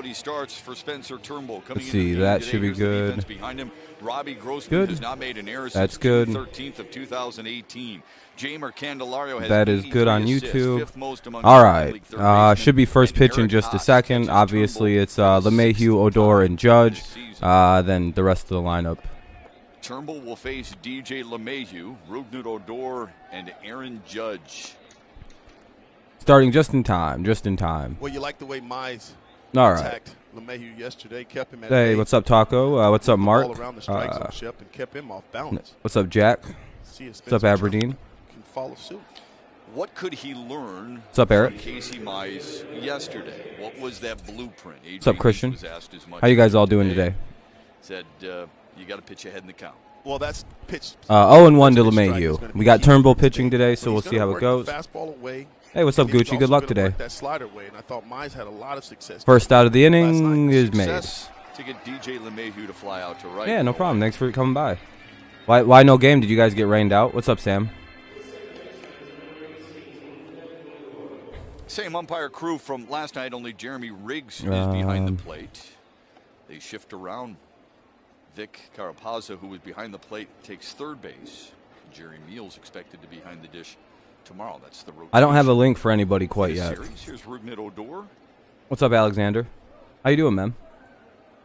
quality starts for Spencer Turnbull. Let's see, that should be good. Behind him, Robbie Grossman Good. has not made an error That's since good. June 13th of 2018. Jamer Candelario has That is good on 83 assists, YouTube. fifth most among All League right. third basemen, Should be first and pitch in Eric just a Haase second. catches Obviously, Turnbull it's for his LeMahieu, 16th Odor, time and Judge. this season. Then the rest of the lineup. Turnbull will face DJ LeMahieu, Rougned Odor, and Aaron Judge. Starting just in time. Just in time. Well, you like the way Mize All right. attacked LeMahieu yesterday, kept him at Hey, bay, what's up, Taco? What's up, moved the Mark? ball around the strike zone, Shep, and kept him off balance. What's up, Jack? See if What's up, Spencer Aberdeen? Turnbull can follow suit. What could he learn What's up, Eric? from Casey Mize yesterday? What was that blueprint? What's up, Christian? Was asked as much How you guys all doing today? Said you got to pitch ahead in the count. Well, that's pitch. 0-1 to pitch strike is LeMahieu. gonna We be got key. Turnbull pitching today, But so we'll he's see how gonna it goes. work the fastball away. Hey, what's up, And he's Gucci? Good also luck gonna today. work that slider away, and I thought Mize had a lot of success. First out of the last inning night. is made. Success to get DJ LeMahieu to fly out to right. Yeah, no problem. Thanks for coming by. Why no game? Did you guys get rained out? What's up, Sam? Same umpire crew from last night, only Jeremy Riggs is behind the plate. They shift around. Vic Carapazza, who was behind the plate, takes third base. Jerry Meals expected to be behind the dish tomorrow. That's the rotation. I don't have a link for anybody quite yet. Series. Here's Rougned Odor. What's up, Alexander? How you doing, man?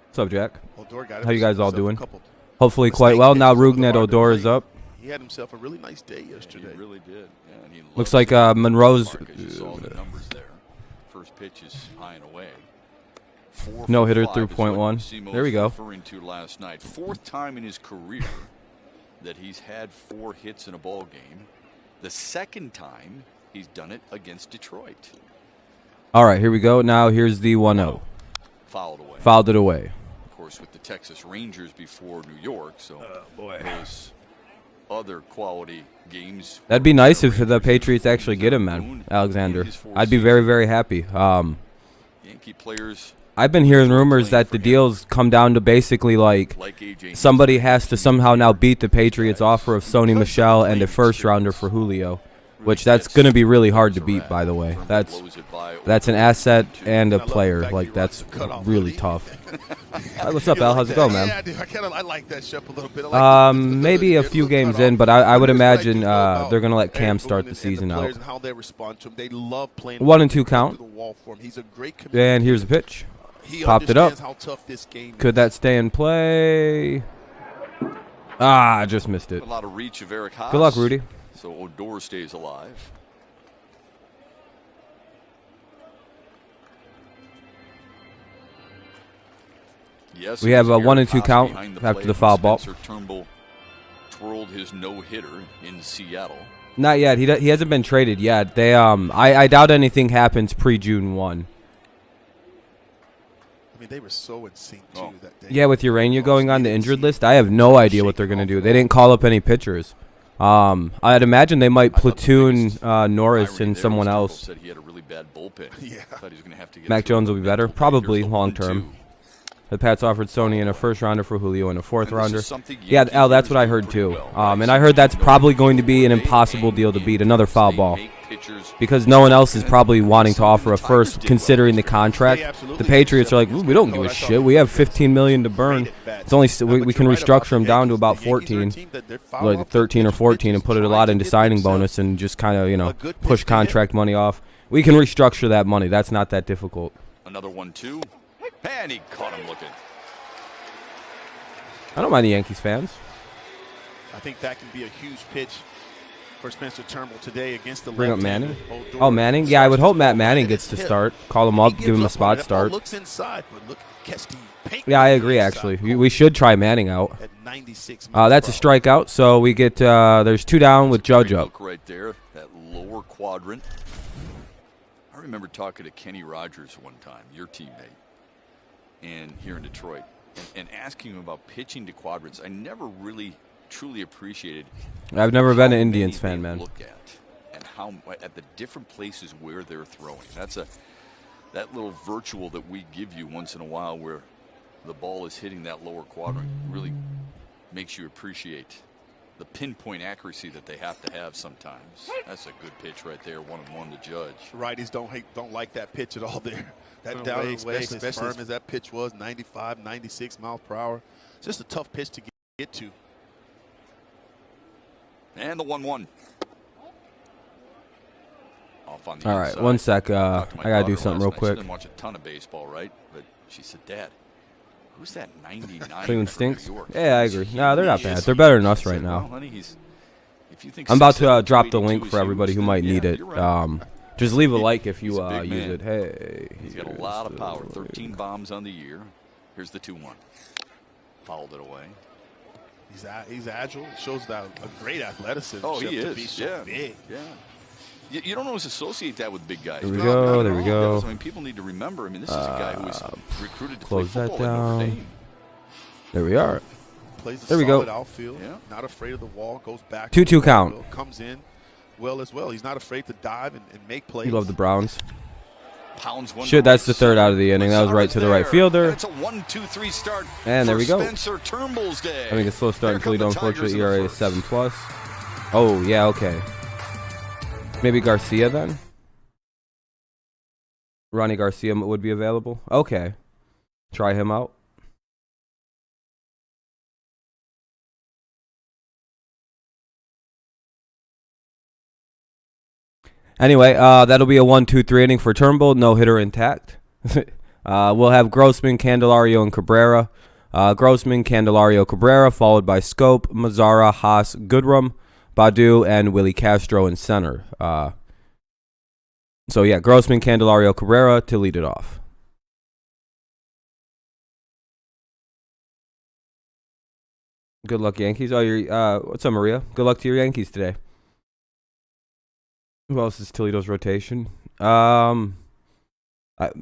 What's up, Jack? Odor got How you guys all himself a doing? couple Hopefully quite well. Now Rougned Odor is up. He had himself a really nice day yesterday. He really did. Yeah, and he Looks loves like Monroe's Mark, as you saw the numbers there. First pitch is high and away. 4 no for hitter 5 through is what point one. Simo There we was go. Referring to last night, fourth time in his career that he's had 4 hits in a ball game. The second time he's done it against Detroit. All right, here we go. Now here's the 1-0. Fouled away. Fouled it away. Of course, with the Texas Rangers before New York, so those other quality games. That'd be nice if the Patriots actually get him, man. Alexander. I'd be very, very happy. Yankee players. I've been hearing rumors that the deals come down to basically like somebody has to somehow now beat the Patriots' offer of Sony Michel and a first rounder for Julio, which that's going to be be hard to beat, by the way. That's an asset and a player. Like, that's really tough. What's up, Al? How's it going, man? Yeah, I do. I like that Shep a little bit. Maybe a few games in, but I would imagine they're going to let Cam start the season out. How they respond to him. They love playing 1-2 count. He's a great And here's the pitch. He Popped it up. understands how tough this game Could that stay in play? Ah, I just missed it. A lot of reach of Eric Haase. Good luck, Rudy. So Odor stays alive. Yes, We have a Eric 1-2 Haase count behind after plate the foul ball. Spencer Turnbull twirled his no-hitter in Seattle. Not yet. He hasn't been traded yet. They I doubt anything happens pre-June 1. I mean, they were so in sync too that day. Yeah, with Urania going on the injured list, I have no idea what they're going to do. They didn't call up any pitchers. I'd imagine they might platoon Norris and someone else. Said he had a really bad bullpen. Yeah. Thought he was gonna have to get Mac through Jones a will be better, mental break. probably Here's the long 1-2. term. The Pats offered Sony in a first rounder for Julio and a fourth And this is rounder. something Yeah, Yankee Al, that's players what I do heard pretty too. well, right? And I heard that's probably going to be an impossible deal to beat, another foul ball. Because no one else is probably wanting to offer a first, considering the contract. The Patriots are like, we don't give a shit. We have $15 million to burn. It's only we can restructure them down to about 14, like 13 or 14, and put it a lot into signing bonus and just kind of push contract money off. We can restructure that money. That's not that difficult. Another 1-2, and he caught him looking. I don't mind the Yankees fans. I think that can be a huge pitch for Spencer Turnbull today against the Bring up left-hander. Manning. Odor Oh, Manning. Yeah, I would hope Matt Manning gets to start. Call him up, give him a spot start. Looks inside, but look, Kesty. Yeah, I agree. Actually, we should try Manning out. At 96 That's a strikeout. So we get there's 2 down with Judge Great up. look right there, that lower quadrant. I remember talking to Kenny Rogers one time, your teammate, and here in Detroit, and asking him about pitching to quadrants. I never really truly appreciated. I've never been an how Indians many fan, they man. Look at and how at the different places where they're throwing. That's that little virtual that we give you once in a while, where the ball is hitting that lower quadrant, really makes you appreciate the pinpoint accuracy that they have to have sometimes. That's a good pitch right there, 1-1 to Judge. Righties don't like that pitch at all there. That down and away, especially as firm as that pitch was, 95, 96 miles per hour. It's just a tough pitch to get to. And the 1-1. Off on the all right, inside. 1 sec. I got to do something real quick. She didn't watch a ton of baseball, right? But she said, Dad, who's that 99? Cleveland stinks? Yeah, I agree. No, they're not bad. They're better than us right now. Well, honey, if you think I'm about to drop the link for everybody who might need it. Just leave a like if you use it. Hey, he's got a lot of power. 13 bombs on the year. Here's the 2-1. Fouled it away. He's agile. Shows that a great athleticism. Oh, he to is. Be so big. Yeah. You don't always associate that with big guys. There we go. There we go. I mean, people need to remember. I mean, this is a guy who was recruited to close play that football in Notre down. Dame. There we are. Plays a there we go. solid outfield. Yeah. Not afraid of the wall. Goes back. 2-2 count. Comes in well as well. He's not afraid to dive and make plays. You love the Browns. Pounds one. Shit, that's the third out of the inning. That was right to the right fielder. It's a 1-2-3 start. And there we go. Spencer Turnbull's day. I think it's slow start until we don't unfortunate ERA is 7+. Oh yeah, okay. Maybe Garcia then. Ronnie Garcia would be available. Okay, try him out. Anyway, that'll be a 1-2-3 inning for Turnbull. No hitter intact. We'll have Grossman, Candelario, and Cabrera. Grossman, Candelario, Cabrera, followed by Schoop, Mazzara, Haase, Goodrum, Badu, and Willie Castro in center. So yeah, Grossman, Candelario, Cabrera to lead it off. Good luck, Yankees. Oh, what's up, Maria? Good luck to your Yankees today. Who else is Toledo's rotation?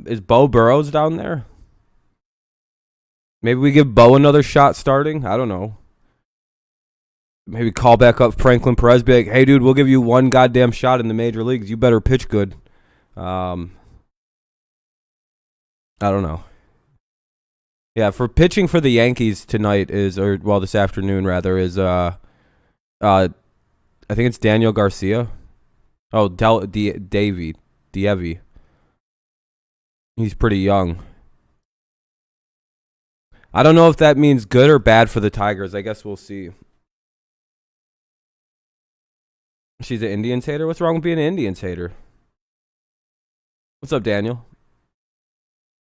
Is Bo Burrows down there? Maybe we give Bo another shot starting. I don't know. Maybe call back up Franklin Perez. Be like, hey, dude, we'll give you one goddamn shot in the major leagues. You better pitch good. I don't know. Yeah, for pitching for the Yankees tonight this afternoon rather is I think it's Daniel Garcia. Oh, Dievi. He's pretty young. I don't know if that means good or bad for the Tigers. I guess we'll see. She's an Indians hater? What's wrong with being an Indians hater? What's up, Daniel?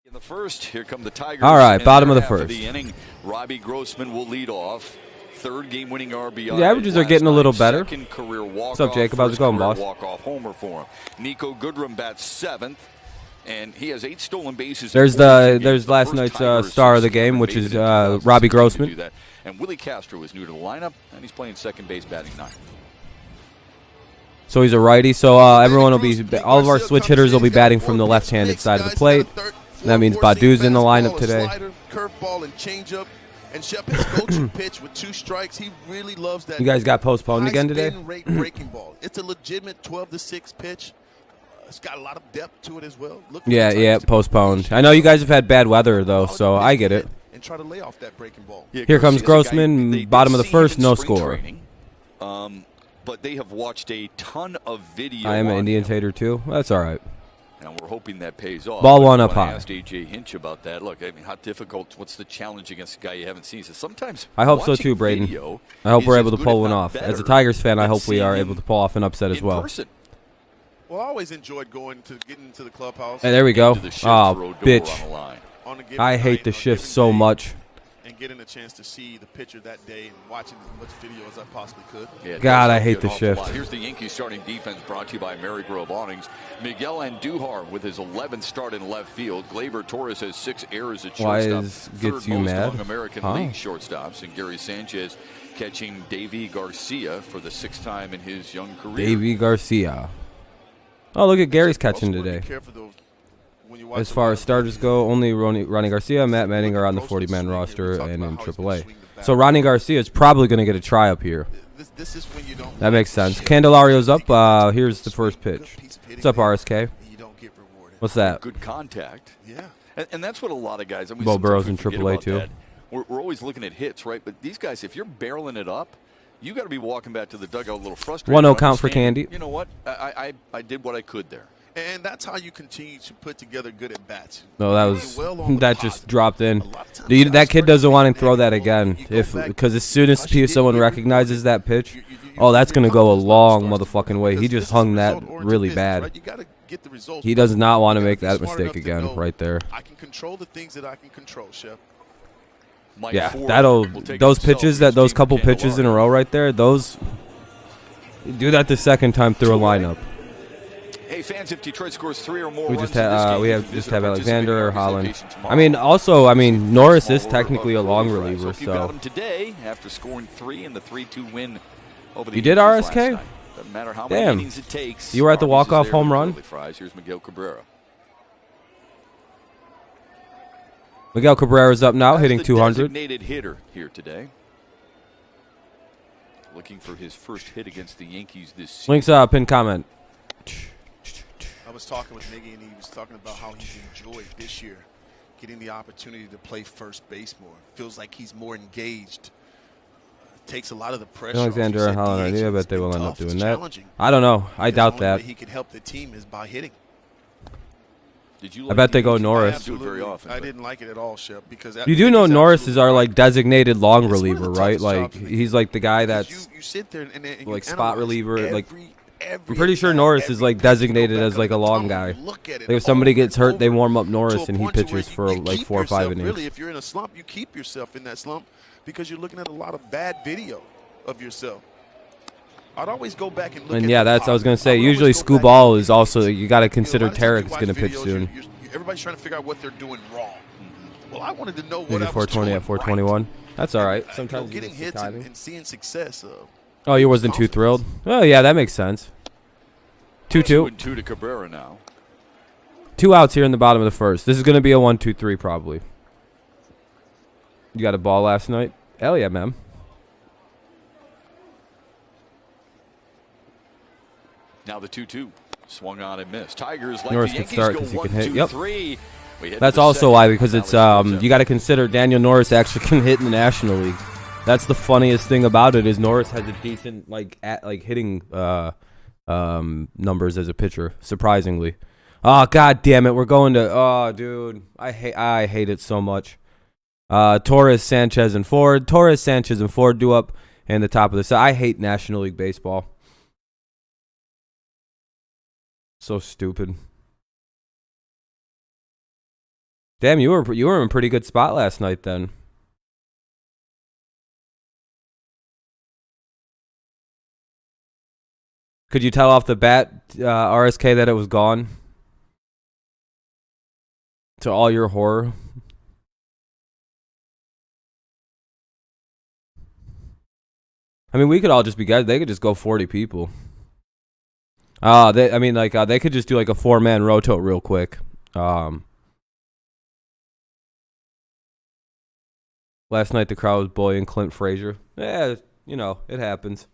In the first, here come the Tigers. All right, bottom of the first. The inning, Robbie Grossman will lead off. Third game-winning RBI. The averages are getting a little better. Second career walk-off. What's up, Jacob? How's it going, boss? Walk-off homer for him. Nico Goodrum bats seventh, and he has 8 stolen bases. There's last night's star of the game, which is Robbie Grossman. And Willie Castro is new to the lineup, and he's playing second base, batting 9th. So he's a righty. So everyone will be, all of our switch hitters will be batting from the left-handed side of the plate. That means Badu's in the lineup today. Curveball and changeup. And Shep, his go-to pitch with 2 strikes. He really loves that. You guys got postponed again today? Rate breaking ball. It's a legitimate 12-6 pitch. It's got a lot of depth to it as well. Yeah, postponed. I know you guys have had bad weather though, so I get it. And try to lay off that breaking ball. Yeah, here comes Grossman, bottom of the first, no score. But they have watched a ton of video. I am an Indians hater too. That's all right. And we're hoping that pays off. Ball one up high. I asked AJ Hinch about that. Look, I mean, how difficult? What's the challenge against a guy you haven't seen? So sometimes I hope so too, Braden. I hope we're able to pull one off. As a Tigers fan, I hope we are able to pull off an upset as well. Well, I always enjoyed getting to the clubhouse. Hey, there we go. Oh, bitch. I hate the shift so much. And getting a chance to see the pitcher that day and watching as much video as I possibly could. Yeah, God, I hate the shift. Here's the Yankees starting defense brought to you by Marygrove Awnings. Miguel Andujar with his 11th start in left field. Gleyber Torres has 6 errors at shortstop. Gets you mad? Among American League shortstops. And Gary Sanchez catching Davy Garcia for the 6th time in his young career. Davy Garcia. Oh, look at Gary's catching today. As far as starters go, only Ronnie Garcia, Matt Manning are on the 40-man roster and in AAA. So Ronnie Garcia is probably going to get a try up here. That makes sense. Candelario's up. Here's the first pitch. What's up, RSK? What's that? Good contact. Yeah. And that's what a lot of guys. I mean, Bo Burrow's in AAA too. We're always looking at hits, right? But these guys, if you're barreling it up, You got to be walking back to the dugout a little frustrated. 1-0 count for Candy. You know what? I did what I could there. And that's how you continue to put together good at bats. No, that was that just dropped in. That kid doesn't want to throw that again, because as soon as someone recognizes that pitch, oh, that's gonna go a long motherfucking way. He just hung that really bad. He does not want to make that mistake again, right there. I can control the things that I can control, Chef. Yeah, those pitches, those couple pitches in a row right there, those do that the second time through a lineup. Hey fans, if Detroit scores 3 or more, we just have Alexander or Holland. I mean, also, Norris is technically a long reliever, so. You got him today after scoring 3 in the 3-2 win over the You did RSK? Doesn't matter how many innings it takes. You were at the walk-off home run. Here's Miguel Cabrera. Miguel Cabrera's up now, hitting 200. Designated hitter here today. Looking for his first hit against the Yankees this season. Links up, pin comment. I was talking with Miggy, and he was talking about how he's enjoyed this year getting the opportunity to play first base more. Feels like he's more engaged. Takes a lot of the pressure. Alexander and Holland, I bet they will end up doing that. I don't know. I doubt that. The way he can help the team is by hitting. I bet they go Norris. Very often, I didn't like it at all, Shep, because you do know Norris is our designated long reliever, right? Like he's like the guy that's you sit there and like spot reliever. I'm pretty sure Norris is designated as a long guy. If somebody gets hurt, they warm up Norris and he pitches for 4 or 5 innings. Really, if you're in a slump, you keep yourself in that slump because you're looking at a lot of bad video of yourself. I'd always go back and look. And yeah, that's I was gonna say. Usually, Schoop ball is also you got to consider Tarek's gonna pitch soon. Everybody's trying to figure out what they're doing wrong. Well, I wanted to know what I was 420 doing at 421. Right. That's all right. Sometimes getting hits and seeing success. Oh, you wasn't too thrilled? Oh yeah, that makes sense. 2-2. 2 to Cabrera now. 2 outs here in the bottom of the first. This is gonna be a 1-2-3 probably. You got a ball last night? Hell yeah, man. Now the 2-2 swung on and missed. Tigers like Norris the could Yankees start go because he 1, can hit. 2, Yep. 3. That's also why, because it's you got to consider Daniel Norris actually can hit in the National League. That's the funniest thing about it is Norris has a decent hitting numbers as a pitcher, surprisingly. Oh god damn it, we're going to dude, I hate it so much. Torres, Sanchez, and Ford. Torres, Sanchez, and Ford do up in the top of the set. I hate National League baseball. So stupid. Damn, you were in a pretty good spot last night then. Could you tell off the bat, RSK, that it was gone? To all your horror. I mean, we could all just be guys. They could just go 40 people. They could just do a 4-man roto real quick. Last night the crowd was bullying Clint Frazier. Yeah, it happens.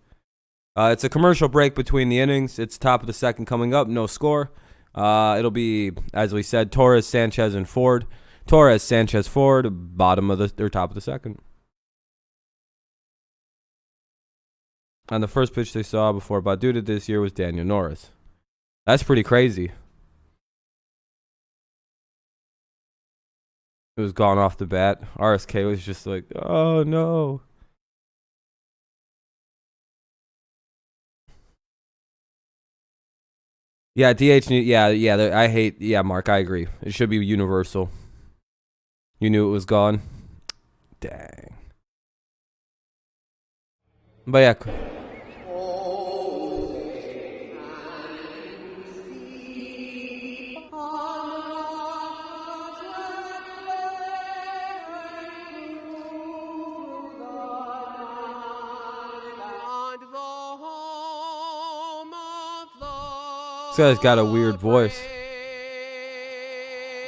It's a commercial break between the innings. It's top of the second coming up. No score. It'll be, as we said, Torres, Sanchez, and Ford. Torres, Sanchez, Ford, bottom of or top of the second. And the first pitch they saw before Badu did this year was Daniel Norris. That's pretty crazy. It was gone off the bat. RSK was just like, oh no. Yeah, DH. I hate. Yeah, Mark, I agree. It should be universal. You knew it was gone. Dang. But yeah. This guy's got a weird voice.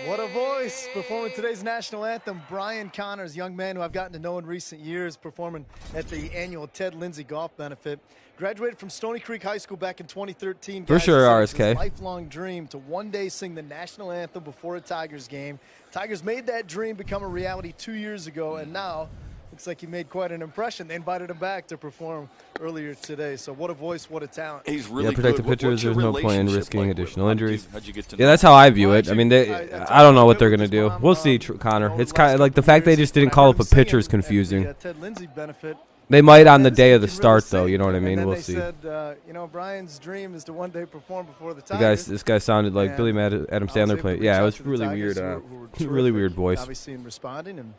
What a voice. Performing today's national anthem, Brian Connors, young man who I've gotten to know in recent years, performing at the annual Ted Lindsay Golf Benefit. Graduated from Stony Creek High School back in 2013. For sure, RSK. His lifelong dream to one day sing the national anthem before a Tigers game. Tigers made that dream become a reality 2 years ago, and now Looks like he made quite an impression. They invited him back to perform earlier today. So what a voice, what a talent. He's really protect good. the pitchers. There's no point in risking additional injuries. How'd you get to Yeah, know that's how I view it. I mean, I don't know what they're gonna do. We'll see, Connor. It's kind of like the fact they just didn't call up a pitcher is confusing. They might on the day of the start, though. You know what I mean? We'll see. Said, you know, Brian's dream is to one day perform before the time. This guy sounded like Billy Adam Sandler playing. Yeah, it was really weird. Really weird voice. Obviously, in responding and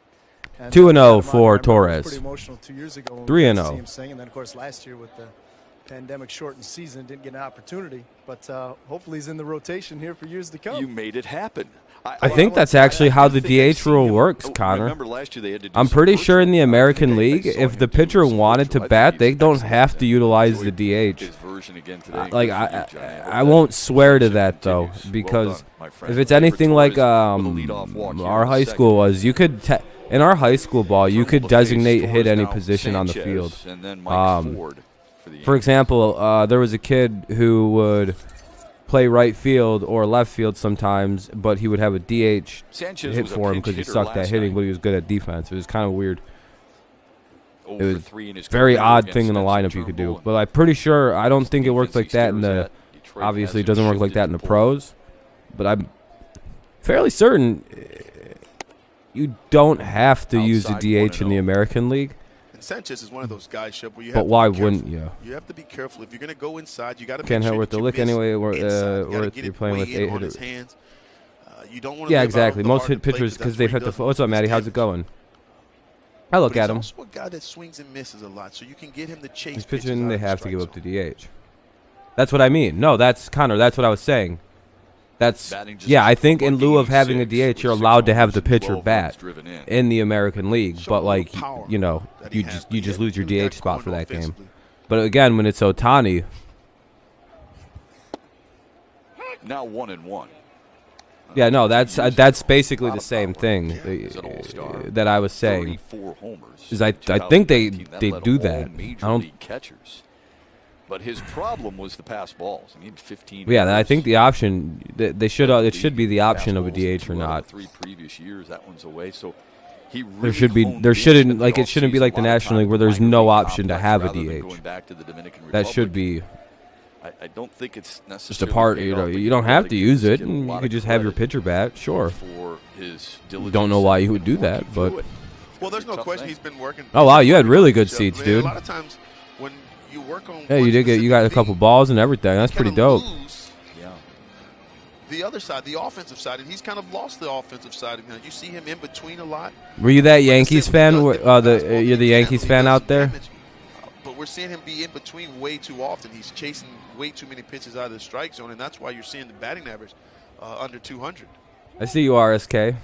2-0 for Torres. 3-0. And then, of course, last year with the pandemic-shortened season, didn't get an opportunity. But hopefully he's in the rotation here for years to come. You made it happen. I think that's actually how the DH rule works, Connor. I'm pretty sure in the American League, if the pitcher wanted to bat, they don't have to utilize the DH. Like I won't swear to that though, because if it's anything like our high school was, you could in our high school ball, you could designate hit any position on the field. For example, there was a kid who would play right field or left field sometimes, but he would have a DH hit for him because he sucked at hitting, but he was good at defense. It was kind of weird. It was a very odd thing in the lineup you could do. But I'm pretty sure, I don't think it works like that in the, obviously it doesn't work like that in the pros, but I'm fairly certain you don't have to use a DH in the American League. Sanchez is one of those guys, Shep, where you have but why wouldn't you? You have to be careful. If you're going to go inside, you got to can't hit with the lick anyway. Or you're playing with 8 hitters. You don't want to exactly. Most hit pitchers because they've hit the. What's up, Matty? How's it going? I look at him. He's also a guy that swings and misses a lot, so you can get him to chase. He's pitching. They have to give up the DH. That's what I mean. No, that's Connor. That's what I was saying. That's I think in lieu of having a DH, you're allowed to have the pitcher bat in the American League, but like you know, you just lose your DH spot for that game. But again, when it's Ohtani, now 1-1. Yeah, no, that's basically the same thing that I was saying. Is I think they do that. I don't. But his problem was the pass balls. I mean, 15. Yeah, I think the option they should it should be the option of a DH or not. 3 previous years, that one's away. So he really there shouldn't it shouldn't be like the National League where there's no option to have a DH. That should be. I don't think it's necessarily just a part. You don't have to use it. And you could just have your pitcher bat. Sure. Don't know why you would do that, but. Well, there's no question he's been working. Oh wow, you had really good seats, dude. A lot of times when you work on you got a couple balls and everything. That's pretty dope. Yeah. The other side, the offensive side, and he's kind of lost the offensive side. You see him in between a lot. Were you that Yankees fan? You're the Yankees fan out there? But we're seeing him be in between way too often. He's chasing way too many pitches out of the strike zone, and that's why you're seeing the batting average under 200. I see you, RSK.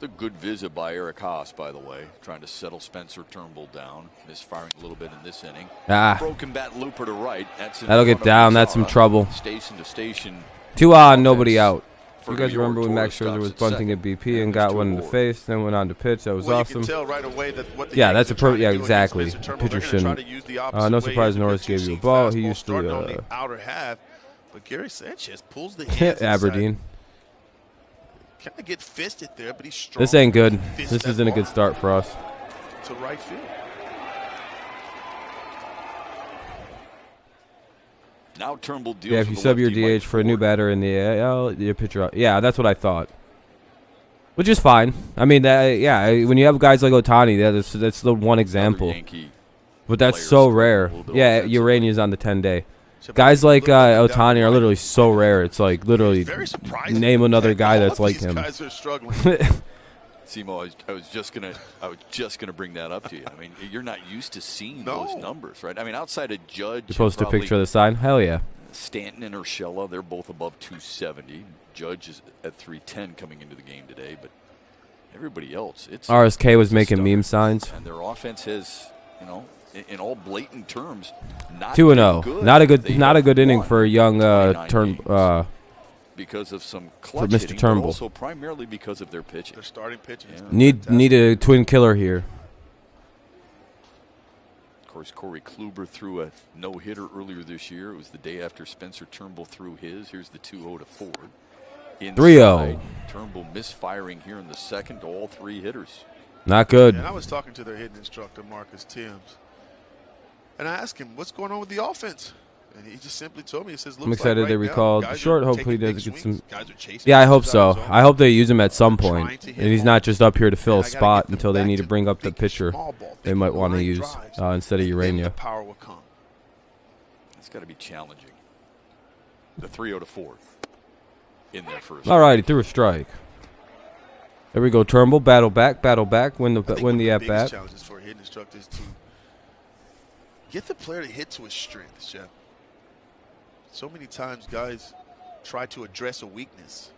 The good visit by Eric Haase, by the way, trying to settle Spencer Turnbull down. Misfiring a little bit in this inning. Broken bat looper to right. That'll get down. That's some trouble. Station to station. 2 on, nobody out. You guys remember when Max Scherzer was bunting at BP and got one in the face, then went on to pitch? That was awesome. You can tell right away that what the that's a exactly. Pitcher shouldn't. No surprise Norris gave you a ball. He used to on the outer half, but Gary Sanchez pulls the hit Aberdeen. Kind of get fisted there, but he's strong. This ain't good. This isn't a good start for us. To right field. Now Turnbull deals if you sub your DH for a new batter in the AL, your pitcher out. Yeah, that's what I thought. Which is fine. I mean, when you have guys like Ohtani, that's the one example. But that's so rare. Yeah, Urania's on the 10-day. Guys like Ohtani are literally so rare. It's like literally name another guy that's like him. Guys are struggling. Simo, I was just gonna bring that up to you. I mean, you're not used to seeing those numbers, right? I mean, outside of Judge, you post a picture of the sign. Hell yeah. Stanton and Urshela, they're both above 270. Judge is at 310 coming into the game today, but everybody else, it's RSK was making meme signs. And their offense has, in all blatant terms, not 2-0. Not a good inning for a young because of some clutch Mr. hitting, Turnbull. But also primarily because of their pitching. Their starting pitching. Yeah. Need a twin killer here. Of course, Corey Kluber threw a no-hitter earlier this year. It was the day after Spencer Turnbull threw his. Here's the 2-0 to Ford. 3-0. Turnbull misfiring here in the second to all 3 hitters. Not good. And I was talking to their hitting instructor, Marcus Timms, and I asked him, what's going on with the offense? And he just simply told me, he says, I'm excited they recalled the short. Hopefully he does get some. Yeah, Yeah, I hope so. I hope they use him at some point. And he's not just up here to fill a spot until they need to bring up the pitcher they might want to use instead of Urania. It's got to be challenging. The 3-0 to 4th in their first. All right, he threw a strike. There we go, Turnbull. Battle back, win the at bat. Challenges for a hitting instructor is to get the player to hit to his strengths, Jeff. So many times guys try to address a weakness.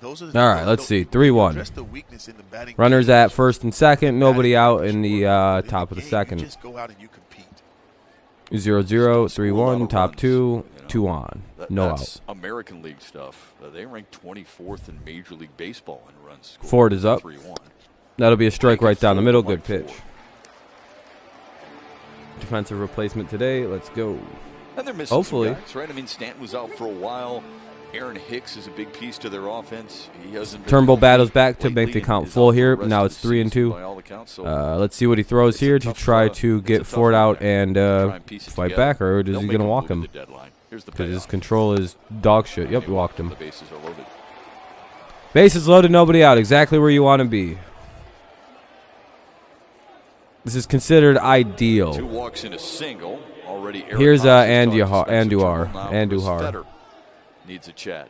All right, let's see. 3-1. Runners at first and second. Nobody out in the top of the second. 0-0, 3-1, top 2, 2 on. No out. American League stuff. They rank 24th in Major League Baseball in runs scored. Ford is up. 3-1. That'll be a strike right down the middle. Good pitch. Defensive replacement today. Let's go. And they're missing hopefully some guys, right? I mean, Stanton was out for a while. Aaron Hicks is a big piece to their offense. He hasn't. Turnbull battles back to make the count full here. Now it's 3-2. Let's see what he throws here to try to get Ford out and fight back, or is he going to walk him? Because his control is dog shit. Yep, he walked him. The bases are loaded. Bases loaded, nobody out. Exactly where you want to be. This is considered ideal. 2 walks in a single. Already. Here's Andujar. Needs a chat.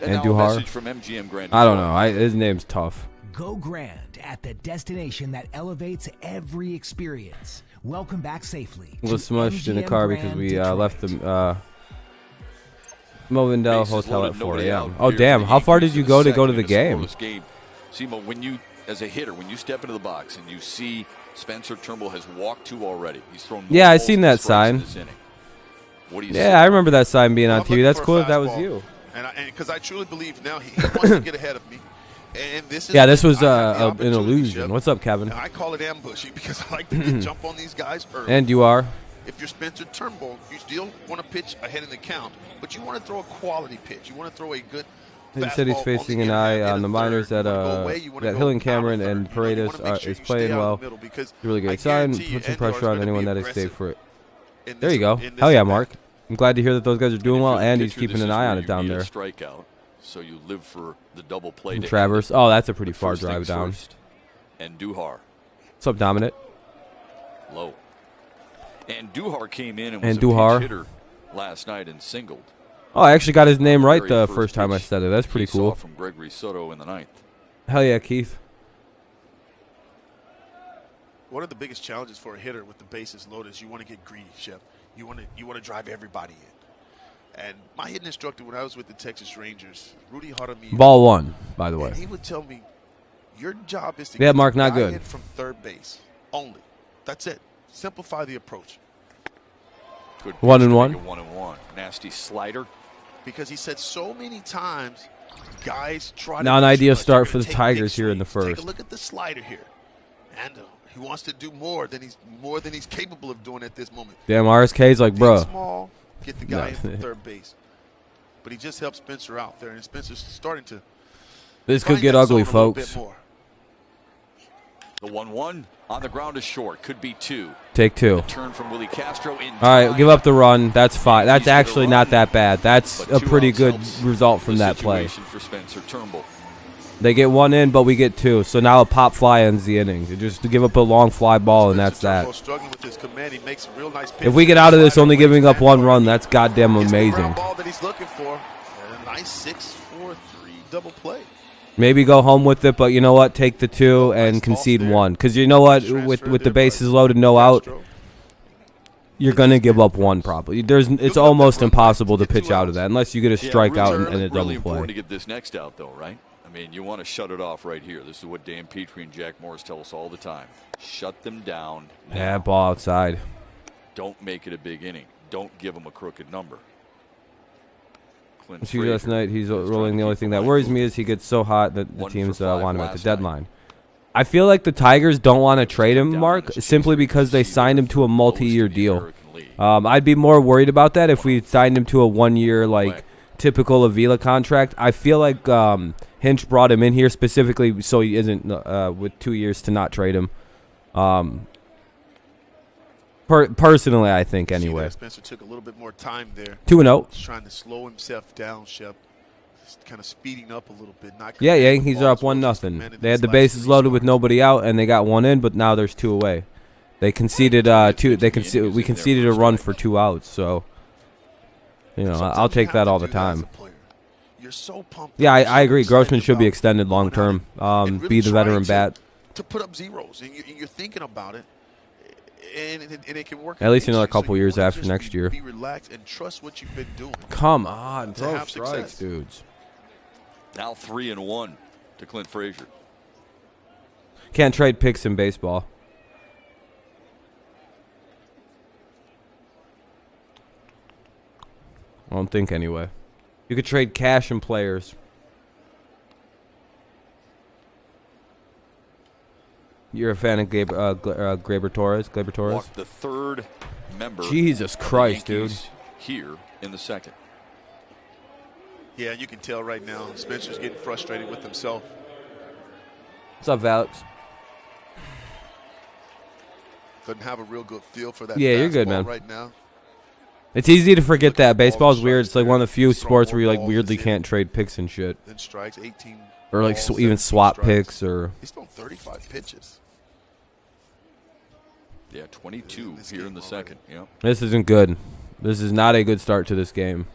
Andujar. From MGM Grand. I don't know. His name's tough. Go grand at the destination that elevates every experience. Welcome back safely. We was smushed in the car because we left the Movindale Hotel at 4 a.m. Oh, damn. How far did you go to the game? See, but when you, as a hitter, when you step into the box and you see Spencer Turnbull has walked 2 already. He's thrown. Yeah, I seen that sign. What do you yeah, I remember that sign being on TV. That's cool if that was you. And because I truly believe now he wants to get ahead of me. And this is this was an illusion. What's up, Kevin? And I call it ambushing because I like to jump on these guys early. And you are. If you're Spencer Turnbull, you still want to pitch ahead in the count, but you want to throw a quality pitch. You want to throw a good. He said he's facing an eye on the minors that Hilling Cameron and Paredes is playing well. It's a really great sign. Put some pressure on anyone that is safe for it. There you go. Hell yeah, Mark. I'm glad to hear that those guys are doing well, and he's keeping an eye on it down there. Strikeout, so you live for the double play. Travers. Oh, that's a pretty far drive down. And Duhar. What's up, Dominic? Low. And Duhar came in and was a pinch hitter last night and singled. Oh, I actually got his name right the first time I said it. That's pretty cool. From Gregory Soto in the 9th. Hell yeah, Keith. One of the biggest challenges for a hitter with the bases loaded is you want to get greedy, Chef. You want to drive everybody in. And my hitting instructor when I was with the Texas Rangers, Rudy Jaramillo. Ball 1, by the way. He would tell me, your job is to get Mark, the guy in from third base only. That's it. Simplify the approach. Good 1-1. 1-1. Nasty slider. Because he said so many times, guys try. Now an ideal start for the Tigers here in the first. Take a look at the slider here, and he wants to do more than he's capable of doing at this moment. Damn, RSK's like, bro. Small, get the guy in from third base, but he just helped Spencer out there, and Spencer's starting to. This could get ugly, folks. The 1-1 on the ground is short. Could be 2. Take 2. Turn from Willie Castro. All right, give up the run. That's fine. That's actually not that bad. That's a pretty good result from that play. For Spencer Turnbull. They get 1 in, but we get 2. So now a pop fly ends the inning. You just give up a long fly ball, and that's that. If we get out of this only giving up 1 run, that's goddamn amazing. Ball that he's looking for. A nice 6-4-3 double play. Maybe go home with it, but you know what? Take the 2 and concede 1. Because you know what? With the bases loaded, no out, you're going to give up 1 probably. It's almost impossible to pitch out of that unless you get a strikeout and a double really play. Important to get this next out, though, right? I mean, you want to shut it off right here. This is what Dan Petrie and Jack Morris tell us all the time. Shut them down now. Yeah, ball outside. Don't make it a big inning. Don't give them a crooked number. See, last night he's rolling. The only thing that worries me is he gets so hot that the teams want him at the deadline. I feel like the Tigers don't want to trade him, Mark, simply because they signed him to a multi-year deal. I'd be more worried about that if we signed him to a 1-year, like, typical Avila contract. I feel like Hinch brought him in here specifically so he isn't with 2 years to not trade him. Personally, I think anyway. Spencer took a little bit more time there. 2-0. He's trying to slow himself down, Shep. Just kind of speeding up a little bit. Yeah, Yankees are up 1-0. They had the bases loaded with nobody out, and they got 1 in, but now there's 2 away. They conceded we conceded a run for 2 outs, so you know I'll take that all the time. Yeah, I agree. Grossman should be extended long term. Be the veteran bat. To put up zeros, and you're thinking about it. And it can work. At least another couple years after next year. Be relaxed and trust what you've been doing. Come on, throw strikes, dudes. Now 3-1 to Clint Frazier. Can't trade picks in baseball. I don't think anyway. You could trade cash and players. You're a fan of Gleyber Torres? Walked the third member. Jesus Christ, dude. Here in the second. Yeah, you can tell right now Spencer's getting frustrated with himself. What's up, Alex? Doesn't have a real good feel for that. Yeah, you're good, man. Right now. It's easy to forget that. Baseball's weird. It's like one of the few sports where you like weirdly can't trade picks and shit. Then strikes 18. Or like even swap picks or. He's thrown 35 pitches. Yeah, 22 here in the second. Yeah. This isn't good. This is not a good start to this game.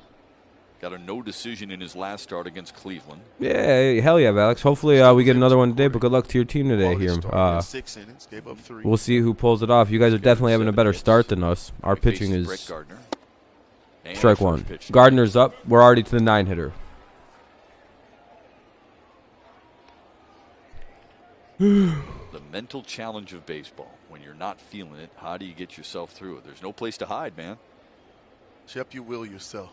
Got a no decision in his last start against Cleveland. Yeah, hell yeah, Alex. Hopefully we get another one today, but good luck to your team today here. 6 innings, gave up 3. We'll see who pulls it off. You guys are definitely having a better start than us. Our pitching is strike 1. Gardner's up. We're already to the 9-hitter. The mental challenge of baseball. When you're not feeling it, how do you get yourself through it? There's no place to hide, man. Shep, you will yourself.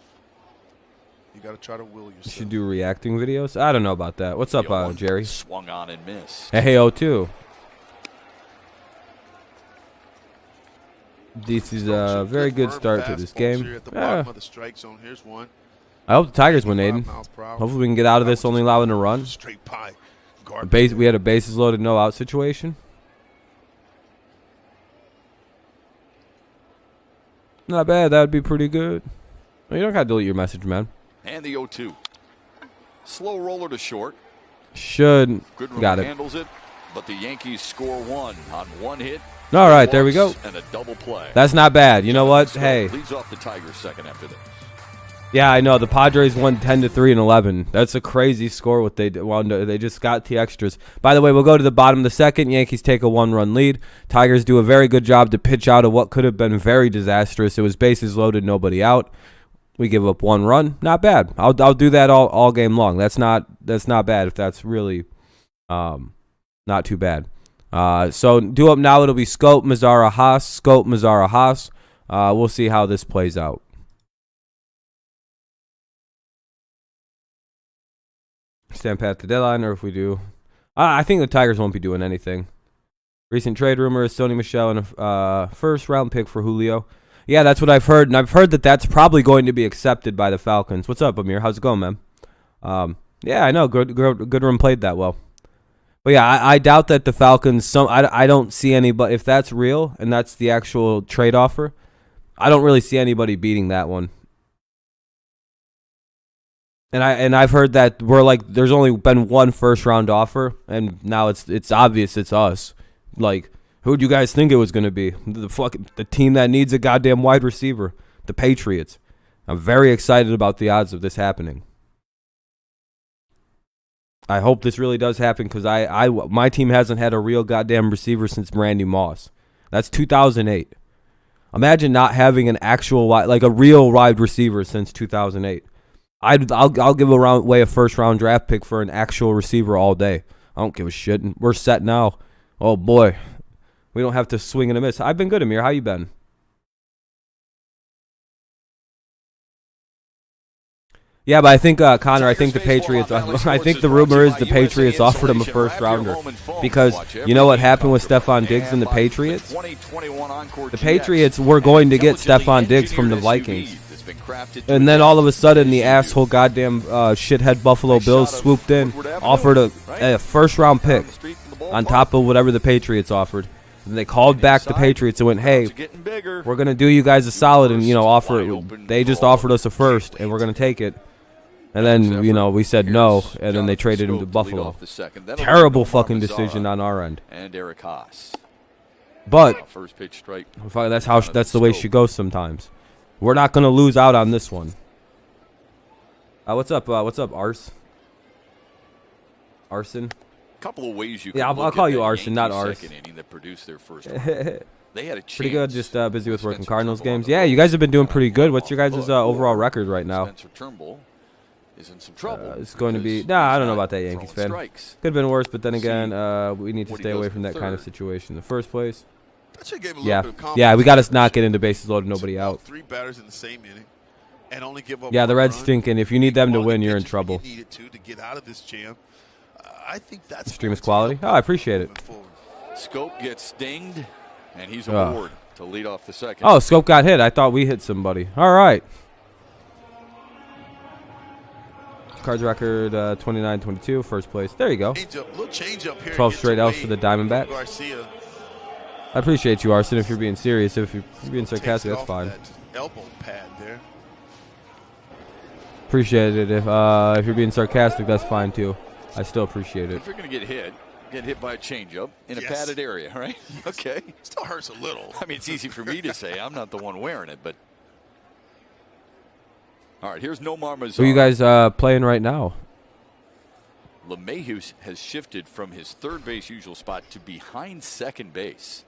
You got to try to will yourself. You should do reacting videos. I don't know about that. What's up, Jerry? Swung on and missed. Hey, 0-2. This is a very good start to this game. At the bottom of the strike zone. Here's one. I hope the Tigers win, Aiden. Hopefully we can get out of this only allowing a run. Straight pie. We had a bases loaded, no out situation. Not bad. That would be pretty good. You don't got to delete your message, man. And the 0-2. Slow roller to short. Should. Goodrum Got it. handles it, but the Yankees score 1 on 1 hit. All right, there we go. And a double play. That's not bad. You know what? Hey. Leads off the Tigers second after this. Yeah, I know. The Padres won 10-3 and 11. That's a crazy score. What they did. Well, no, they just got the extras. By the way, we'll go to the bottom of the second. Yankees take a 1-run lead. Tigers do a very good job to pitch out of what could have been very disastrous. It was bases loaded, nobody out. We give up 1 run. Not bad. I'll do that all game long. That's not bad. If that's really not too bad. So due up now, it'll be Schoop, Mazara, Haase. Schoop, Mazara, Haase. We'll see how this plays out. Stand pat the deadline, or if we do, I think the Tigers won't be doing anything. Recent trade rumor is Sony Michel and a first-round pick for Julio. Yeah, that's what I've heard, and I've heard that that's probably going to be accepted by the Falcons. What's up, Amir? How's it going, man? Yeah, I know. Goodrum played that well. But yeah, I doubt that the Falcons. I don't see anybody. If that's real and that's the actual trade offer, I don't really see anybody beating that one. And I've heard that there's only been 1 first-round offer, and now it's obvious it's us. Like, who'd you guys think it was going to be? The team that needs a goddamn wide receiver, the Patriots. I'm very excited about the odds of this happening. I hope this really does happen because my team hasn't had a real goddamn receiver since Randy Moss. That's 2008. Imagine not having an actual a real wide receiver since 2008. I'll give away a first-round draft pick for an actual receiver all day. I don't give a shit. We're set now. Oh, boy. We don't have to swing and a miss. I've been good, Amir. How you been? Yeah, but I think Connor. I think the Patriots. I think the rumor is the Patriots offered him a first rounder because you know what happened with Stephon Diggs and the Patriots. The Patriots were going to get Stephon Diggs from the Vikings, and then all of a sudden the asshole goddamn shithead Buffalo Bills swooped in, offered a first round pick on top of whatever the Patriots offered. And they called back the Patriots and went, "Hey, we're gonna do you guys a solid and offer it." They just offered us a first, and we're gonna take it. And then, we said no, and then they traded him to Buffalo. Terrible fucking decision on our end. And Eric Haase. But first pitch strike. That's the way she goes sometimes. We're not gonna lose out on this one. What's up? What's up, Arson? Couple of ways you. Yeah, I'll call you Arson, not Ars. That produced their first run. They had a chance. Pretty good. Just busy with working Cardinals games. Yeah, you guys have been doing pretty good. What's your guys' overall record right now? Is in some trouble. It's going to be. Nah, I don't know about that, Yankees fan. Could have been worse, but then again, we need to stay away from that kind of situation in the first place. Yeah, we got to not get into bases loaded, nobody out. 3 batters in the same inning, and only give up. Yeah, the Reds stinking. If you need them to win, you're in trouble. To get out of this jam. I think that's stream is quality. Oh, I appreciate it. Schoop gets dinged, and he's aboard to lead off the second. Oh, Schoop got hit. I thought we hit somebody. All right. Cards record 29-22, first place. There you go. 12 straight outs for the Diamondbacks. I appreciate you, Arson. If you're being serious, if you're being sarcastic, that's fine. Elbow pad there. Appreciate it. If you're being sarcastic, that's fine too. I still appreciate it. If you're gonna get hit by a changeup in a padded area, right? Okay. Still hurts a little. I mean, it's easy for me to say. I'm not the one wearing it, but. All right, here's Nomar Mazar. Who are you guys playing right now? LeMahieu has shifted from his third base usual spot to behind second base.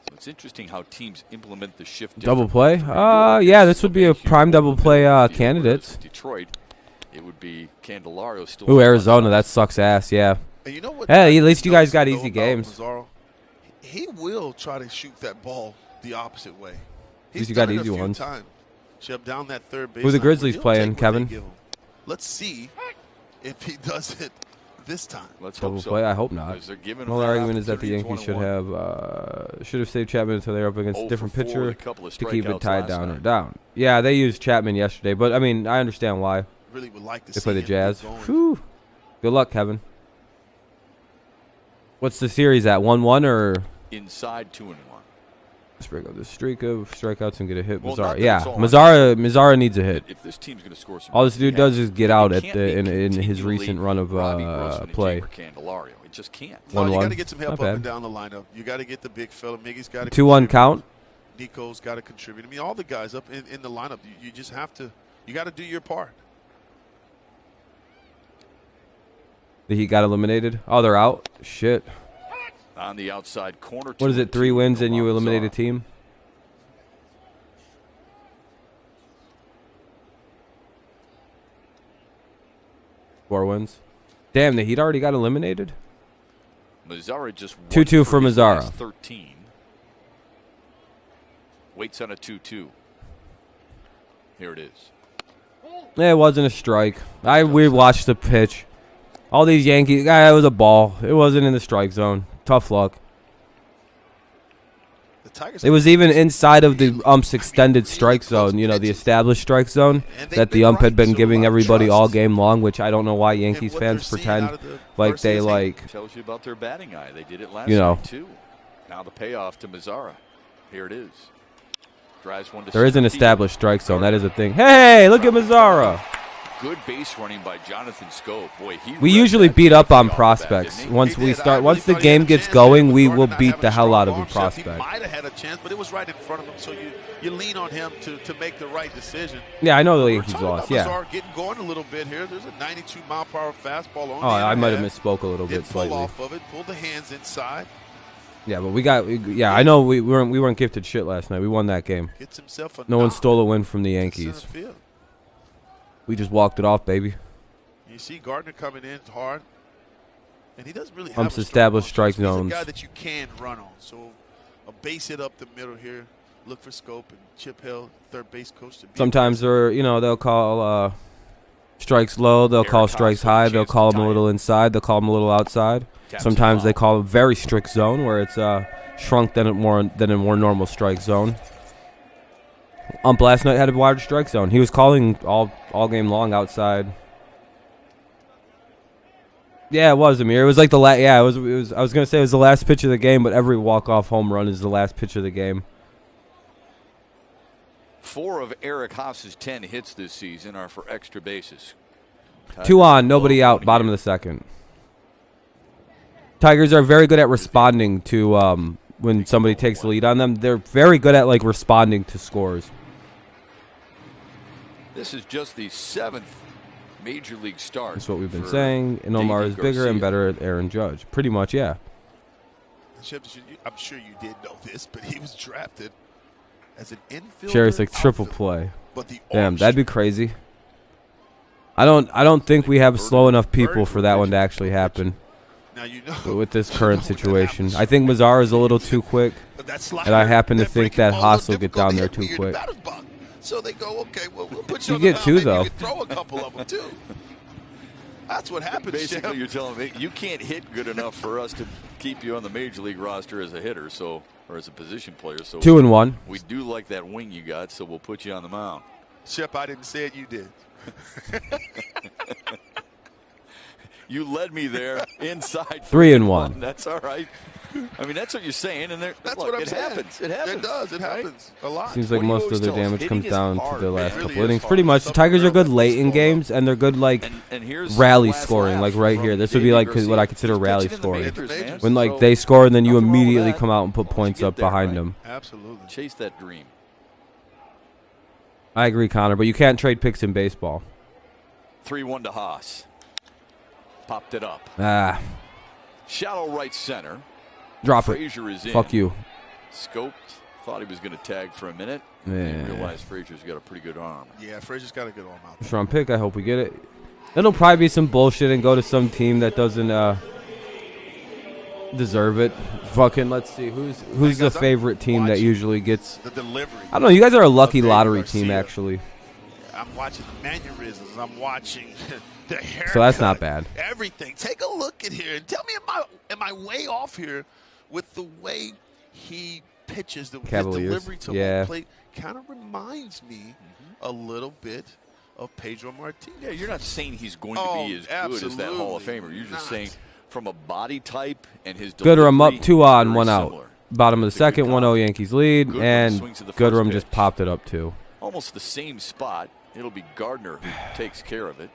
So it's interesting how teams implement the shift. Double play? Yeah, this would be a prime double play candidate. Detroit, it would be Candelario still. Ooh, Arizona, that sucks ass, yeah. You know what, hey, at least you guys got easy games. He will try to shoot that ball the opposite way. At least you got easy ones. Down that third base. Who the Grizzlies playing, Kevin? Let's see if he does it this time. Let's double hope so. play. I hope not. Well, the argument is that the Yankees should have saved Chapman until they're up against a different pitcher to keep it tied down or down. Yeah, they used Chapman yesterday, but I mean, I understand why. Really would like to they play the Jazz. Whew. Good luck, Kevin. What's the series at? 1-1 or inside 2-1? Let's break up the streak of strikeouts and get a hit. Mazara. Yeah, Mazara needs a hit. If this team's gonna score some all this dude does is get out at in his recent run of play. It just can't. No, you got to get some help up and down the lineup. You got to get the big fella. Miggy's got to 2-1 count. Nico's got to contribute. I mean, all the guys up in the lineup. You just have to. You got to do your part. The Heat got eliminated. Oh, they're out. Shit. On the outside corner. What is it? 3 wins and you eliminate a team? Four wins. Damn, the Heat already got eliminated. Mazzara just 2-2 for Mazzara. 13. Waits on a 2-2. Here it is. It wasn't a strike. We watched the pitch. All these Yankees, it was a ball. It wasn't in the strike zone. Tough luck. It was even inside of the ump's extended strike zone, the established strike zone that the ump had been giving everybody all game long, which I don't know why Yankees fans pretend like they like. Tells you about their batting eye. They did it last night too. Now the payoff to Mazzara. Here it is. Drives one to there is an established strike zone. That is a thing. Hey, look at Mazzara. Good base running by Jonathan Schoop. Boy, we usually beat up on prospects. Once the game gets going, we will beat the hell out of a prospect. He might have had a chance, but it was right in front of him, so you lean on him to make the right decision. Yeah, I know the Yankees lost. Yeah. Getting going a little bit here. There's a 92-mile-per-hour fastball on. Oh, I might have misspoke a little bit slightly. Off of it, pull the hands inside. Yeah, but I know we weren't gifted shit last night. We won that game. No one stole a win from the Yankees. We just walked it off, baby. You see Gardner coming in hard, and he doesn't really have umps established strike zones. zones. He's a guy that you can run on. So a base hit up the middle here. look for Schoop and Chip Hill, third base coach. To be Sometimes they'll call strikes low. They'll call strikes high. They'll call them a little inside. They'll call them a little outside. Sometimes they call a very strict zone where it's shrunk than a more normal strike zone. Ump last night had a wider strike zone. He was calling all game long outside. Yeah, it was Amir. It was like the last. Yeah, it was. I was gonna say it was the last pitch of the game, but every walk-off home run is the last pitch of the game. 4 of Eric Haase's 10 hits this season are for extra bases. 2 on, nobody out, bottom of the second. Tigers are very good at responding to when somebody takes the lead on them. They're very good at responding to scores. This is just the 7th major league start. That's what we've been saying. And Omar is bigger and better at Aaron Judge. Pretty much, yeah. I'm sure you did know this, but he was drafted as an infielder. Sherry's like triple play. Damn, that'd be crazy. I don't think we have slow enough people for that one to actually happen. Now with this current situation, I think Mazzara is a little too quick, and I happen to think that Haase will get down there too quick. So they go, okay, well, we'll put you You on get the 2 mound. though. You can throw a couple of them too. That's what happens. Basically, you're telling me you can't hit good enough for us to keep you on the major league roster as a hitter, or as a position player. So 2 and 1. We do like that wing you got, so we'll put you on the mound. Shep, I didn't say it. You did. You led me there inside. 3 and 1. That's all right. I mean, that's what you're saying, and that's what I'm saying. Happens. It happens. It does. It happens a lot. Seems like most of their damage comes down to the last really couple innings. hard. Pretty much, the Tigers are good late in games, and they're good and here's rally last scoring, laugh right here. This would be what I consider rally scoring. Majors, When so they score and then you nothing wrong with immediately that. come out and put Once you points get up there, behind right? them. Absolutely. Chase that dream. I agree, Connor, but you can't trade picks in baseball. 3-1 to Haase. Popped it up. Shallow right center. Drop it. Frazier is in. Fuck you. Scoped. Thought he was going to tag for a minute. Yeah. And realized Frazier's got a pretty good arm. Yeah, Frazier's got a good arm out there. First round pick. I hope we get it. It'll probably be some bullshit and go to some team that doesn't deserve it. Fucking, let's see. Who's the favorite team that usually gets the delivery? I don't know. You guys are a lucky lottery team, actually. I'm watching the mannerisms. I'm watching the haircut. So that's not bad. Everything. Take a look at here and tell me, am I way off here with the way he pitches, his delivery to home plate? Kind of reminds me a little bit of Pedro Martinez. Yeah, you're not saying he's going to be as good as that Hall of Famer. You're just saying from a body type and his delivery. Goodrum up 2 on, 1 out. Similar. Bottom of the second, 1-0 Yankees lead, Goodrum and swings to the first Goodrum pitch. just popped it up 2. Almost the same spot. It'll be Gardner who takes care of it.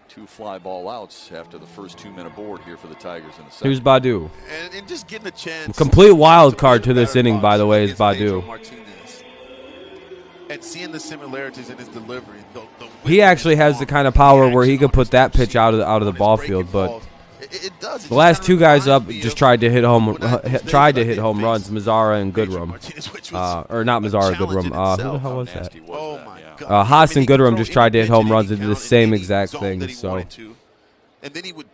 2 fly ball outs after the first 2 men aboard here for the Tigers in the second. Here's Badu. And just getting a chance. Complete wild card to this inning, by the way, is Badu. And seeing the similarities in his delivery. He actually has the kind of power where he could put that pitch out of the ball field, but the last 2 guys up just tried to hit home runs, Mazzara and Goodrum. Or not Mazzara, Goodrum. Who the hell was that? Oh my God. Haase and Goodrum just tried to hit home runs and did the same exact thing. So, and then he would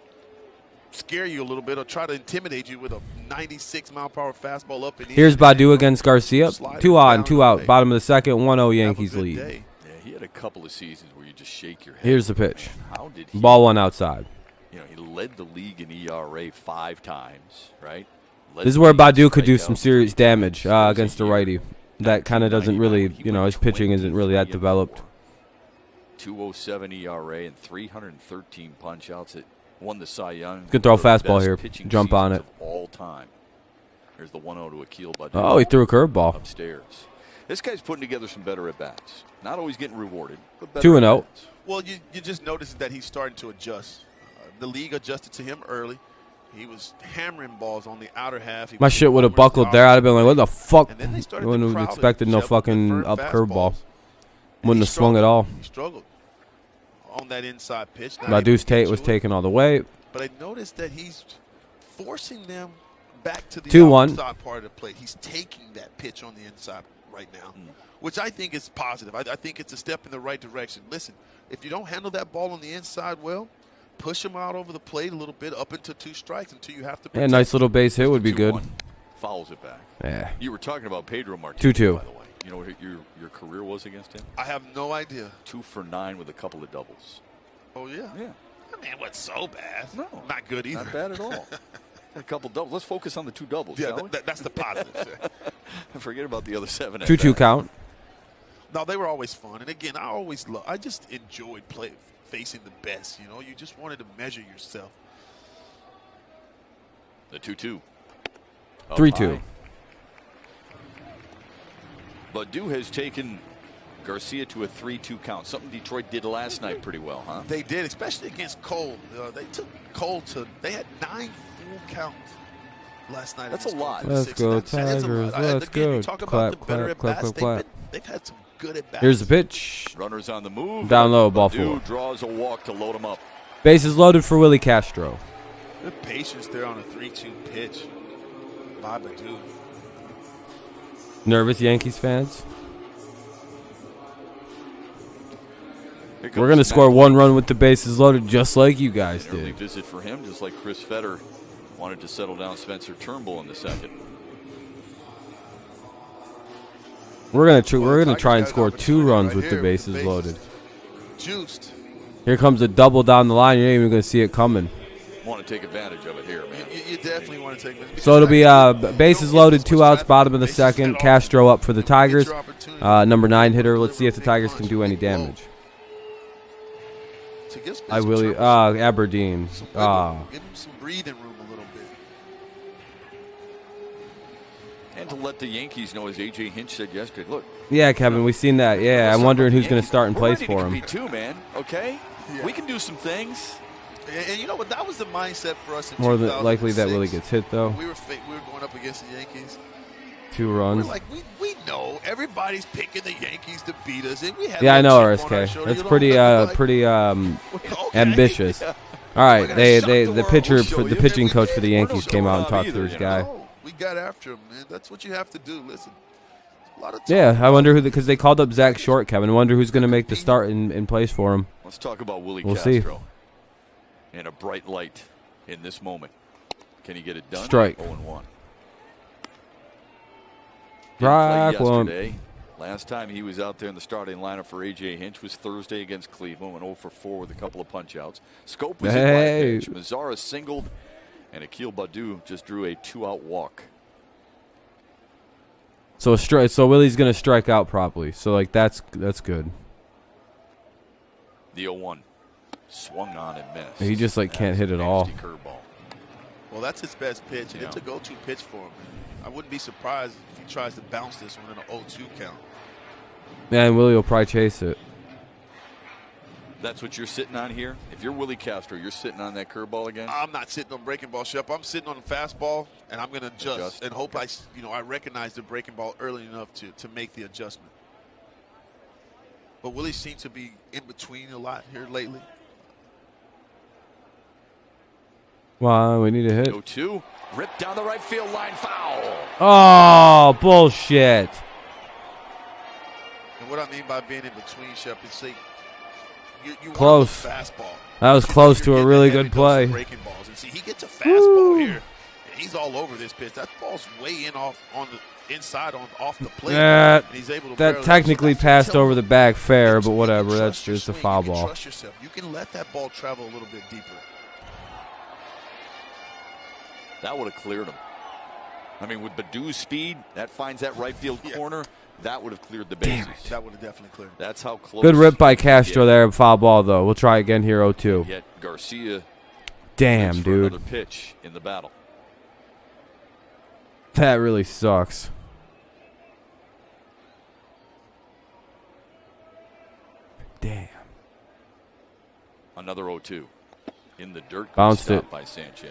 scare you a little bit or try to intimidate you with a 96-mile-per-hour fastball up in the here's Badu against Garcia. 2 on, 2 out. Bottom of the second, 1-0 Yankees lead. Yeah, he had a couple of seasons where you just shake your head. Here's the pitch. How did he, Ball 1 outside. You know, he led the league in ERA 5 times, right? This is where Badu could do some serious damage against a righty. That kind of doesn't really, his pitching isn't really that developed. 2.07 ERA and 313 punch outs. It won the Cy Young. Could throw a Best fastball here. pitching Jump on seasons it. of all time. Here's the 1-0 to Akil Badu. Oh, he threw a curveball. Upstairs. This guy's putting together some better at bats. Not always getting rewarded, but better 2-0. at-bats. Well, you just notice that he's starting to adjust. The league adjusted to him early. He was hammering balls on the outer half. My shit would have buckled there. I'd have been like, what the fuck? And then they started Wouldn't to have crowd expected him, no Jeff, with fucking preferred up curveball. fastballs. Wouldn't have swung at all. He struggled on that inside pitch. Badu's Tate was taking all the way. But I noticed that he's forcing them back to the 2-1. outside part of the plate. He's taking that pitch on the inside right now, which I think is positive. I think it's a step in the right direction. Listen, if you don't handle that ball on the inside well, push him out over the plate a little bit up into 2 strikes until you have to. Yeah, nice little base hit would be good. fouls it back. Yeah. You were talking about Pedro Martinez, 2-2. by the way. You know what your career was against him? I have no idea. 2 for 9 with a couple of doubles. Oh, yeah? Yeah. I mean, it wasn't so bad. No. Not good either. Not bad at all. A couple doubles. Let's focus on the 2 doubles, Yeah, shall we? that's the positive. Forget about the other 7. 2-2 count. No, they were always fun. And again, I just enjoyed facing the best. You know, you just wanted to measure yourself. The 2-2. 3-2. Badu has taken Garcia to a 3-2 count. Something Detroit did last night pretty well, huh? They did, especially against Cole. They took Cole they had 9 full counts last night. That's a lot. Let's go, Tigers. Let's go. Clap, clap, clap. They've had some good at bats. Here's the pitch. Runners on the move. Down low, ball Badu 4. draws a walk to load him up. Bases loaded for Willie Castro. Good patience there on a 3-2 pitch by Badu. Nervous Yankees fans? We're going to score 1 run with the bases loaded just like you guys An early did. visit for him, just like Chris Fetter wanted to settle down Spencer Turnbull in the 2nd. We're gonna try and score 2 runs with the bases loaded. Juiced. Here comes a double down the line. You ain't even gonna see it coming. Want to take advantage of it here, man. You definitely want to take it. So it'll be bases loaded, 2 outs, bottom of the 2nd. Castro up for the Tigers. Number 9 hitter. Let's see if the Tigers can do any damage. I will. Aberdeen. Give him some breathing room a little bit. And to let the Yankees know, as A.J. Hinch said yesterday, look. Yeah, Kevin, we've seen that. Yeah, I'm wondering who's going to start in place for him. Me too, man. Okay, yeah. We can do some things. And you know what? That was the mindset for us in More than 2006. likely that Willie gets hit, though. We were going up against the Yankees. 2 runs. We're like, we know everybody's picking the Yankees to beat us. And we had Yeah, I know, chip on our RSK. shoulder, That's you know, pretty ambitious. Yeah. All right, the We'll pitching coach for the Yankees came out and talked to his guy. No, we got after him, man. That's what you have to do. Listen, a lot of Yeah, I wonder who, because they called up Zach Short, Kevin. I wonder who's going to make the start in place for him. Let's talk about Willie We'll Castro. And a bright light in this moment. Can he get it done? Strike. 0-1. Right one. Yesterday. Last time he was out there in the starting lineup for A.J. Hinch was Thursday against Cleveland. Went 0 for 4 with a couple of punch-outs. Schoop was in pitch. Mazzara singled, and Akil Badu just drew a 2-out walk. So Willie's going to strike out properly. So like that's good. The 0-1 swung on and missed. He just like can't hit it all. Curveball. Well, that's his best pitch, and it's a go-to pitch for him. I wouldn't be surprised if he tries to bounce this one in an 0-2 count. Yeah, and Willie will probably chase it. That's what you're sitting on here? If you're Willie Castro, you're sitting on that curveball again? I'm not sitting on breaking ball, Shep. I'm sitting on the fastball, and I'm going to adjust and hope I recognize the breaking ball early enough to make the adjustment. But Willie seems to be in between a lot here lately. Wow, we need a hit. 0-2. Ripped down the right field line. Foul. Oh, bullshit. And what I mean by being in between, Shep, is say you close. Want a fastball. That was close to a really good play. Breaking balls. And see, he gets a fastball here, and he's all over this pitch. That ball's way in off on the inside off the plate. And he's able to that technically passed over the bag fair, but whatever. That's just a foul ball. Trust yourself. You can let that ball travel a little bit deeper. That would have cleared him. I mean, with Badu's speed, that finds that right field corner. That would have cleared the bases. That would have definitely cleared him. That's how close. Good rip by Castro there. Foul ball, though. We'll try again here, 0-2. Yet Garcia. Damn, dude. Another pitch in the battle. That really sucks. Damn. Another 0-2. In the dirt. Bounced it by Sanchez.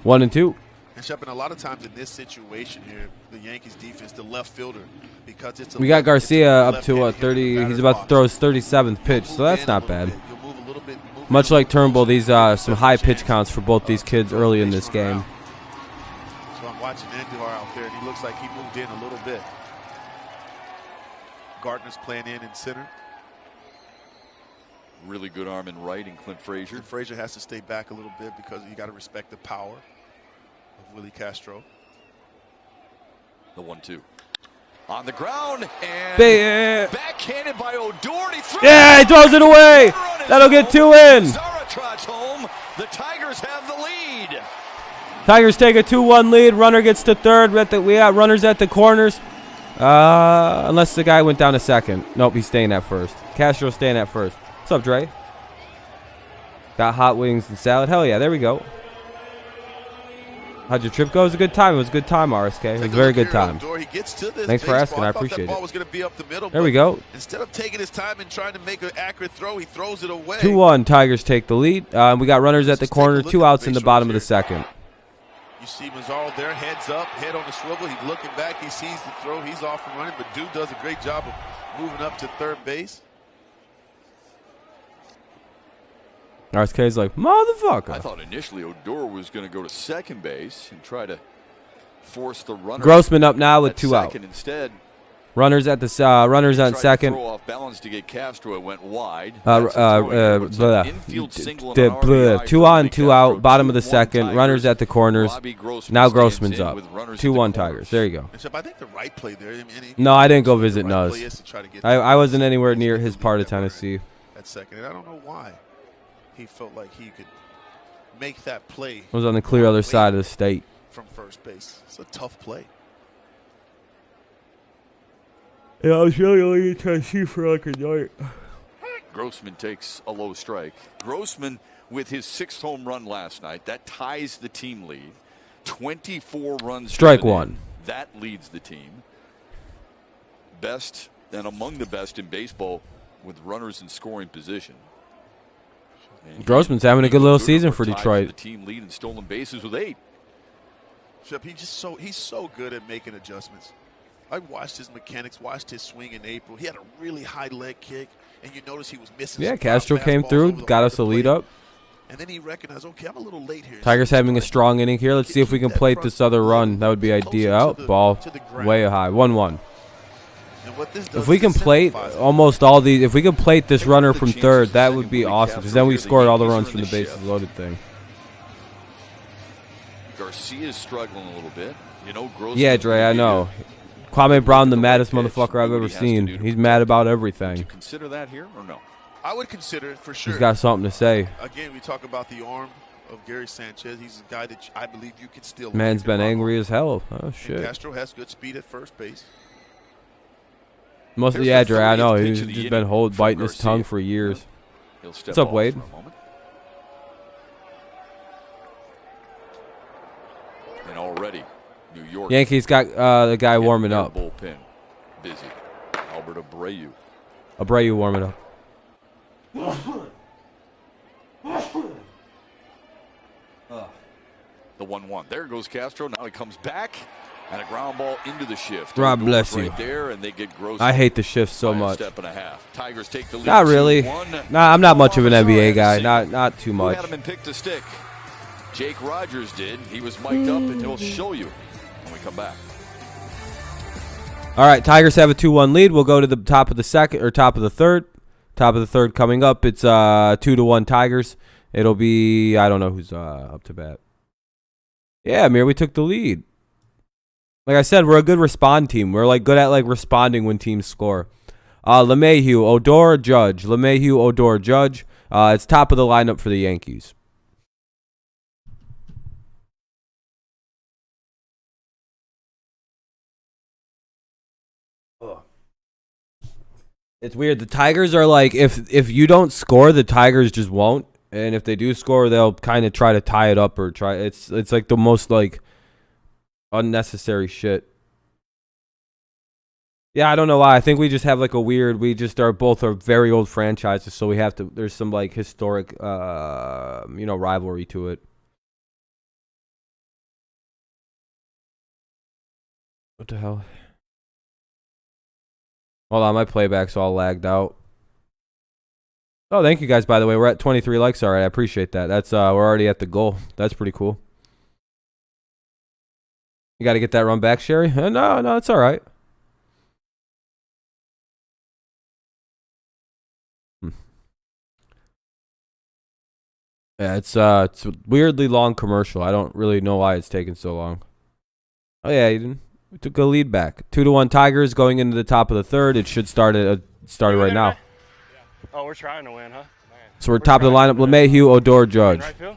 1-2. And Shep, a lot of times in this situation here, the Yankees defense, the left fielder, because it's we got Garcia up to 30. He's about to throw his 37th pitch, so that's not bad. Much like Turnbull, these some high pitch counts for both these kids early in this game. So I'm watching Andujar out there, and he looks like he moved in a little bit. Gardner's playing in center. Really good arm in right in Clint Frazier. Clint Frazier has to stay back a little bit because you got to respect the power of Willie Castro. The 1-2. On the ground and backhanded by Odor. Yeah, he throws it away. That'll get 2 in. Zara trots home. The Tigers have the lead. Tigers take a 2-1 lead. Runner gets to third. We got runners at the corners. Unless the guy went down to second. Nope, he's staying at first. Castro's staying at first. What's up, Dre? Got hot wings and salad. Hell yeah, there we go. How'd your trip go? It was a good time. It was a good time, RSK. It was a very good time. Thanks for asking. I appreciate it. There we go. Instead of taking his time and trying to make an accurate throw, he throws it away. 2-1. Tigers take the lead. We got runners at the corner. 2 outs in the bottom of the second. You see Mazzaro there, heads up, head on the swivel. He's looking back. He sees the throw. He's off and running, but Dude does a great job of moving up to third base. RSK's like, motherfucker. I thought initially Odor was going to go to second base and try to force the runner. Grossman up now with 2 out. Instead, runners at the runners on second. Throw off balance to get Castro. It went wide. 2 on, 2 out. Bottom of the second. Runners at the corners. Now Grossman's up. 2-1 Tigers. There you go. I think the right play there. No, I didn't go visit Nuz. I wasn't anywhere near his part of Tennessee. At second, and I don't know why. He felt like he could make that play. It was on the clear other side of the state. From first base. It's a tough play. Yeah, I was really only in Tennessee for like a night. Grossman takes a low strike. Grossman with his 6th home run last night. That ties the team lead. 24 runs. Strike 1. That leads the team. Best and among the best in baseball with runners in scoring position. And Grossman's having a good little season for Detroit. The team lead in stolen bases with 8. He's so good at making adjustments. I watched his mechanics, watched his swing in April. He had a really high leg kick, and you notice he was missing. Yeah, Castro came through, got us a lead up. And then he recognized, okay, I'm a little late here. Tigers having a strong inning here. Let's see if we can plate this other run. That would be ideal. Oh, ball way high. 1-1. If we can plate almost all these, if we can plate this runner from third, that would be awesome. Because then we scored all the runs from the bases loaded thing. Garcia's struggling a little bit. You know, yeah, Dre, I know. Kwame Brown, the maddest motherfucker I've ever seen. He's mad about everything. Would you consider that here or no? I would consider it for sure. He's got something to say. Again, we talk about the arm of Gary Sanchez. He's a guy that I believe you could still. Man's been angry as hell. Oh shit. And Castro has good speed at first base. Mostly, yeah, Dre, I know. He's just been biting his tongue for years. What's up, Wade? And already, New York. Yankees got the guy warming up. Bullpen busy. Albert Abreu. Abreu warming up. The 1-1. There goes Castro. Now he comes back. And a ground ball into the shift. God bless you. Right there, and they get Grossman. I hate the shift so much. Step and a half. Tigers take the lead. Not really. Nah, I'm not much of an NBA guy. Not too much. Who had him in pick to stick? Jake Rogers did. He was mic'd up, and he'll show you when we come back. All right, Tigers have a 2-1 lead. We'll go to the top of the second or top of the third. Top of the third coming up. It's 2-1 Tigers. It'll be, I don't know who's up to bat. Yeah, Amir, we took the lead. Like I said, we're a good respond team. We're like good at like responding when teams score. LeMahieu, Odor, Judge. LeMahieu, Odor, Judge. It's top of the lineup for the Yankees. It's weird. The Tigers are like, if you don't score, the Tigers just won't. And if they do score, they'll kind of try to tie it up or try. It's like the most like unnecessary shit. Yeah, I don't know why. I think we just have like a weird. We just are both are very old franchises, so we have to. There's some like historic, rivalry to it. What the hell? Hold on, my playback's all lagged out. Oh, thank you guys, by the way. We're at 23 likes already. I appreciate that. That's we're already at the goal. That's pretty cool. You got to get that run back, Sherry? No, it's all right. Yeah, it's a weirdly long commercial. I don't really know why it's taking so long. Oh, yeah, you didn't. We took a lead back. 2-1 Tigers going into the top of the third. It should start right now. Oh, we're trying to win, huh? So we're top of the lineup. LeMahieu, Odor, Judge. Right field?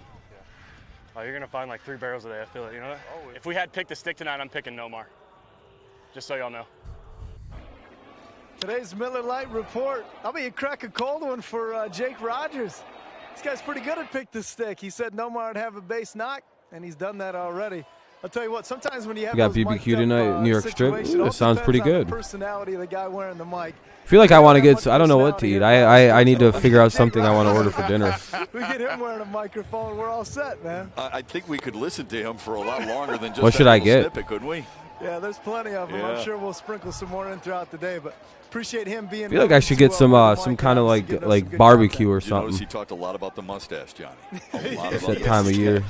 Oh, you're gonna find like 3 barrels a day. I feel it. You know what? If we had picked a stick tonight, I'm picking Nomar. Just so y'all know. Today's Miller Lite report. I'll be a crack a cold one for Jake Rogers. This guy's pretty good at pick the stick. He said Nomar would have a base knock, and he's done that already. I'll tell you what, sometimes when you have got those BBQ tonight, New York Strip. Ooh, that sounds pretty good. Personality of the guy wearing the mic. I feel like I want to get. I don't know what to eat. I need to figure out something I want to order for dinner. We get him wearing a microphone, we're all set, man. I think we could listen to him for a lot longer than just what should I get? Snippet, couldn't we? Yeah, there's plenty of them. Yeah. I'm sure we'll sprinkle some more in throughout the day, but appreciate him being. I feel like I should get some kind of like barbecue or You something. notice he talked a lot about the mustache, Johnny. A lot It's about that time of year.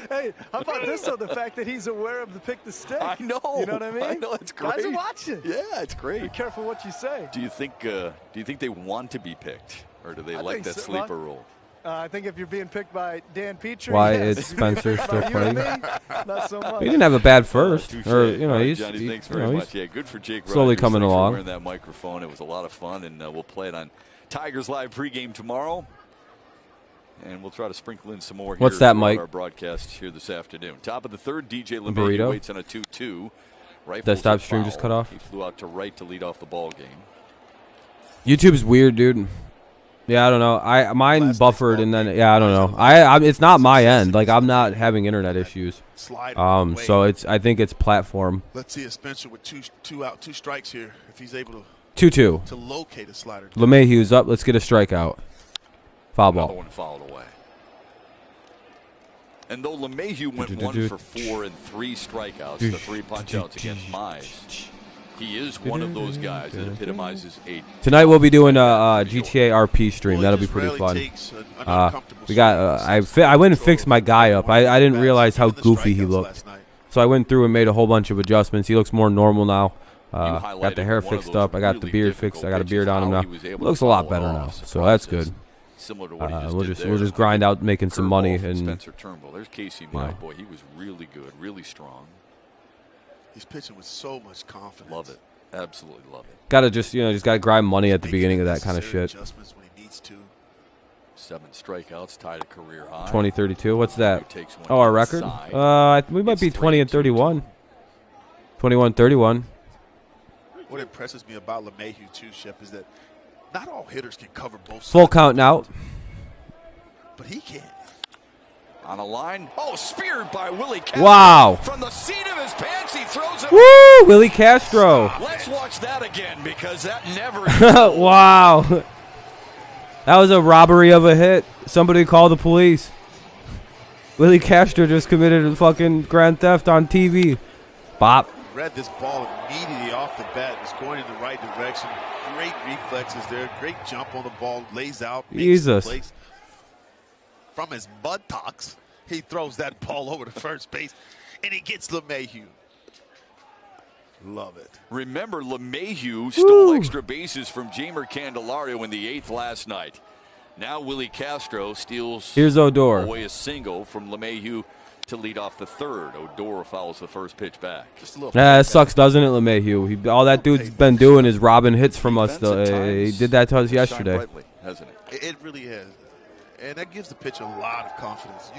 Hey, how about this though? The fact that he's aware of the pick the stick. I know. You know what I mean? I know, it's great. Guys are watching. Yeah, it's great. Be careful what you say. Do you think they want to be picked, or do they like think that so. sleeper role? I think if you're being picked by Dan Petrie, Why yes. is Spencer still By you and playing? me, not so much. He didn't have a bad first, Touche. or you know, All right, he's Johnny, thanks you very know, much. he's Yeah, good for Jake. slowly Rogers. coming Thanks for along. wearing that microphone. It was a lot of fun, and we'll play it on Tigers Live pregame tomorrow. And we'll try to sprinkle in some more. What's here that, throughout Mike? Our broadcast here this afternoon. Top of the third, DJ burrito? LeMahieu waits on a 2-2. Desktop stream just cut off. He flew out to right to lead off the ball game. YouTube's weird, dude. Yeah, I don't know. Mine buffered and then I don't know. It's not my end. Like I'm not having internet issues. So I think it's platform. Let's see if Spencer with two strikes here, if he's able 2-2. to locate a slider. LeMahieu's up. Let's get a strikeout. Foul Another ball. one fouled away. And though LeMahieu went 1 for 4 and 3 strikeouts, the 3 punch-outs against Mize, he is one of those guys that epitomizes a. Tonight we'll be doing a GTA RP stream. That'll be pretty fun. We got. I went and fixed my guy up. I didn't realize how goofy he looked, so I went through and made a whole bunch of adjustments. He looks more normal now. Got the hair fixed up. I got the beard fixed. I got a beard on him now. Looks a lot better now, so that's good. Similar to what he We'll just grind out making some money and. Spencer Turnbull. There's Casey. My boy, he was really good, really strong. He's pitching with so much confidence. Love it. Absolutely love it. Gotta just gotta grind money at the beginning of that kind of shit. Adjustments when he needs to. 7 strikeouts, tied a career high. 20-32. What's that? Takes one Oh, our record? inside. We might be It's 20-31. 21-31. What impresses me about LeMahieu too, Shep, is that not all hitters can cover both sides. Full count now. But he can. On a line. Oh, speared by Willie Castro. Wow. From the seat of his pants, he throws it. Woo! Willie Castro. Let's watch that again because that never. Wow. That was a robbery of a hit. Somebody call the police. Willie Castro just committed a fucking grand theft on TV. Bop. Read this ball immediately off the bat. It's going in the right direction. Great reflexes there. Great jump on the ball. Lays out. Jesus. From his buttocks, he throws that ball over to first base, and he gets LeMahieu. Love it. Remember, LeMahieu stole extra bases from Jamer Candelario in the 8th last night. Now Willie Castro steals Here's Odor. away a single from LeMahieu to lead off the 3rd. Odor fouls the first pitch back. That sucks, doesn't it, LeMahieu? All that dude's been doing is robbing hits from us. He did that to us yesterday. Brightly, hasn't it? It really has. And that gives the pitcher a lot of confidence.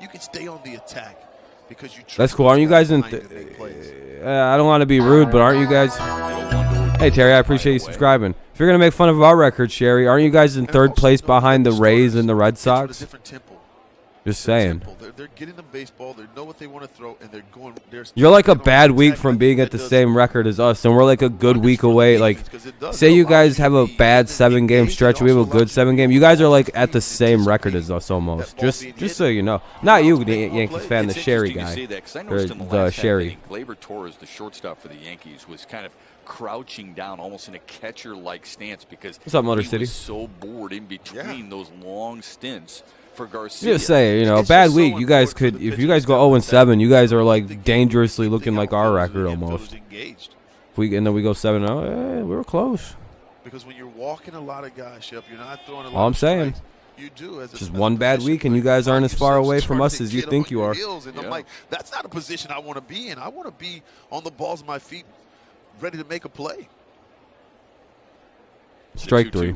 You can stay on the attack because you. That's cool. Aren't you guys in? I don't want to be rude, but aren't you guys? Hey Terry, I appreciate you subscribing. If you're gonna make fun of our record, Sherry, aren't you guys in 3rd place behind the Rays and the Red Sox? Just saying. They're getting the baseball. They know what they want to throw, and they're going. You're like a bad week from being at the same record as us, and we're like a good week away. Like, say you guys have a bad 7-game stretch, we have a good 7-game. You guys are like at the same record as us almost. Just so you know, not you, the Yankees fan, the Sherry guy, or the Sherry. Gleyber Torres, the shortstop for the Yankees, was kind of crouching down, almost in a catcher-like stance because What's up, Motor he City? was so bored in between those long stints. For Garcia. Just say, a bad week. You guys could, if you guys go 0-7, you guys are like dangerously looking like our record almost. And then we go 7-0. We were close. Because when you're walking a lot of guys, Shep, you're not throwing a lot. All I'm saying. You do. Just one bad week, and you guys aren't as far away from us as you think you are. And I'm like, that's not a position I want to be in. I want to be on the balls of my feet, ready to make a play. Strike 3.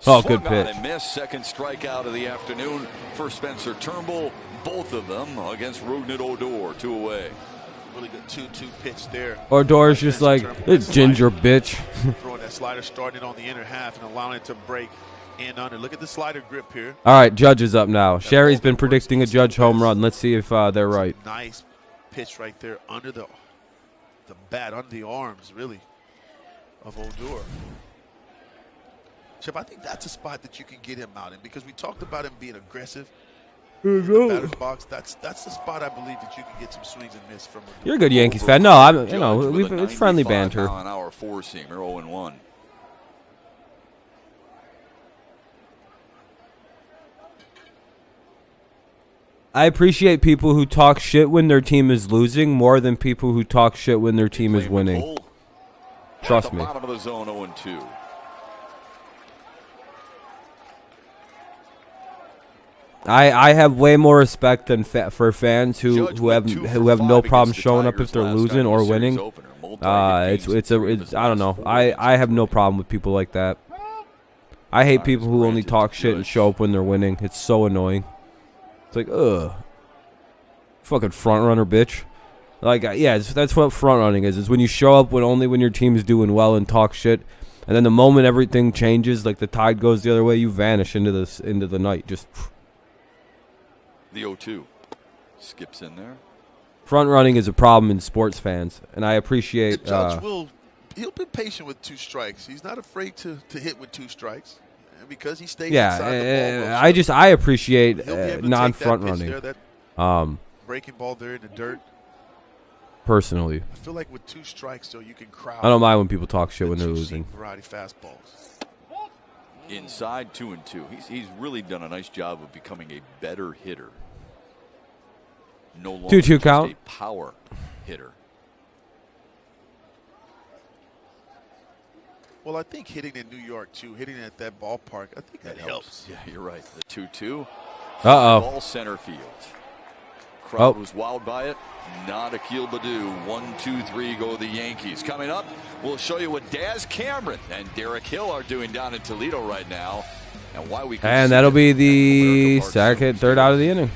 Oh, good pitch. Miss, second strikeout of the afternoon for Spencer Turnbull. Both of them against Rougned Odor, 2 away. Really good 2-2 pitch there. Odor's just like, ginger bitch. Throwing that slider, starting on the inner half and allowing it to break in under. Look at the slider grip here. All right, Judge is up now. Sherry's been predicting a Judge home run. Let's see if they're right. Nice pitch right there under the bat, under the arms, really, of Odor. Chip, I think that's a spot that you can get him out in, because we talked about him being aggressive in the batter's box. That's the spot I believe that you can get some swings and miss from. You're a good Yankees fan. No, it's friendly banter. Mile-an-hour four-seamer, 0-1. I appreciate people who talk shit when their team is losing more than people who talk shit when their team is winning. Trust me. Bottom of the zone, 0-2. I have way more respect than for fans who have no problem showing up if they're losing or winning. I don't know. I have no problem with people like that. I hate people who only talk shit and show up when they're winning. It's so annoying. It's like, ugh. Fucking front runner, bitch. Like, yeah, that's what front running is. It's when you show up only when your team is doing well and talk shit, and then the moment everything changes, like the tide goes the other way, you vanish into the night. Just the 0-2 skips in there. Front running is a problem in sports fans, and I appreciate. The judge he'll be patient with 2 strikes. He's not afraid to hit with 2 strikes. Because he stays inside the ball. I appreciate non-front running. Breaking ball there in the dirt. Personally, I feel like with 2 strikes, though, you can crowd. I don't mind when people talk shit when they're losing. Variety fastballs. Inside 2-2. He's really done a nice job of becoming a better hitter. No longer 2-2 count. A power hitter. Well, I think hitting in New York, too, hitting at that ballpark, I think that helps. Yeah, you're right. The 2-2. Ball center field. Crowd was wowed by it. Not Akil Baddoo. 1-2-3 go the Yankees. Coming up, we'll show you what Daz Cameron and Derek Hill are doing down in Toledo right now, and why we. And that'll be the third out of the inning.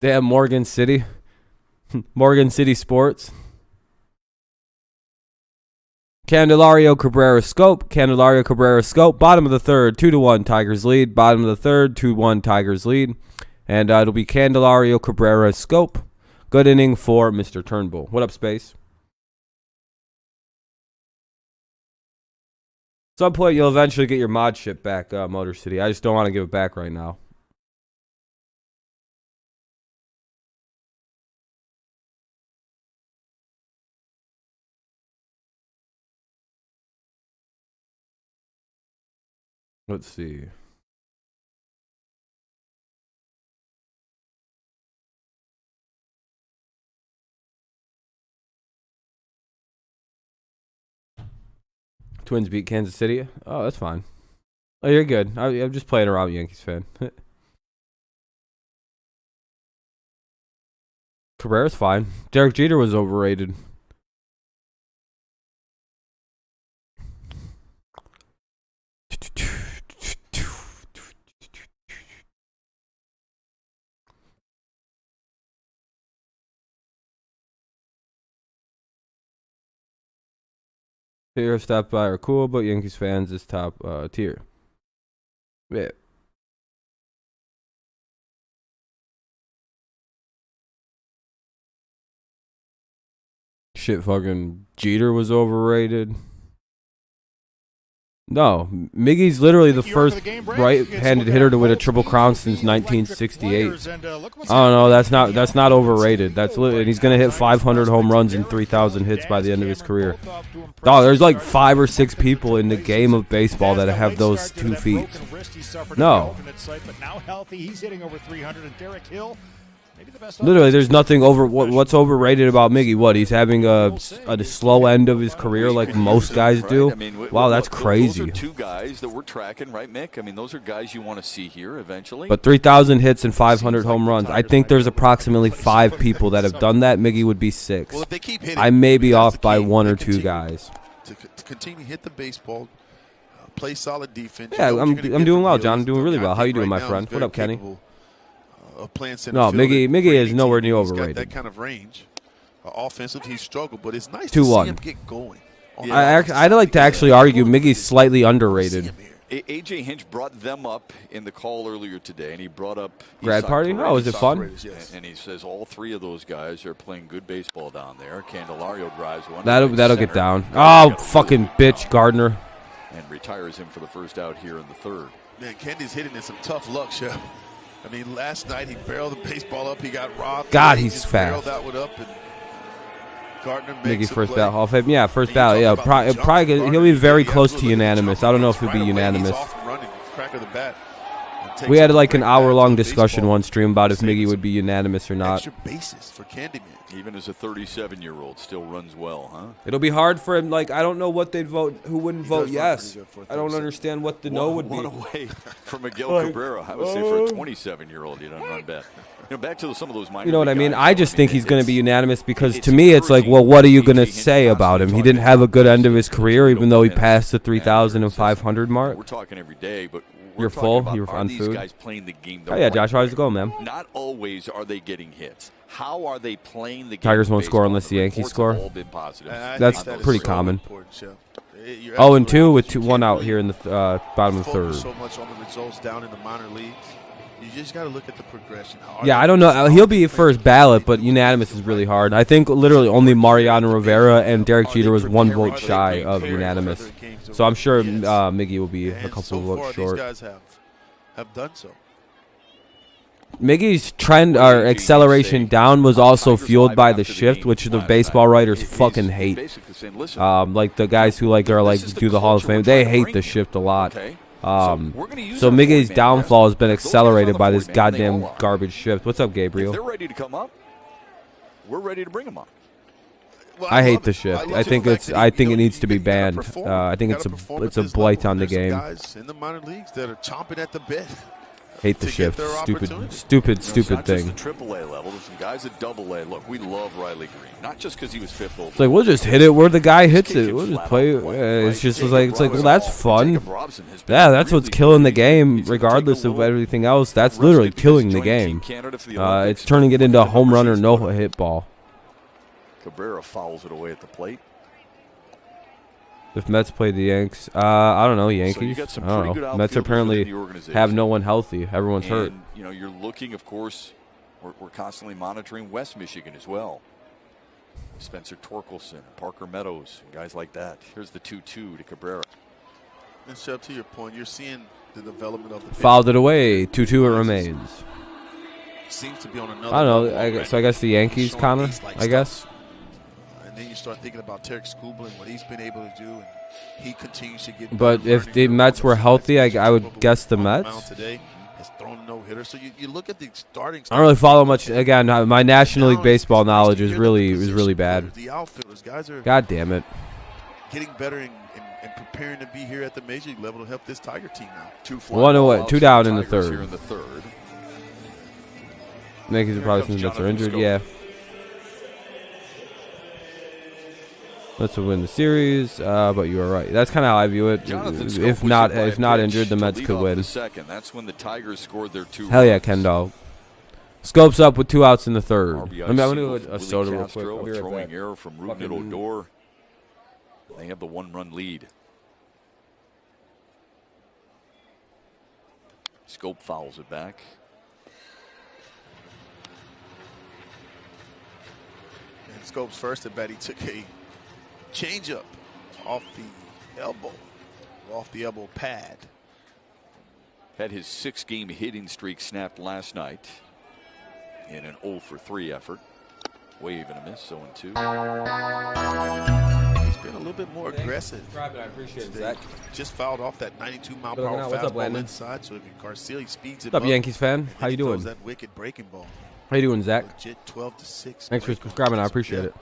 They have Morgan City. Morgan City Sports. Candelario Cabrera Schoop. Candelario Cabrera Schoop. Bottom of the third, 2-1 Tigers lead. Bottom of the third, 2-1 Tigers lead. And it'll be Candelario Cabrera Schoop. Good inning for Mr. Turnbull. What up, Space? Some point you'll eventually get your mod ship back, Motor City. I just don't want to give it back right now. Let's see. Twins beat Kansas City. Oh, that's fine. Oh, you're good. I'm just playing around, Yankees fan. Cabrera's fine. Derek Jeter was overrated. Tier stop by are cool, but Yankees fans is top tier. Yeah. Shit, fucking Jeter was overrated. No, Miggy's literally the first right-handed hitter to win a Triple Crown since 1968. I don't know. That's not overrated. That's and he's gonna hit 500 home runs and 3,000 hits by the end of his career. Dog, there's like 5 or 6 people in the game of baseball that have those 2 feet. No. Literally, there's nothing over. What's overrated about Miggy? What, he's having a slow end of his career like most guys do? I mean, wow, that's crazy. Those are two guys that we're tracking, right, Mick? I mean, those are guys you want to see here eventually. But 3,000 hits and 500 home runs. I think there's approximately 5 people that have done that. Miggy would be 6. Well, if they keep hitting, I may be off by 1 or 2 guys. To continue to hit the baseball, play solid defense. Yeah, I'm doing well, John. I'm doing really well. How you doing, my friend? What up, Kenny? No, Miggy is nowhere near overrated. That kind of range. Offensive, he struggled, but it's nice 2-1. to see him get going. I'd like to actually argue Miggy's slightly underrated. A.J. Hinch brought them up in the call earlier today, and he brought up grad party. Oh, was it fun? And he says all 3 of those guys are playing good baseball down there. Candelario drives one. That'll get down. Oh, fucking bitch, Gardner. And retires him for the first out here in the 3rd. Man, Kendy's hitting in some tough luck, Chef. I mean, last night he barreled the baseball up. He got robbed. God, he's fast. That one up, and Gardner makes first ballot Hall of Fame. Yeah, first ballot. Yeah, probably he'll be very close to unanimous. I don't know if he'll be unanimous. We had like an hour-long discussion on stream about if Miggy would be unanimous or not. Extra bases for Candyman. Even as a 37-year-old, still runs well, huh? It'll be hard for him. Like, I don't know what they'd vote. Who wouldn't vote yes? I don't understand what the no would be. One away from Miguel Cabrera. I would say for a 27-year-old, you don't run bad. You know, back to some of those minor. You know what I mean? I just think he's going to be unanimous because to me it's like, well, what are you going to say about him? He didn't have a good end of his career, even though he passed the 3,500 mark. We're talking every day, but you're full. You're on food. Guys playing the game oh yeah, Josh, how's it going, man? Not always are they getting hits. How are they playing the game? Tigers won't score unless the Yankees score. That's pretty common. 0-2 with 1 out here in the bottom of the 3rd. So much on the results down in the minor leagues. You just got to look at the progression. Yeah, I don't know. He'll be first ballot, but unanimous is really hard. I think literally only Mariano Rivera and Derek Jeter was 1 vote shy of unanimous. So I'm sure Miggy will be a couple votes short. These guys have done so. Miggy's trend or acceleration down was also fueled by the shift, which the baseball writers fucking hate. Like the guys who like are like do the Hall of Fame, they hate the shift a lot. So Miggy's downfall has been accelerated by this goddamn garbage shift. What's up, Gabriel? If they're ready to come up, we're ready to bring them up. Well, I hate the shift. I think it needs to be banned. I think it's a blight on the game. Guys in the minor leagues that are chomping at the bit. Hate the shift. Stupid thing. Not just the AAA level. There's some guys at AA. Look, we love Riley Green. Not just because he was 5th overall. It's like we'll just hit it where the guy hits it. We'll just play. It's just like well, that's fun. Yeah, that's what's killing the game, regardless of everything else. That's literally killing the game. It's turning it into a home run or no hit ball. Cabrera fouls it away at the plate. If Mets play the Yanks, I don't know, Yankees. I don't know. Mets apparently have no one healthy. Everyone's hurt. You know, you're looking, of course, we're constantly monitoring West Michigan as well. Spencer Torkelson, Parker Meadows, guys like that. Here's the 2-2 to Cabrera. And so to your point, you're seeing the development of the fouled it away. 2-2 it remains. Seems to be on another. I don't know. So I guess the Yankees kind of. I guess. And then you start thinking about Tarek Schoop and what he's been able to do, and he continues to get. But if the Mets were healthy, I would guess the Mets. Today has thrown no hitter, so you look at the starting. I don't really follow much. Again, my National League baseball knowledge is really bad. The outfielders, guys are. God damn it. Getting better and preparing to be here at the major league level to help this Tiger team out. 2 down in the 3rd. Here in the 3rd. Yankees are probably some Mets are injured. Yeah. Mets will win the series, but you are right. That's kind of how I view it. If not injured, the Mets could win. That's when the Tigers scored their 2 Hell yeah, runs. Kendall. Scopes up with 2 outs in the 3rd. RBI I'm going to do a Willie soda real Castro, quick. a throwing error from Ruben Odor. They have the 1-run lead. Schoop fouls it back. And Scope's first at bat, he took a changeup off the elbow pad. Had his 6-game hitting streak snapped last night in an 0-for-3 effort. Wave and a miss, 0-2. He's been a little bit more aggressive. I appreciate it, just fouled off that 92-mile-per-hour fastball inside. So if Garcia speeds it up, Yankees fan? How you doing? That wicked breaking ball. How you doing, Zach? Legit 12-6. Thanks for subscribing. I appreciate it.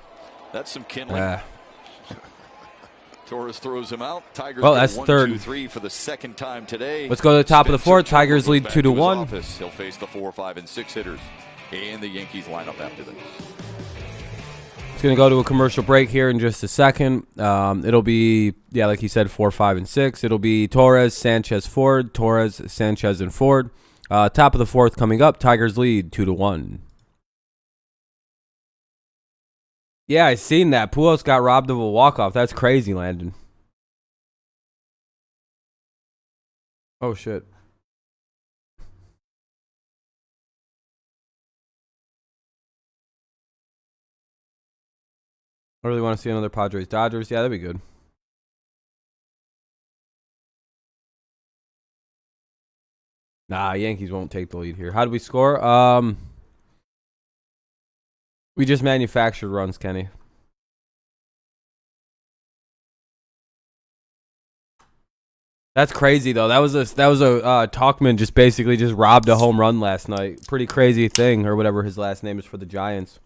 That's some kindling. Torres throws him out. Tigers well, that's one, third. 2-3 for the second time today. Let's go to the top of the fourth. Tigers lead 2-1. He'll face the 4, 5, and 6 hitters in the Yankees lineup after this. It's going to go to a commercial break here in just a second. It'll be, yeah, like he said, 4, 5, and 6. It'll be Torres, Sanchez, Ford. Torres, Sanchez, and Ford. Top of the fourth coming up. Tigers lead 2-1. Yeah, I seen that. Pujols got robbed of a walk-off. That's crazy, Landon. Oh, shit. I really want to see another Padres-Dodgers. Yeah, that'd be good. Nah, Yankees won't take the lead here. How do we score? We just manufactured runs, Kenny. That's crazy though. That was a Talkman just basically just robbed a home run last night. Pretty crazy thing, or whatever his last name is for the Giants.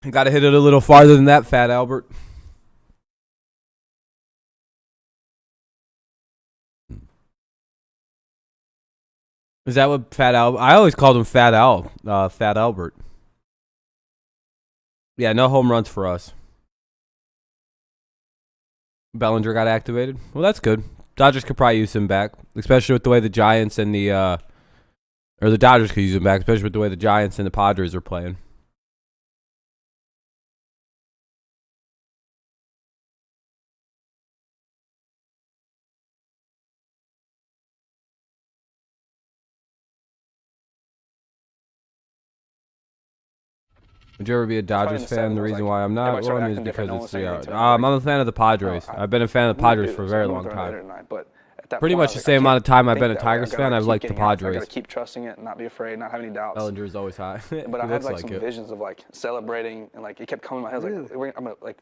Got to hit it a little farther than that, Fat Albert. Is that what Fat Albert? I always called him Fat Albert. Yeah, no home runs for us. Bellinger got activated. Well, that's good. Dodgers could probably use him back, especially with the way the Giants and the Dodgers could use him back, especially with the way the Giants and the Padres are playing. Would you ever be a Dodgers fan? The reason why I'm not one is because it's I'm a fan of the Padres. I've been a fan of the Padres for a very long time. Pretty much the same amount of time I've been a Tigers fan, I've liked the Padres. I gotta keep trusting it and not be afraid, not have any doubts. Bellinger is always high. But I had like some visions of like celebrating, and like it kept coming in my head. Like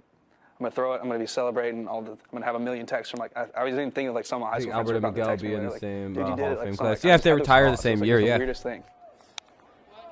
I'm gonna throw it. I'm gonna be celebrating. I'm gonna have a million texts from like I was even thinking of like some of my high school friends Albert and about Miguel the be in the like, same Hall of Fame class. Yeah, if they retire the same year, yeah. Weirdest thing.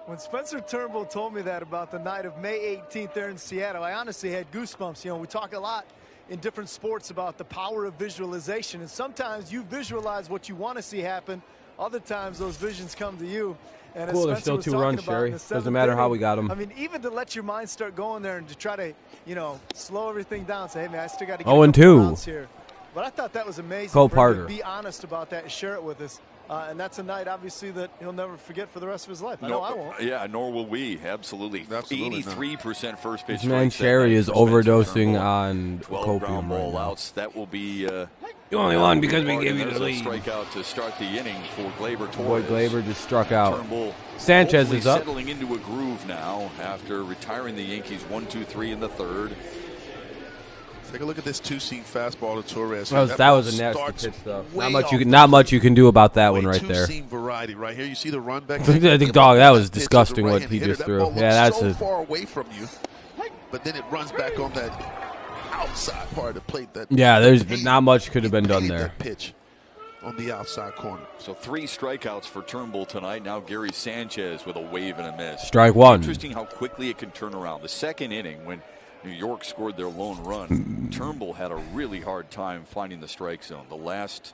When Spencer Turnbull told me that about the night of May 18th there in Seattle, I honestly had goosebumps. You know, we talk a lot in different sports about the power of visualization, and sometimes you visualize what you want to see happen. Other times those visions come to you. And cool, there's still 2 runs, Sherry. Doesn't matter how we got them. I mean, even to let your mind start going there and to try to, you know, slow everything down. Say, hey, man, I still got to get 0-2 here. But I thought that was amazing. Cole for him Parter. to be honest about that and share it with us. And that's a night, obviously, that he'll never forget for the rest of his life. I know I won't. Yeah, nor will we. Absolutely. 83% first pitch. This man Sherry is overdosing on 12 ground ball outs. That will be you only won because we gave you the lead. Strikeout to start the inning for Gleyber Torres. Boy, Gleyber just struck out. Turnbull Sanchez is up. Settling into a groove now after retiring the Yankees 1-2-3 in the third. Take a look at this 2-seam fastball to Torres. That was a nasty pitch, though. Not much you can do about that one right there. 2-seam variety right here. You see the run back. I think, dog, that was disgusting what he just threw. Yeah, that's so far away from you, but then it runs back on that outside part of the plate. Yeah, there's not much could have been done there. That pitch on the outside corner. So 3 strikeouts for Turnbull tonight. Now Gary Sanchez with a wave and a miss. Strike 1. Interesting how quickly it can turn around. The second inning when New York scored their lone run, Turnbull had a really hard time finding the strike zone. The last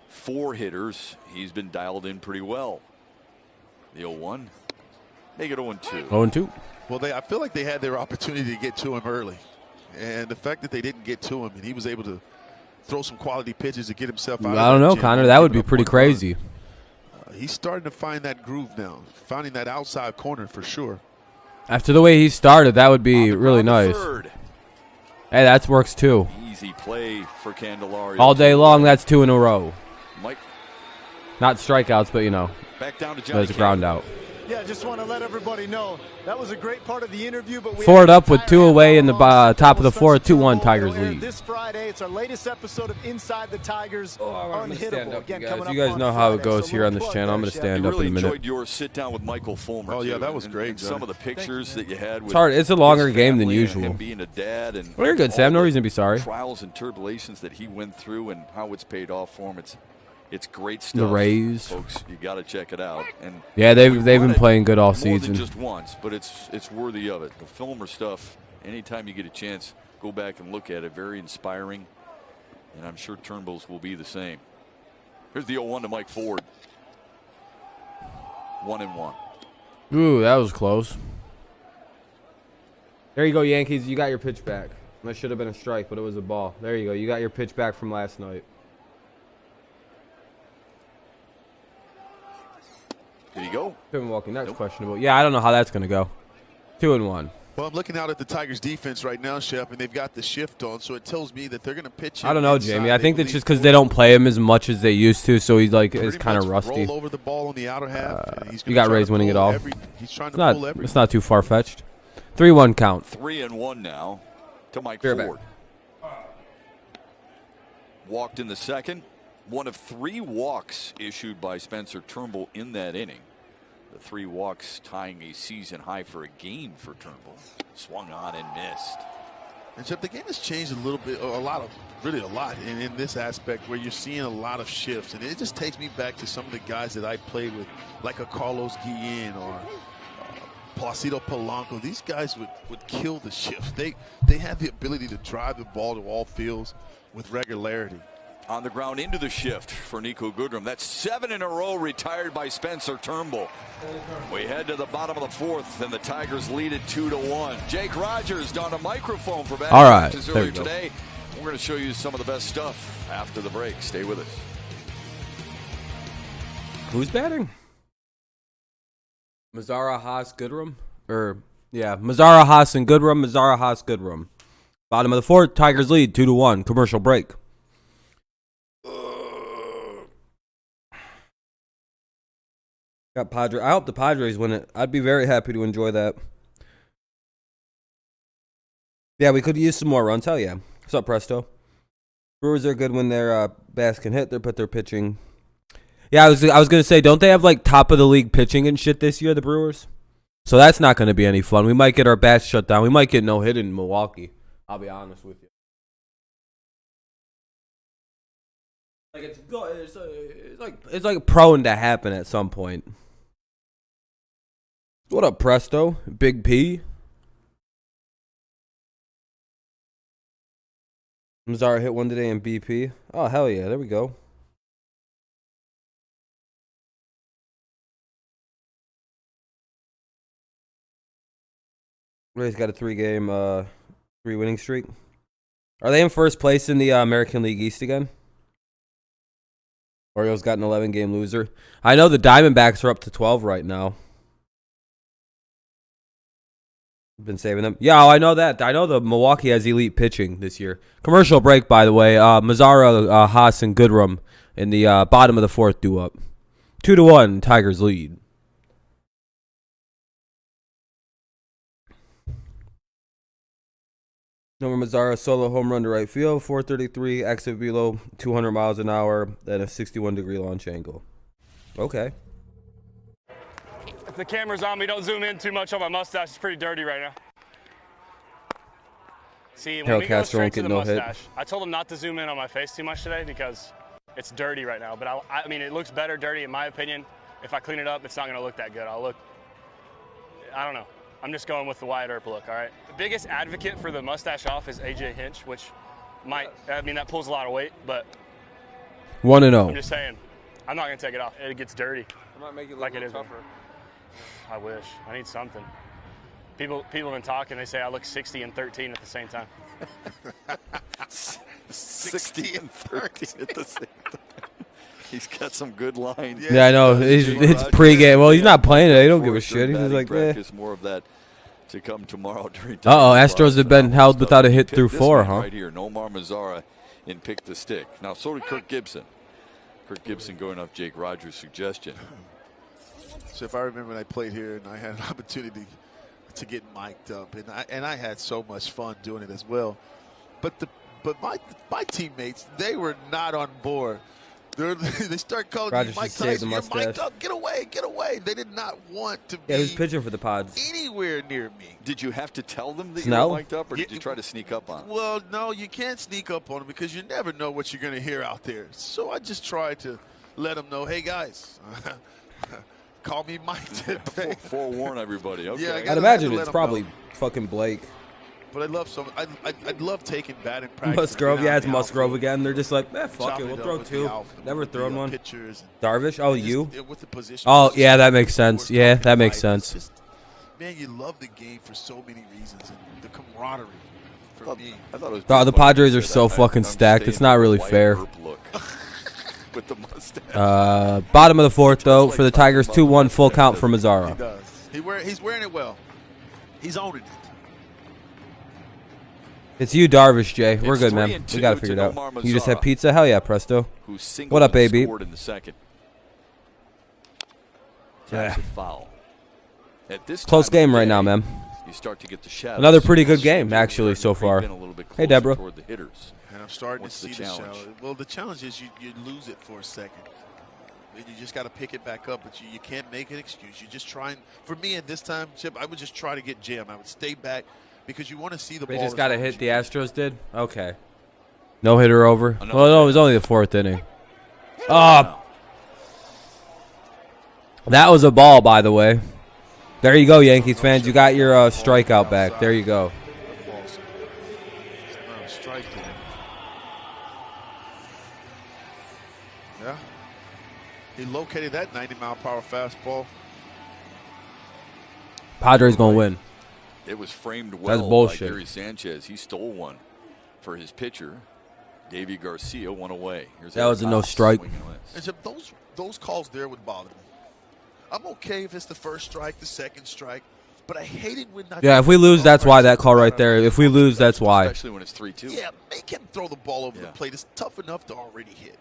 4 hitters, he's been dialed in pretty well. The 0-1, make it 0-2. 0-2. Well, I feel like they had their opportunity to get to him early. And the fact that they didn't get to him and he was able to throw some quality pitches to get himself out of I don't know, gym, Connor. That would be pretty crazy. He's starting to find that groove now, finding that outside corner for sure. After the way he started, that would be really nice. Hey, that works too. Easy play for Candelario. All day long, that's 2 in a row. Mike. Not strikeouts, but, you know, back down to there's a ground out. Yeah, just want to let everybody know that was a great part of the interview. But Ford up with 2 away in the top of the 4th, 2-1 Tigers lead. This Friday, it's our latest episode of Inside the Tigers. I'm gonna stand up, you guys. You guys know how it goes here on this channel. I'm going to stand up in a minute. I really enjoyed your sit down with Michael Fulmer. Oh, yeah, that was great. And some of the pictures that you had with it's hard. It's a longer game than usual. Him being a dad and well, you're good, Sam. No reason to be sorry. Trials and tribulations that he went through and how it's paid off for him. It's great stuff. The Rays, folks, you got to check it out. And yeah, they've been playing good all more season. Than just once, but it's worthy of it. The Filmer stuff. Anytime you get a chance, go back and look at it. Very inspiring, and I'm sure Turnbull's will be the same. Here's the 0-1 to Mike Ford. 1-1. Ooh, that was close. There you go, Yankees. You got your pitch back. That should have been a strike, but it was a ball. There you go. You got your pitch back from last night. Did he go? Been walking. That's questionable. Yeah, I don't know how that's going to go. 2-1. Well, I'm looking out at the Tigers' defense right now, Shep, and they've got the shift on, so it tells me that they're going to pitch. I don't know, Jamie. I think that's just because they don't play him as much as they used to, so he's like is kind of rusty. Roll over the ball on the outer half. You got Rays winning it all. He's trying to pull every. It's not too far fetched. 3-1 count. 3-1 now to Mike Fair Ford. Walked in the second. One of 3 walks issued by Spencer Turnbull in that inning. The 3 walks tying a season high for a game for Turnbull. Swung on and missed. And Jeff, the game has changed a little bit, really a lot in this aspect where you're seeing a lot of shifts. And it just takes me back to some of the guys that I played with, like a Carlos Guillen or Placido Polanco. These guys would kill the shift. They have the ability to drive the ball to all fields with regularity. On the ground into the shift for Nico Goodrum. That's 7 in a row retired by Spencer Turnbull. We head to the bottom of the 4th, and the Tigers lead it 2-1. Jake Rogers down a microphone for batting practice earlier today. We're going to show you some of the best stuff after the break. Stay with us. Who's batting? Mize, Haase, Goodrum? Mize, Haase, and Goodrum. Mize, Haase, Goodrum. Bottom of the 4th, Tigers lead 2-1. Commercial break. Got Padres. I hope the Padres win it. I'd be very happy to enjoy that. Yeah, we could use some more runs. Hell yeah. What's up, Presto? Brewers are good when their bats can hit. They're pitching. Yeah, I was gonna say, don't they have like top of the league pitching and shit this year, the Brewers? So that's not gonna be any fun. We might get our bats shut down. We might get no hit in Milwaukee. I'll be honest with you. Like it's like prone to happen at some point. What up, Presto? Big P. Mazara hit one today in BP. Oh, hell yeah. There we go. Rays got a 3-game, 3-winning streak. Are they in first place in the American League East again? Orioles got an 11-game loser. I know the Diamondbacks are up to 12 right now. Been saving them. Yeah, I know that. I know the Milwaukee has elite pitching this year. Commercial break, by the way. Mazara, Haase, and Goodrum in the bottom of the 4th due up. 2-1, Tigers lead. Nomar Mazara, solo home run to right field, 433, exit below 200 miles an hour, and a 61-degree launch angle. Okay. If the camera's on me, don't zoom in too much on my mustache. It's pretty dirty right now. See, when we go straight to the mustache, I told him not to zoom in on my face too much today because it's dirty right now. But I mean, it looks better dirty in my opinion. If I clean it up, it's not going to look that good. I don't know. I'm just going with the Wyatt Earp look, all right? The biggest advocate for the mustache off is AJ Hinch, which that pulls a lot of weight, but 1-0. I'm just saying, I'm not going to take it off. It gets dirty. I might make it like it is tougher. I wish. I need something. People have been talking. They say I look 60 and 13 at the same time. 60 and 13 at the same time. He's got some good lines. Yeah, I know. It's pregame. Well, he's not playing it. He don't give a shit. He's just like, more of that to come tomorrow during. Astros have been held without a hit through 4, huh? Right here, Nomar Mazara in pick the stick. Now, so did Kirk Gibson. Kirk Gibson going off Jake Rogers' suggestion. So if I remember when I played here and I had an opportunity to get mic'd up, and I had so much fun doing it as well. But my teammates, they were not on board. They start calling me Mike Tyson, you're mic'd up, get away, get away. They did not want to be who's pitching for the Pods? Anywhere near me. Did you have to tell them that you were mic'd up, or did you try to sneak up on them? Well, no, you can't sneak up on them because you never know what you're going to hear out there. So I just tried to let them know, hey guys, call me Mike today. Forewarn everybody. Okay. Yeah, I'd imagine it's probably fucking Blake. But I'd love taking batting practice. Musgrove, yeah, it's Musgrove again. They're just like, fuck it, we'll throw 2. Never thrown one. Darvish, oh, you? With the position. Oh, yeah, that makes sense. Yeah, that makes sense. Man, you love the game for so many reasons, and the camaraderie for me. I thought it was The Padres are so fucking stacked. It's not really fair. With the mustache. Bottom of the 4th, though, for the Tigers. 2-1 full count for Mazzara. He does. He's wearing it well. He's owning it. It's you, Darvish, Jay. We're good, man. We got to figure it out. You just had pizza? Hell yeah, Presto. What up, baby? In the second. Foul. At this close game right now, man. You start to get the shadows. Another pretty good game, actually, so far. Hey, Deborah. And I'm starting to see the challenge. Well, the challenge is you lose it for a second. And you just got to pick it back up, but you can't make an excuse. You just try and, for me at this time, Chip, I would just try to get Jim. I would stay back because you want to see the ball. They just got to hit the Astros did? Okay. No hitter over. Well, no, it was only the 4th inning. Oh. That was a ball, by the way. There you go, Yankees fans. You got your strikeout back. There you go. Yeah. He located that 90-mile-per-hour fastball. Padres going to win. It was framed well That's bullshit. by Gary Sanchez. He stole one for his pitcher. Davey Garcia went away. That was a no strike. And so those calls there would bother me. I'm okay if it's the first strike, the second strike, but I hate it when not. Yeah, if we lose, that's why that call right there. If we lose, that's why. Especially when it's 3-2. Yeah, make him throw the ball over the plate. It's tough enough to already hit.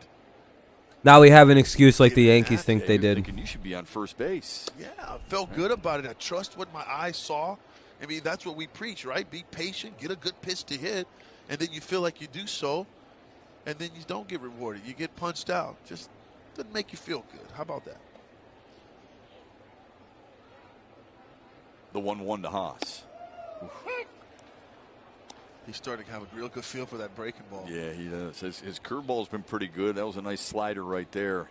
Now we have an excuse like the Yankees think they did. You should be on first base. Yeah, I felt good about it. I trust what my eyes saw. I mean, that's what we preach, right? Be patient, get a good pitch to hit, and then you feel like you do so, and then you don't get rewarded. You get punched out. Just doesn't make you feel good. How about that? The 1-1 to Haase. He's starting to have a real good feel for that breaking ball. Yeah, he does. His curveball's been pretty good. That was a nice slider right there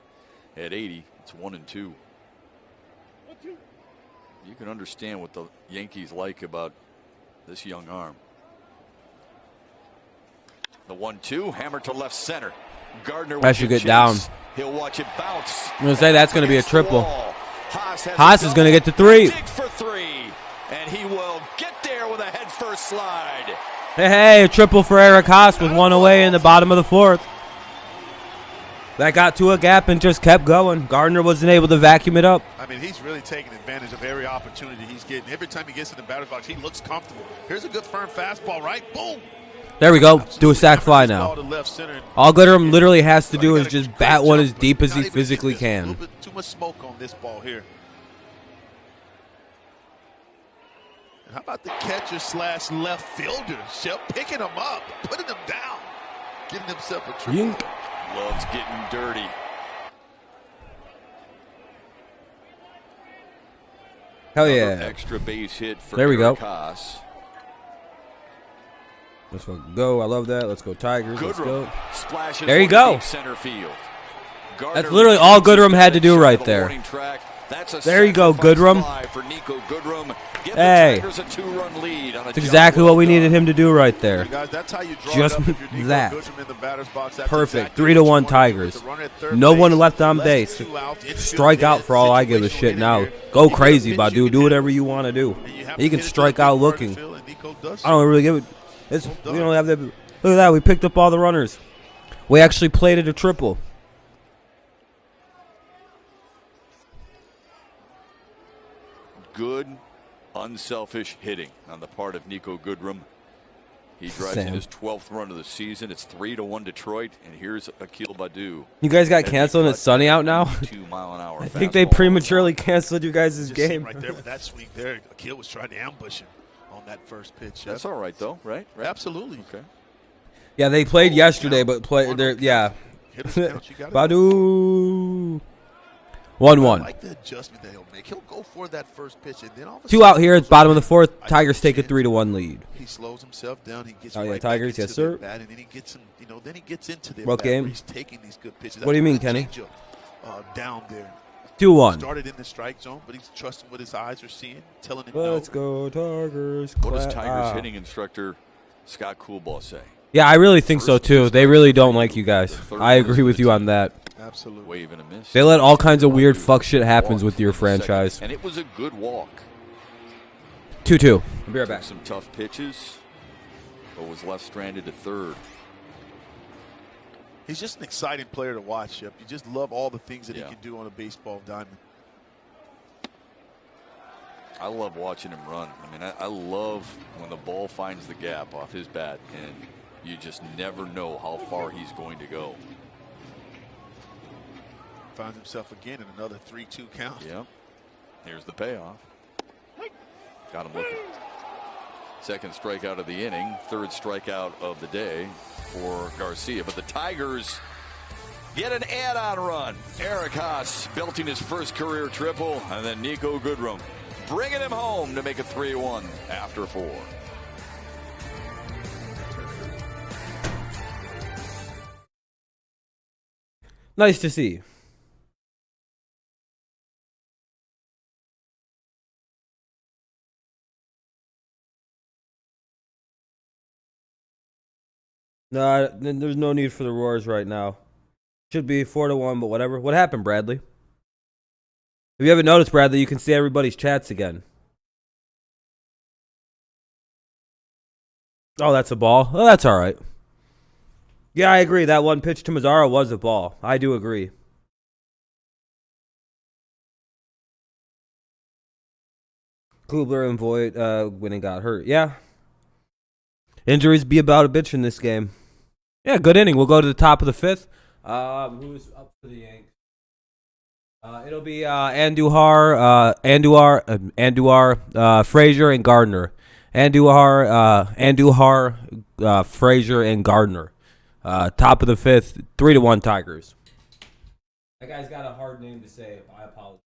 at 80. It's 1-2. You can understand what the Yankees like about this young arm. The 1-2, hammer to left center. Gardner. That should get down. He'll watch it bounce. I'm going to say that's going to be a triple. Haase is going to get to 3. For 3. And he will get there with a head-first slide. Hey, a triple for Eric Haase with 1 away in the bottom of the 4th. That got to a gap and just kept going. Gardner wasn't able to vacuum it up. I mean, he's really taking advantage of every opportunity he's getting. Every time he gets in the batter's box, he looks comfortable. Here's a good firm fastball, right? Boom. There we go. Do a sac fly now. All Goodrum literally has to do is just bat one as deep as he physically can. A little bit too much smoke on this ball here. How about the catcher slash left fielder? Shep picking him up, putting him down, getting himself a triple. Loves getting dirty. Hell yeah. Extra base hit for there we go. Haase. Let's go. I love that. Let's go Tigers. Let's go. There you go. Center field. That's literally all Goodrum had to do right there. There you go, Goodrum. Hey, that's exactly what we needed him to do right there. Just that. Perfect. 3-1 Tigers. No one left on base. Strike out for all I give a shit now. Go crazy, Badu. Do whatever you want to do. You can strike out looking. I don't really give it. We don't have that. Look at that. We picked up all the runners. We actually played it a triple. Good, unselfish hitting on the part of Nico Goodrum. He drives in his 12th run of the season. It's 3-1 Detroit, and here's Akil Baddoo. You guys got canceled and it's sunny out now? 2-mile-an-hour I think they prematurely canceled you guys' game. Right there with that swing there, Akil was trying to ambush him on that first pitch. That's all right, though, right? Absolutely. Okay. Yeah, they played yesterday, but yeah. Baddoo. 1-1. I like the adjustment that he'll make. He'll go for that first pitch, and then all of a 2 out here at the bottom of the 4th. Tigers take a 3-1 lead. He slows himself down. He gets right Tigers, yes sir. Bat, and then he gets him. Then he gets into the what game? He's taking these good pitches. What do you mean, Kenny? down there. 2-1. Started in the strike zone, but he's trusting what his eyes are seeing, telling him Let's no. go Tigers. What does Tigers hitting instructor Scott Coolbaugh say? Yeah, I really think so too. They really don't like you guys. I agree with you on that. Absolutely. Wave and a miss. They let all kinds of weird fuck shit happens with your franchise. And it was a good walk. 2-2. I'll be right back. Some tough pitches, but was left stranded to third. He's just an exciting player to watch, Shep. You just love all the things that he can do on a baseball diamond. I love watching him run. I mean, I love when the ball finds the gap off his bat, and you just never know how far he's going to go. Finds himself again in another 3-2 count. Yep. Here's the payoff. Got him looking. Second strikeout of the inning, third strikeout of the day for Garcia. But the Tigers get an add-on run. Eric Haase belting his first career triple, and then Nico Goodrum bringing him home to make it 3-1 after 4. Nice to see. No, there's no need for the roars right now. Should be 4-1, but whatever. What happened, Bradley? If you haven't noticed, Bradley, you can see everybody's chats again. Oh, that's a ball. Oh, that's all right. Yeah, I agree. That one pitch to Mazzara was a ball. I do agree. Kubler and Voigt winning got hurt. Yeah. Injuries be about a bitch in this game. Yeah, good inning. We'll go to the top of the 5th. Who's up for the Yanks? It'll be Andujar, Frazier, and Gardner. Andujar, Frazier, and Gardner. Top of the 5th, 3-1 Tigers. That guy's got a hard name to say. I apologize.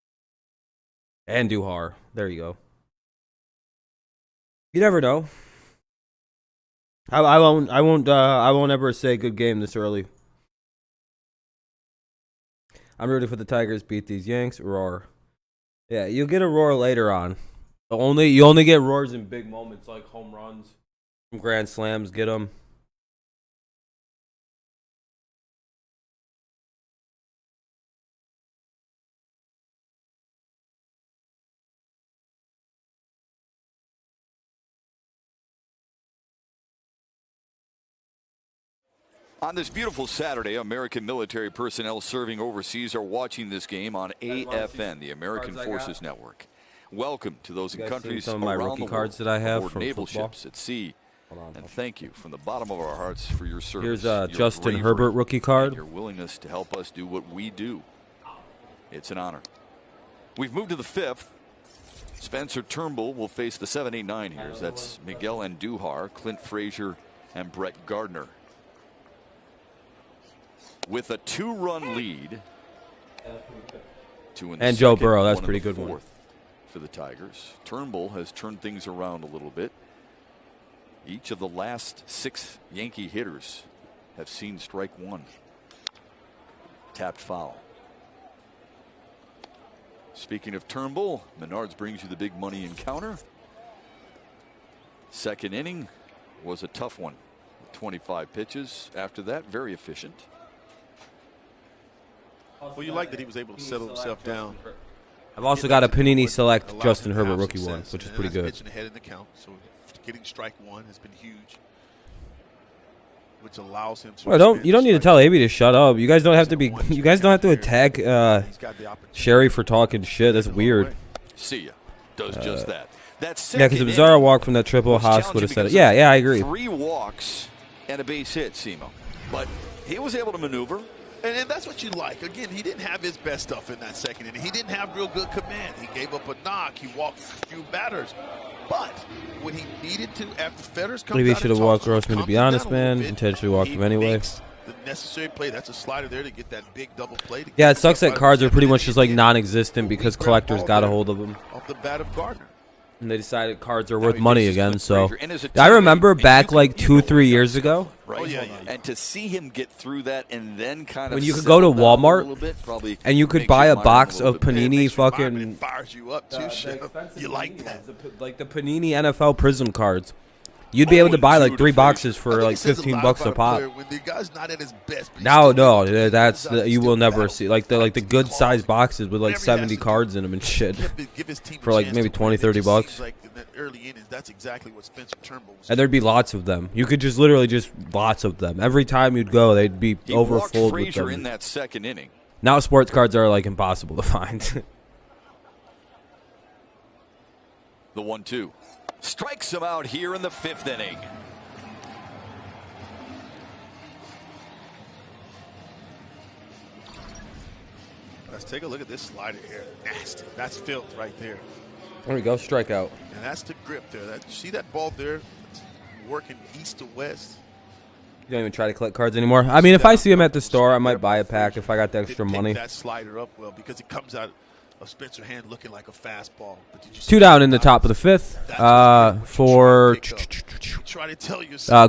Andujar. There you go. You never know. I won't ever say good game this early. I'm rooting for the Tigers beat these Yanks. Roar. Yeah, you'll get a roar later on. You only get roars in big moments like home runs, grand slams. Get them. On this beautiful Saturday, American military personnel serving overseas are watching this game on AFN, the American Forces Network. Welcome to those in countries some of my around rookie the cards world, that I have aboard from naval football. ships at sea. And thank you from the bottom of our hearts for your service. Here's your Justin bravery, Herbert rookie card. and your willingness to help us do what we do. It's an honor. We've moved to the 5th. Spencer Turnbull will face the 7-8-9 here. That's Miguel Andujar, Clint Frazier, and Brett Gardner. With a 2-run lead. And Joe Burrow, that's a pretty good one. For the Tigers. Turnbull has turned things around a little bit. Each of the last 6 Yankee hitters have seen strike 1. Tapped foul. Speaking of Turnbull, Menards brings you the big money encounter. Second inning was a tough one. 25 pitches. After that, very efficient. Well, you like that he was able to settle himself down. I've also got a Panini Select Justin Herbert rookie one, which is pretty good. Pitching ahead in the count, so getting strike 1 has been huge, which allows him to. Well, you don't need to tell AB to shut up. You guys don't have to be. You guys don't have to attack Sherry for talking shit. That's weird. See ya. Does just that. That's yeah, because if Zara walked from that triple, Haase would have said it. Yeah, I agree. 3 walks and a base hit, Simo, but he was able to maneuver. And that's what you like. Again, he didn't have his best stuff in that second inning. He didn't have real good command. He gave up a knock. He walked a few batters. But when he needed to, after Fetters comes Maybe he out should have walked Grossman, to be honest, man. Intentionally walked him anyway. The necessary play. That's a slider there to get that big double play. Yeah, it sucks that cards are pretty much just like non-existent because collectors got a hold of them. Off the bat of Gardner. And they decided cards are worth money again. So I remember back like 2-3 years ago. Right? Oh, yeah. And to see him get through that and then kind of when you could go to Walmart bit, and you could buy a box of Panini fucking. Fires you up too. You like that? Like the Panini NFL Prism cards. You'd be able to buy like 3 boxes for like $15 a pop. When the guy's not at his best, No, that's you will never see like the good sized boxes with like 70 cards in them and shit for like maybe $20-$30. Like in the early innings, that's exactly what Spencer Turnbull was. And there'd be lots of them. You could just literally just lots of them. Every time you'd go, they'd be overfull with them. In that second inning. Now sports cards are like impossible to find. The 1-2. Strikes him out here in the 5th inning. Let's take a look at this slider here. Nasty. That's filth right there. There we go. Strikeout. And that's the grip there. See that ball there? It's working east to west. You don't even try to collect cards anymore. I mean, if I see them at the store, I might buy a pack if I got the extra money. That slider up well because it comes out of Spencer's hand looking like a fastball. But did you see 2 down in the top of the 5th for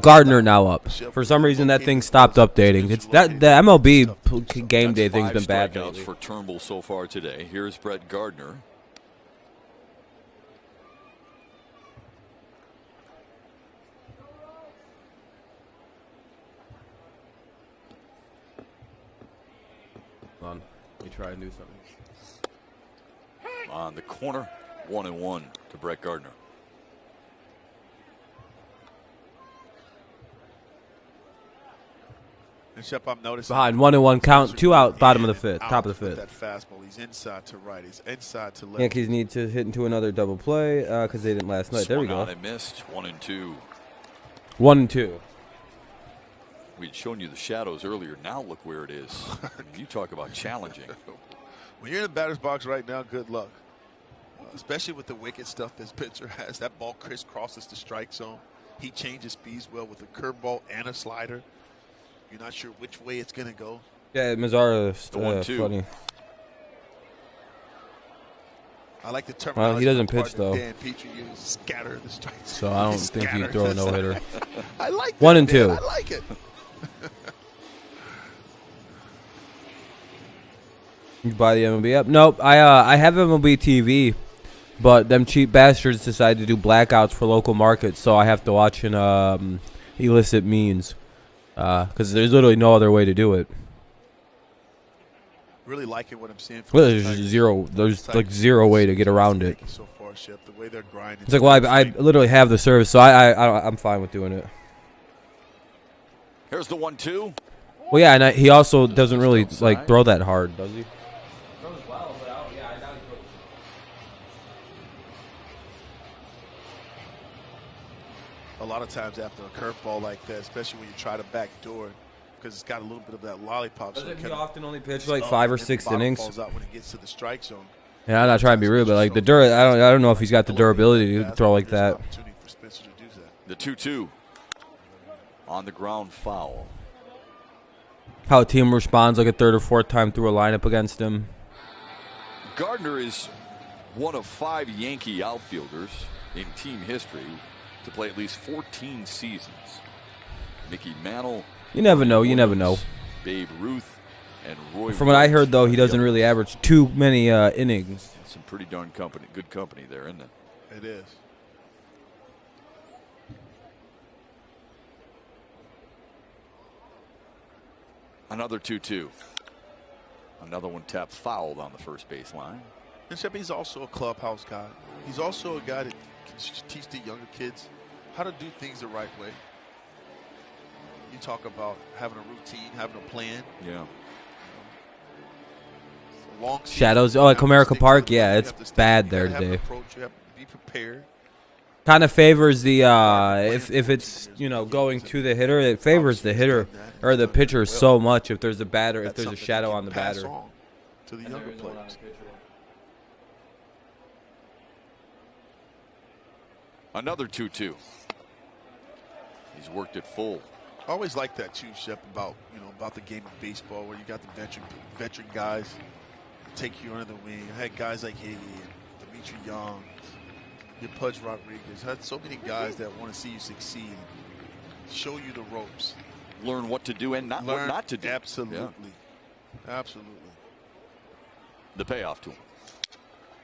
Gardner now up. For some reason, that thing stopped updating. It's that the MLB game day thing's been bad lately. For Turnbull so far today. Here's Brett Gardner. Hold on, let me try and do something. On the corner, 1-1 to Brett Gardner. And Shep, I'm noticing behind 1-1 count, 2 out, bottom of the 5th, top of the 5th. That fastball, he's inside to right, he's inside to left. Yankees need to hit into another double play because they didn't last night. There we go. They missed 1-2. 1-2. We'd shown you the shadows earlier. Now look where it is. You talk about challenging. When you're in the batter's box right now, good luck. Especially with the wicked stuff that Spencer has. That ball crisscrosses the strike zone. He changes speeds well with a curveball and a slider. You're not sure which way it's going to go. Yeah, Mazzara's funny. I like the terminology. Well, he doesn't pitch, though. Dan Petrie used scatter the strike zone. So I don't think he'd throw a no-hitter. I like that, 1-2. man. I like it. You buy the MLB app? Nope. I have MLB TV, but them cheap bastards decided to do blackouts for local markets, so I have to watch in illicit means, because there's literally no other way to do it. Really liking what I'm seeing. Well, there's like zero way to get around it. So far, Shep, the way they're grinding. It's like, well, I literally have the service, so I'm fine with doing it. Here's the 1-2. Well, yeah, and he also doesn't really like throw that hard, does he? A lot of times after a curveball like that, especially when you try to backdoor it, because it's got a little bit of that lollipop. Doesn't he often only pitch like 5 or 6 innings? Falls out when it gets to the strike zone. Yeah, I'm not trying to be rude, but like the I don't know if he's got the durability to throw like that. The 2-2 on the ground foul. How a team responds like a 3rd or 4th time through a lineup against him. Gardner is one of 5 Yankee outfielders in team history to play at least 14 seasons. Mickey Mantle. You never know. You never know. Babe Ruth and Roy. From what I heard, though, he doesn't really average too many innings. Some pretty darn good company there, isn't it? It is. Another 2-2. Another one tapped fouled on the first base line. And Shep, he's also a clubhouse guy. He's also a guy that can teach the younger kids how to do things the right way. You talk about having a routine, having a plan. Yeah. Long Shadows. Oh, at Comerica Park, yeah, it's bad there today. You have to be prepared. Kind of favors the if it's going to the hitter, it favors the hitter or the pitcher so much if there's a batter, if there's a shadow on the batter. To the younger players. Another 2-2. He's worked it full. I always like that too, Shep, about the game of baseball where you got the veteran guys take you under the wing. I had guys like Haase and Dimitri Young, Your Pudge Rodriguez had so many guys that want to see you succeed, show you the ropes, learn what to do and not what not to do. Absolutely, absolutely. The payoff to him.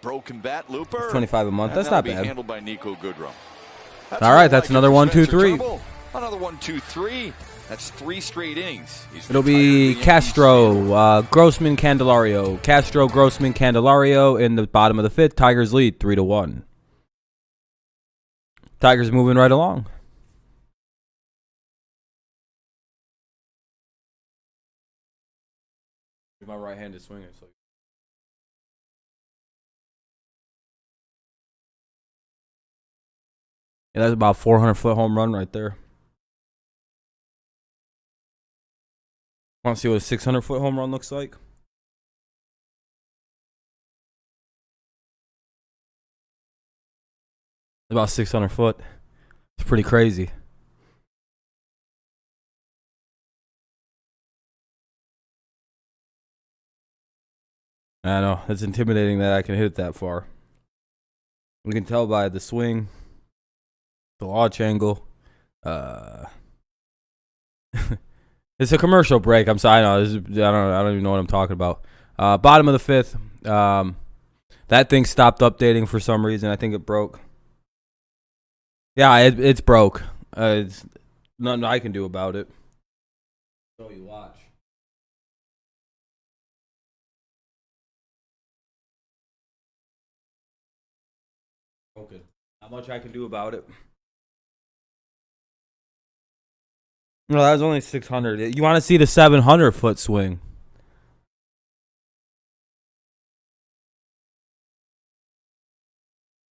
Broken bat, Looper. It's 25 a month. And that's not bad. Handled by Nico Goodrum. All right, that's another 1-2-3. Another 1-2-3. That's 3 straight innings. It'll be Castro, Grossman, Candelario. Castro, Grossman, Candelario in the bottom of the 5th. Tigers lead 3-1. Tigers moving right along. My right-handed swinger. So. Yeah, that's about 400-foot home run right there. Want to see what a 600-foot home run looks like? About 600 foot. It's pretty crazy. I know. It's intimidating that I can hit it that far. We can tell by the swing, the launch angle. It's a commercial break. I'm sorry. I don't even know what I'm talking about. Bottom of the 5th. That thing stopped updating for some reason. I think it broke. Yeah, it's broke. It's nothing I can do about it. So you watch. Okay. Not much I can do about it. No, that was only 600. You want to see the 700-foot swing?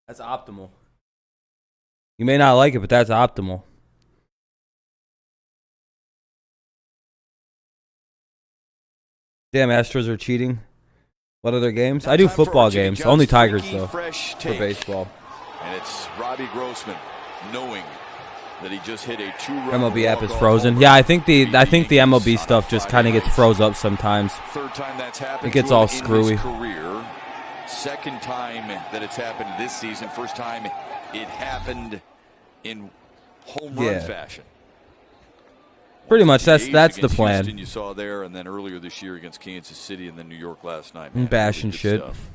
That's optimal. You may not like it, but that's optimal. Damn, Astros are cheating. What other games? I do football games. Only Tigers, though, for baseball. And it's Robbie Grossman knowing that he just hit a 2-run MLB app is frozen. Yeah, I think the MLB stuff just kind of gets froze up sometimes. Third time that's happened. It gets all screwy. Career. Second time that it's happened this season. First time it happened in home run fashion. Pretty much, that's the plan. Houston you saw there, and then earlier this year against Kansas City, and then New York last night. Bashing shit. Stuff.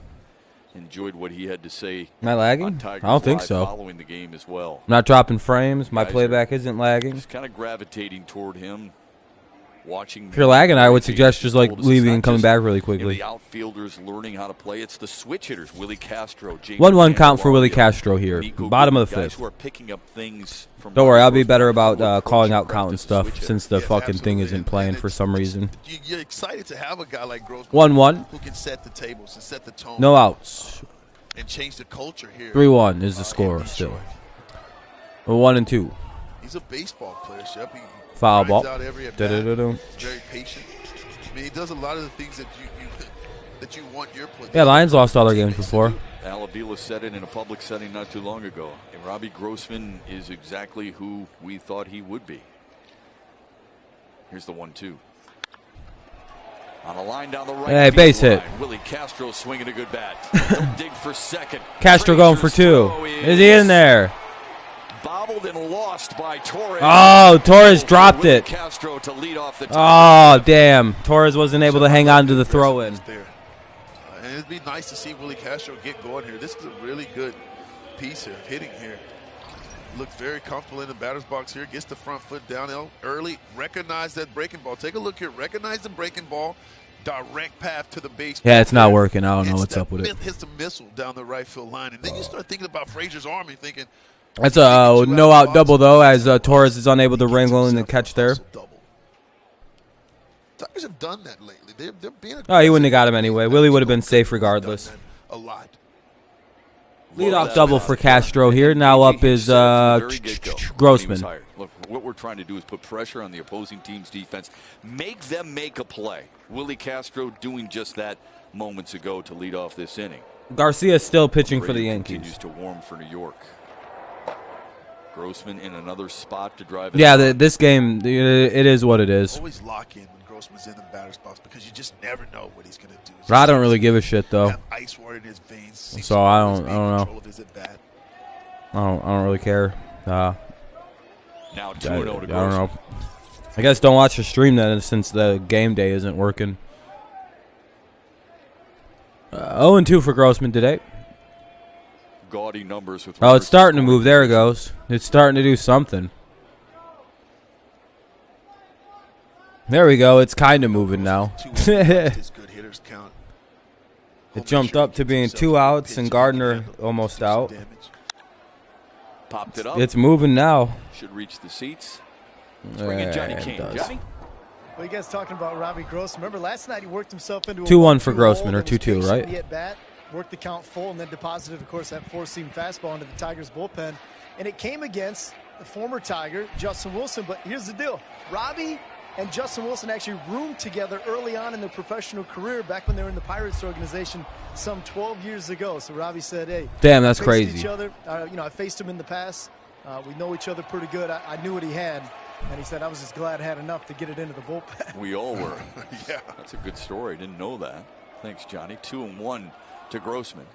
Enjoyed what he had to say. Am I lagging? I don't think so. Following the game as well. I'm not dropping frames. My playback isn't lagging. Just kind of gravitating toward him. Watching. If you're lagging, I would suggest just like leaving and coming back really quickly. The outfielders learning how to play. It's the switch hitters. Willie Castro. 1-1 count for Willie Castro here. Bottom of the 5th. Who are picking up things from don't worry, I'll be better about calling out count and stuff since the fucking thing isn't playing for some reason. You're excited to have a guy like Grossman 1-1. who can set the tables and set the tone. No outs. And change the culture here. 3-1 is the score still. 1-2. He's a baseball player, Shep. Foul ball. He's very patient. I mean, he does a lot of the things that you want your player. Yeah, Lions lost all their games before. Al Avila said it in a public setting not too long ago. And Robbie Grossman is exactly who we thought he would be. Here's the 1-2. On a line down the right. Hey, base hit. Willie Castro swinging a good bat. Dig for second. Castro going for 2. Is he in there? Bobbled and lost by Torres. Oh, Torres dropped it. Castro to lead off the oh, damn. Torres wasn't able to hang on to the throw-in. And it'd be nice to see Willie Castro get going here. This is a really good piece here, hitting here. Looks very comfortable in the batter's box here. Gets the front foot down early. Recognize that breaking ball. Take a look here. Recognize the breaking ball. Direct path to the base. Yeah, it's not working. I don't know what's up with it. Hits the missile down the right field line. And then you start thinking about Frazier's arm and thinking. That's a no-out double, though, as Torres is unable to wrangle in the catch there. Tigers have done that lately. They're being oh, he wouldn't have got him anyway. Willie would have been safe regardless. A lot. Leadoff double for Castro here. Now up is Grossman. Look, what we're trying to do is put pressure on the opposing team's defense. Make them make a play. Willie Castro doing just that moments ago to lead off this inning. Garcia is still pitching for the Yankees. Continues to warm for New York. Grossman in another spot to drive. Yeah, this game, it is what it is. Always lock in when Grossman's in the batter's box because you just never know what he's going to do. I don't really give a shit though. Ice water in his veins. So I don't know. I don't really care. Now 2-0 to Grossman. I don't know. I guess don't watch the stream then, since the game day isn't working. 0-2 for Grossman today. Gaudy numbers with. Oh, it's starting to move. There it goes. It's starting to do something. There we go. It's kind of moving now. It jumped up to being 2 outs and Gardner almost out. Popped it up. It's moving now. Should reach the seats. Let's bring in Johnny King. Johnny? Well, you guys talking about Robbie Grossman. Remember last night he worked himself into a 2-1 for Grossman, or 2-2, right? He at bat, worked the count full, and then deposited, of course, that four-seam fastball into the Tigers bullpen. And it came against the former Tiger, Justin Wilson. But here's the deal. Robbie and Justin Wilson actually roomed together early on in their professional career back when they were in the Pirates organization some 12 years ago. So Robbie said, hey. Damn, that's crazy. Each other. I faced him in the past. We know each other pretty good. I knew what he had. And he said, I was just glad I had enough to get it into the bullpen. We all were. Yeah. That's a good story. Didn't know that. Thanks, Johnny. 2-1 to Grossman.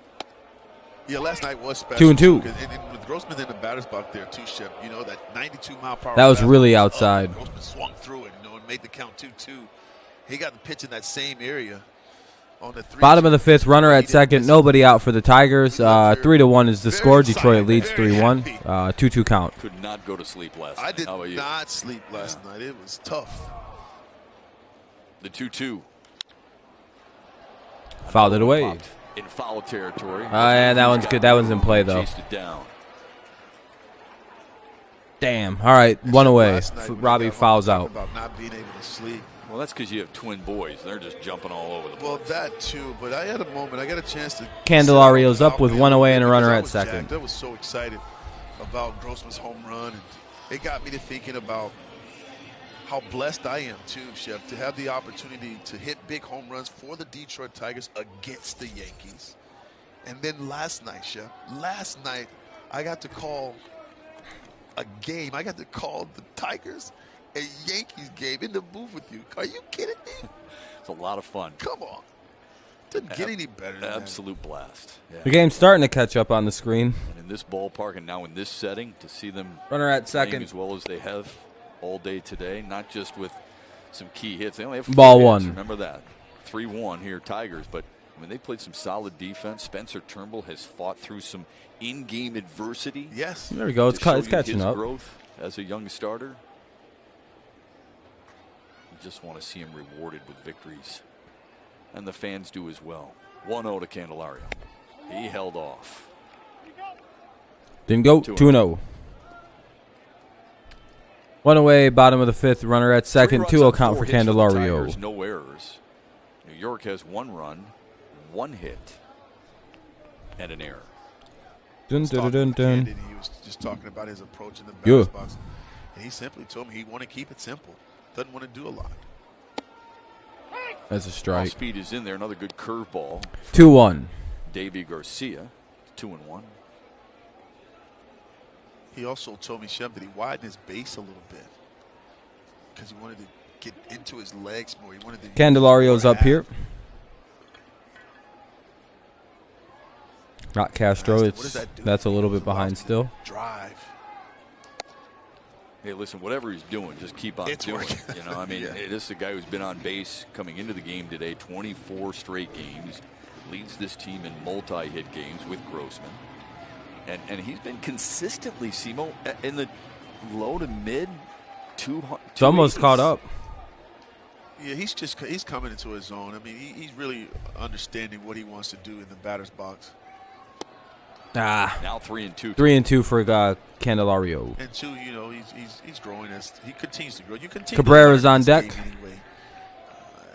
Yeah, last night was special. 2-2. And with Grossman in the batter's box there, too, Shep, you know, that 92-mile-per-hour. That was really outside. Grossman swung through it, and made the count 2-2. He got the pitch in that same area. On the bottom of the fifth, runner at second, nobody out for the Tigers. 3-1 is the score. Detroit leads 3-1. 2-2 count. Could not go to sleep last night. I did not sleep last night. It was tough. The 2-2. Fouled it away. In foul territory. Yeah, that one's good. That one's in play, though. Chased it down. Damn. All right, one away. Robbie fouls out. About not being able to sleep. Well, that's because you have twin boys. They're just jumping all over the place. Well, that too, but I had a moment. I got a chance to. Candelario's up with one away and a runner at second. I was so excited about Grossman's home run, and it got me to thinking about how blessed I am too, Chef, to have the opportunity to hit big home runs for the Detroit Tigers against the Yankees. And then last night, Chef, I got to call a game. I got to call the Tigers a Yankees game in the booth with you. Are you kidding me? It's a lot of fun. Come on. Doesn't get any better than that. Absolute blast. Yeah. The game's starting to catch up on the screen. And in this ballpark and now in this setting, to see them runner at second as well as they have all day today, not just with some key hits. They only have ball hits. one. Remember that. 3-1 here, Tigers. But I mean, they played some solid defense. Spencer Turnbull has fought through some in-game adversity. Yes. There we go. It's catching up. Growth as a young starter. You just want to see him rewarded with victories. And the fans do as well. 1-0 to Candelario. He held off. Didn't go. 2-0. One away, bottom of the fifth, runner at second. 2-0 count for Candelario. Tigers, no errors. New York has one run, one hit, and an error. Dun, dun, dun, dun. He was just talking about his approach in the batter's box. And he simply told me he wanted to keep it simple. Doesn't want to do a lot. That's a strike. Speed is in there. Another good curveball. 2-1. Davey Garcia, 2-1. He also told me, Shem, that he widened his base a little bit because he wanted to get into his legs more. He wanted to. Candelario's up here. Not Castro. That's a little bit behind still. Drive. Hey, listen, whatever he's doing, just keep on doing it. You know, I mean, this is a guy who's been on base coming into the game today, 24 straight games, leads this team in multi-hit games with Grossman. And he's been consistently, Simo, in the low to mid 200. It's almost caught up. Yeah, he's coming into his own. I mean, he's really understanding what he wants to do in the batter's box. Now 3-2. 3-2 for Candelario. And two, you know, he's growing as he continues to grow. You continue. Cabrera's on deck. Anyway.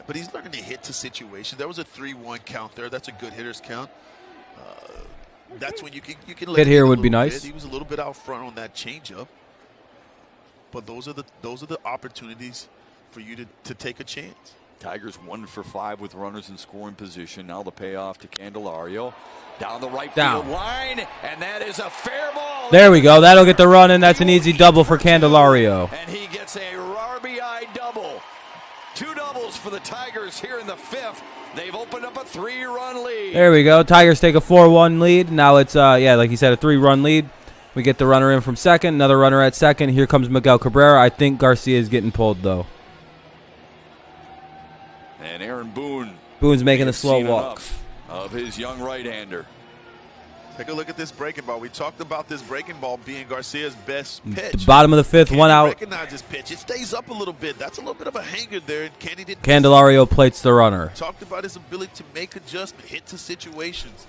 But he's learning to hit to situation. There was a 3-1 count there. That's a good hitter's count. That's when you can let hit here would be nice. He was a little bit out front on that changeup. But those are the opportunities for you to take a chance. Tigers 1 for 5 with runners in scoring position. Now the payoff to Candelario. Down the right field line, and that is a fair ball. There we go. That'll get the run, and that's an easy double for Candelario. And he gets a RBI double. 2 doubles for the Tigers here in the 5th. They've opened up a 3-run lead. There we go. Tigers take a 4-1 lead. Now it's, like you said, a 3-run lead. We get the runner in from second. Another runner at second. Here comes Miguel Cabrera. I think Garcia is getting pulled, though. And Aaron Boone. Boone's making a slow walk. Of his young right-hander. Take a look at this breaking ball. We talked about this breaking ball being Garcia's best pitch. The bottom of the fifth, one out. Recognize this pitch. It stays up a little bit. That's a little bit of a hanger there. And Candy didn't. Candelario plates the runner. Talked about his ability to make adjustment, hit to situations.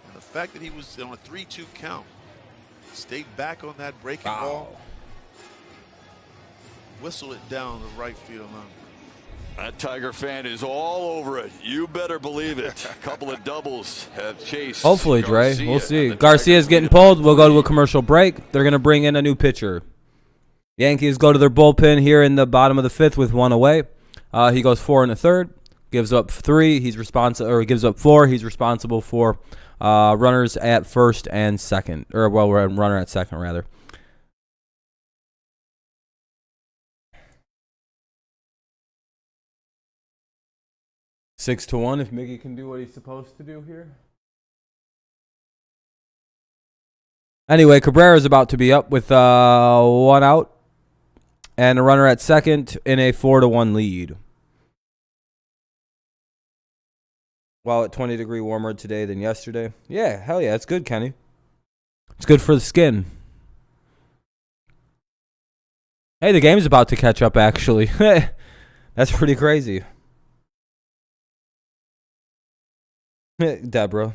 And the fact that he was on a 3-2 count, stayed back on that breaking ball, whistle it down the right field line. That Tiger fan is all over it. You better believe it. A couple of doubles have chased. Hopefully, Dre. We'll see. Garcia's getting pulled. We'll go to a commercial break. They're going to bring in a new pitcher. Yankees go to their bullpen here in the bottom of the fifth with one away. He goes 4 1/3, gives up 3. He's responsible, or gives up 4. He's responsible for runners at first and second, or well, runner at second rather. Six to 1 if Miggy can do what he's supposed to do here. Anyway, Cabrera is about to be up with 1 out and a runner at second in a 4-1 lead. While at 20-degree warmer today than yesterday. Yeah, hell yeah, it's good, Kenny. It's good for the skin. Hey, the game's about to catch up, actually. That's pretty crazy. Deborah.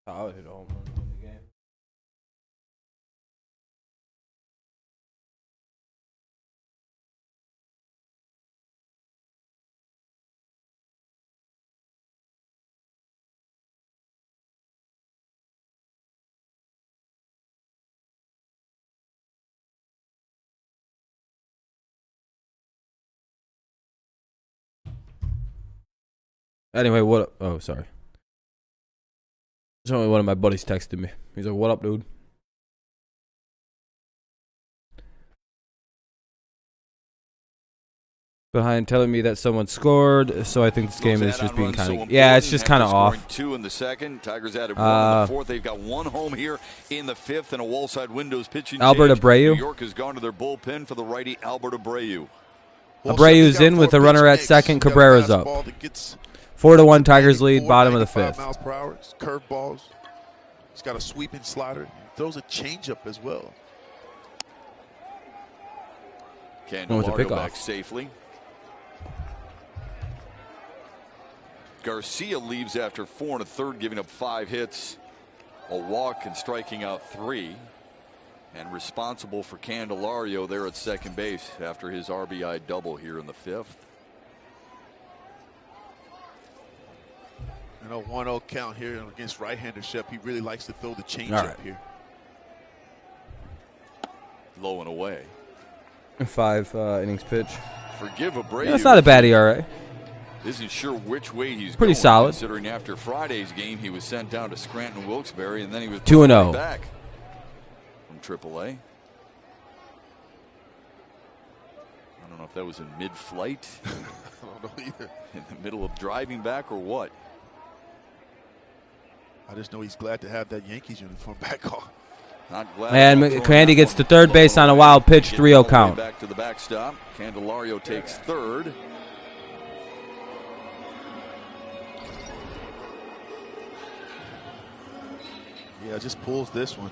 I would hit a home run in the game. Anyway, what up? Oh, sorry. There's only one of my buddies texted me. He's like, what up, dude? Behind telling me that someone scored, so I think this game is just being kind of... Yeah, it's just kind of off. 2 in the second. Tigers added 1 in the fourth. They've got 1 home here in the fifth and a wall-side windows pitching Albert change. Abreu. New York has gone to their bullpen for the righty Albert Abreu. Abreu's in with the runner at second. Cabrera's up. 4-1 Tigers lead, bottom of the fifth. Miles per hour, curve balls. He's got a sweeping slider. He throws a changeup as well. Candelario back safely. Garcia leaves after 4 1/3, giving up 5 hits, a walk, and striking out 3. And responsible for Candelario there at second base after his RBI double here in the fifth. You know, 1-0 count here against right-hander Shep. He really likes to throw the changeup here. Low and away. 5 innings pitch. Forgive Abreu. Yeah, that's not a bad ERA. Isn't sure which way he's pretty going, solid. Considering after Friday's game, he was sent down to Scranton Wilkes-Barre, and then he was 2-0 back from AAA. I don't know if that was in mid-flight. I don't know either. In the middle of driving back or what? I just know he's glad to have that Yankees uniform back on. Not glad. And Candy gets to third base on a wild pitch, 3-0 count. Back to the backstop. Candelario takes third. Yeah, just pulls this one.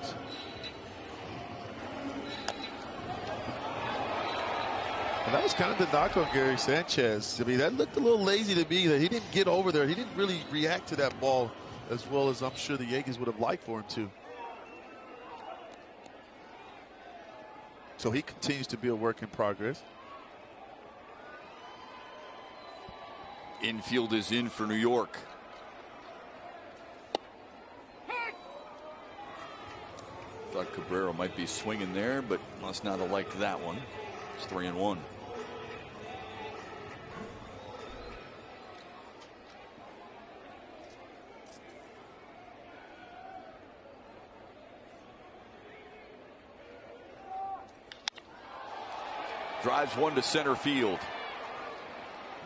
And that was kind of the knock on Gary Sanchez. I mean, that looked a little lazy to me that he didn't get over there. He didn't really react to that ball as well as I'm sure the Yankees would have liked for him to. So he continues to be a work in progress. Infield is in for New York. Thought Cabrera might be swinging there, but must not have liked that one. It's 3-1. Drives one to center field.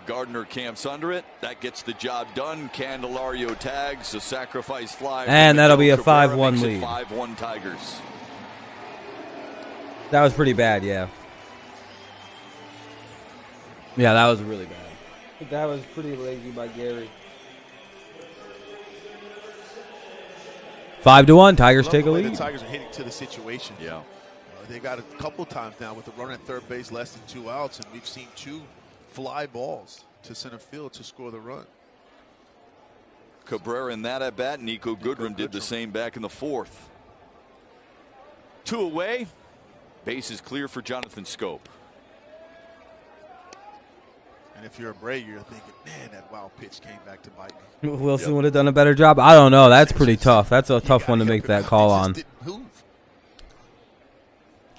Gardner camps under it. That gets the job done. Candelario tags a sacrifice fly. And that'll be a 5-1 lead. 5-1 Tigers. That was pretty bad, yeah. Yeah, that was really bad. That was pretty lazy by Gary. 5-1, Tigers take a lead. The Tigers are hitting to the situation. Yeah. They got a couple times now with the run at third base, less than 2 outs, and we've seen 2 fly balls to center field to score the run. Cabrera in that at bat. Nico Goodrum did the same back in the 4th. 2 away. Base is clear for Jonathan Schoop. And if you're a Brayer, you're thinking, man, that wild pitch came back to bite me. Wilson would have done a better job. I don't know. That's pretty tough. That's a tough one to make that call on.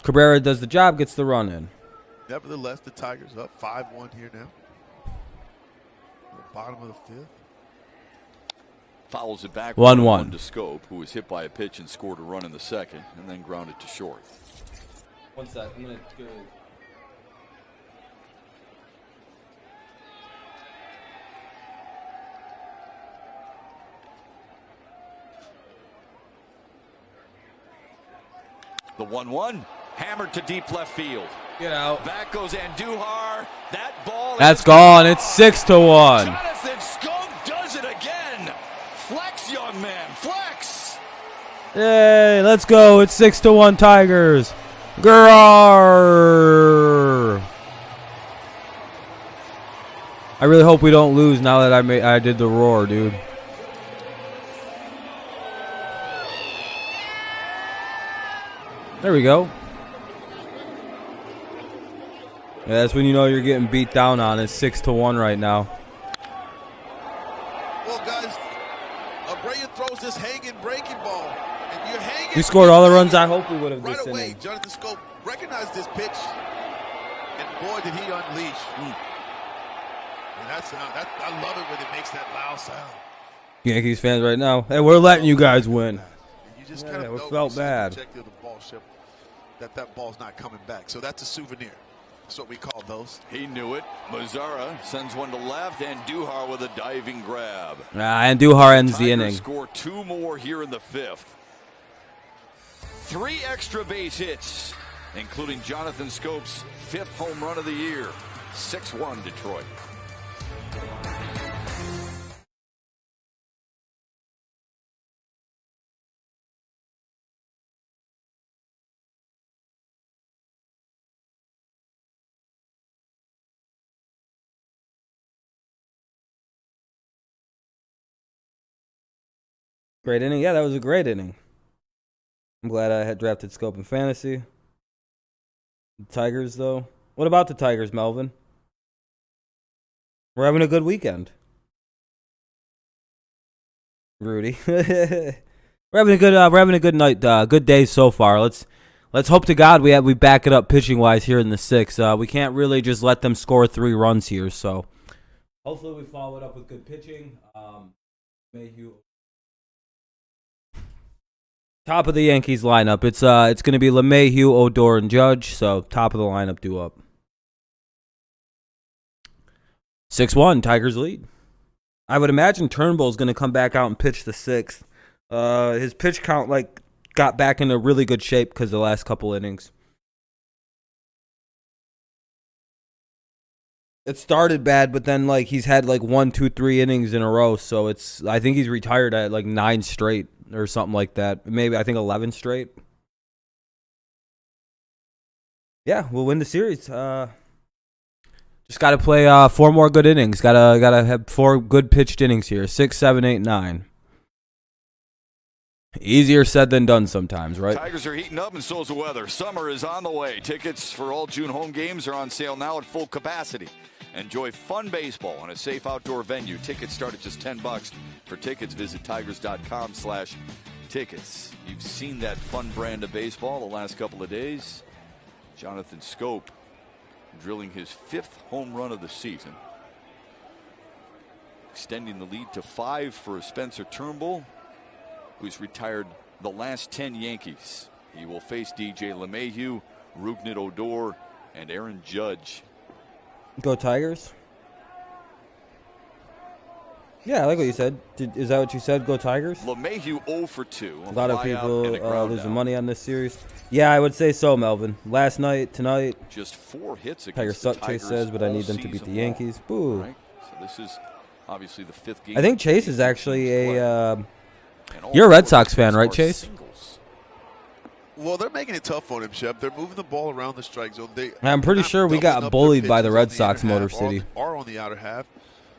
Cabrera does the job, gets the run in. Nevertheless, the Tigers up 5-1 here now. Bottom of the 5th. Fouls it back 1-1 to Schoop, who was hit by a pitch and scored a run in the 2nd, and then grounded to short. 1 sec. I'm going to go. The 1-1 hammered to deep left field. Get out. Back goes Andujar. That ball. That's gone. It's 6-1. Jonathan Schoop does it again. Flex, young man. Flex. Yay, let's go. It's 6-1 Tigers. Grrr. I really hope we don't lose now that I did the roar, dude. There we go. Yeah, that's when you know you're getting beat down on. It's 6-1 right now. Well, guys, Abreu throws this hanging breaking ball, and you're hanging. We scored all the runs I hope we would have right this away. inning. Jonathan Schoop recognized this pitch, and boy, did he unleash. And I love it when it makes that loud sound. Yankees fans right now, hey, we're letting you guys win. You just Yeah, kind of we know felt bad. The ball ship, that ball's not coming back. So that's a souvenir. That's what we call those. He knew it. Mazzara sends one to left, and Andujar with a diving grab. Andujar ends the inning. Score 2 more here in the 5th. 3 extra base hits, including Jonathan Schoop's 5th home run of the year. 6-1 Detroit. Great inning. Yeah, that was a great inning. I'm glad I had drafted Schoop in fantasy. The Tigers, though. What about the Tigers, Melvin? We're having a good weekend. Rudy. we're having a good night. Good day so far. Let's hope to God we back it up pitching wise here in the 6th. We can't really just let them score 3 runs here. So hopefully we follow it up with good pitching. Mayhew. Top of the Yankees lineup. It's going to be LeMahieu, Odor, and Judge. So top of the lineup due up. 6-1, Tigers lead. I would imagine Turnbull's going to come back out and pitch the 6th. His pitch count got back into really good shape because of the last couple innings. It started bad, but then he's had 1, 2, 3 innings in a row. So I think he's retired at 9 straight or something like that. Maybe I think 11 straight. Yeah, we'll win the series. Just got to play 4 more good innings. Gotta have 4 good pitched innings here. 6, 7, 8, 9. Easier said than done sometimes, right? Tigers are heating up, and so is the weather. Summer is on the way. Tickets for all June home games are on sale now at full capacity. Enjoy fun baseball in a safe outdoor venue. Tickets start at just $10. For tickets, visit tigers.com/tickets. You've seen that fun brand of baseball the last couple of days. Jonathan Schoop drilling his 5th home run of the season, extending the lead to 5 for Spencer Turnbull, who's retired the last 10 Yankees. He will face DJ LeMahieu, Rougned Odor, and Aaron Judge. Go Tigers. Yeah, I like what you said. Is that what you said? Go Tigers? LeMahieu 0 for 2. A lot of people losing money on this series. Yeah, I would say so, Melvin. Last night, tonight. Just 4 hits Tiger against the suck, Chase Tigers says, but I all need them to beat the season Yankees. long. Boo. Right? So this is obviously the 5th game. I think Chase is actually a. And You're a all Red 4 Sox hits fan, right, are Chase? singles. Well, they're making it tough on him, Shep. They're moving the ball around the strike zone. I'm pretty sure we got bullied by the Red Sox, Motor City. Are on the outer half.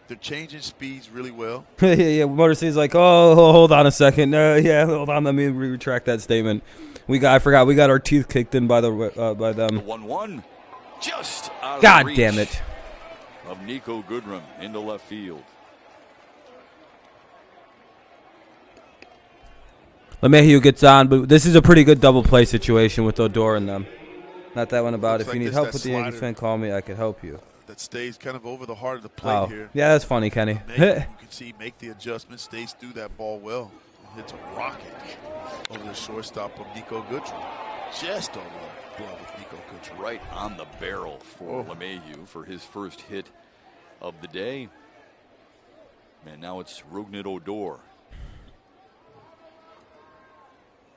They're changing speeds really well. Yeah, Motor City's like, oh, hold on a second. Yeah, hold on. Let me retract that statement. I forgot. We got our teeth kicked in by them. The 1-1, just out of God reach damn it! Of Nico Goodrum into left field. LeMahieu gets on, but this is a pretty good double play situation with Odor and them. Not that one about if you need help with the Yankees fan, call me. I can help you. That stays kind of over the heart of the plate here. Yeah, that's funny, Kenny. You can see make the adjustment, stays through that ball well. Hits a rocket over the shortstop of Nico Goodrum. Just over the glove of Nico Goodrum. Right on the barrel for LeMahieu for his first hit of the day. And now it's Rougned Odor.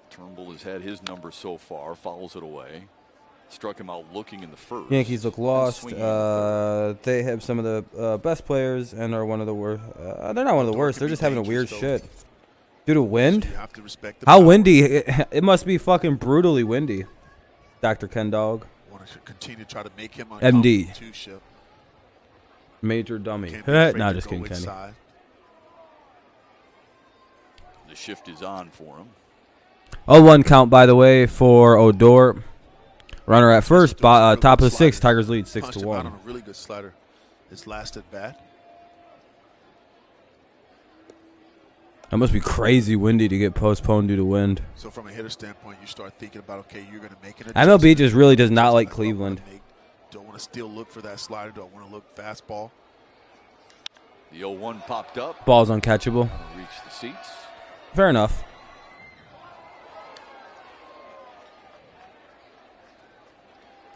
Turnbull has had his number so far, fouls it away. Struck him out looking in the first. Yankees look lost. They have some of the best players and are one of the worst. They're not one of the worst. They're just having a weird shit. Due to wind? How windy? It must be fucking brutally windy. Dr. Ken Dog. Want to continue to try to make him MD. Too, Major dummy. No, just kidding, Kenny. The shift is on for him. 0-1 count, by the way, for Odor. Runner at first, top of the 6th. Tigers lead 6-1. On a really good slider. His last at bat. That must be crazy windy to get postponed due to wind. So from a hitter standpoint, you start thinking about, okay, you're going to make an MLB just really does not like Cleveland. Don't want to still look for that slider. Don't want to look fastball. The 0-1 popped up. Ball's uncatchable. Reach the seats. Fair enough.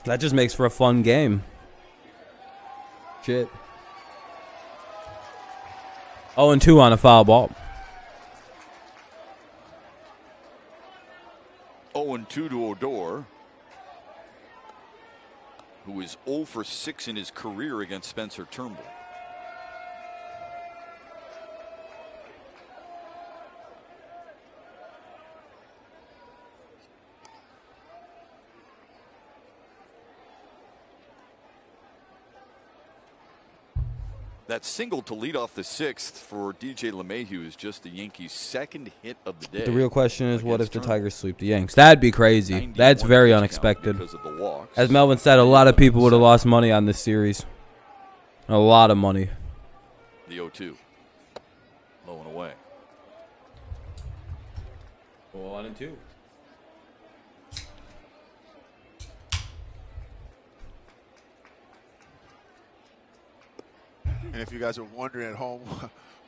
That just makes for a fun game. Shit. 0-2 on a foul ball. 0-2 to Odor, who is 0 for 6 in his career against Spencer Turnbull. That single to lead off the 6th for DJ LeMahieu is just the Yankees' 2nd hit of the day. The real question is, what if the Tigers sweep the Yanks? That'd be crazy. That's very unexpected. As Melvin said, a lot of people would have lost money on this series. A lot of money. The 0-2. Low and away. 1-2. And if you guys are wondering at home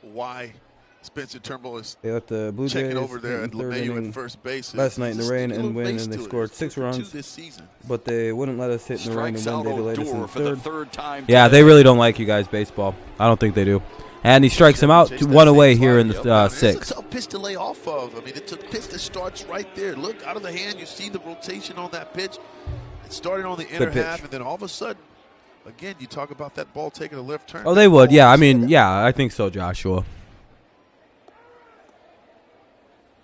why Spencer Turnbull is checking over there at LeMahieu at first base last night in the rain and win, and they scored 6 runs this season. But they wouldn't let us hit in the rain and win. They delayed us in the third. Yeah, they really don't like you guys baseball. I don't think they do. And he strikes him out 1 away here in the 6th. It's a tough pitch to lay off of. I mean, it's a pitch that starts right there. Look, out of the hand, you see the rotation on that pitch. It started on the inner half, and then all of a sudden, again, you talk about that ball taking a left turn. Oh, they would. Yeah, I mean, yeah, I think so, Joshua.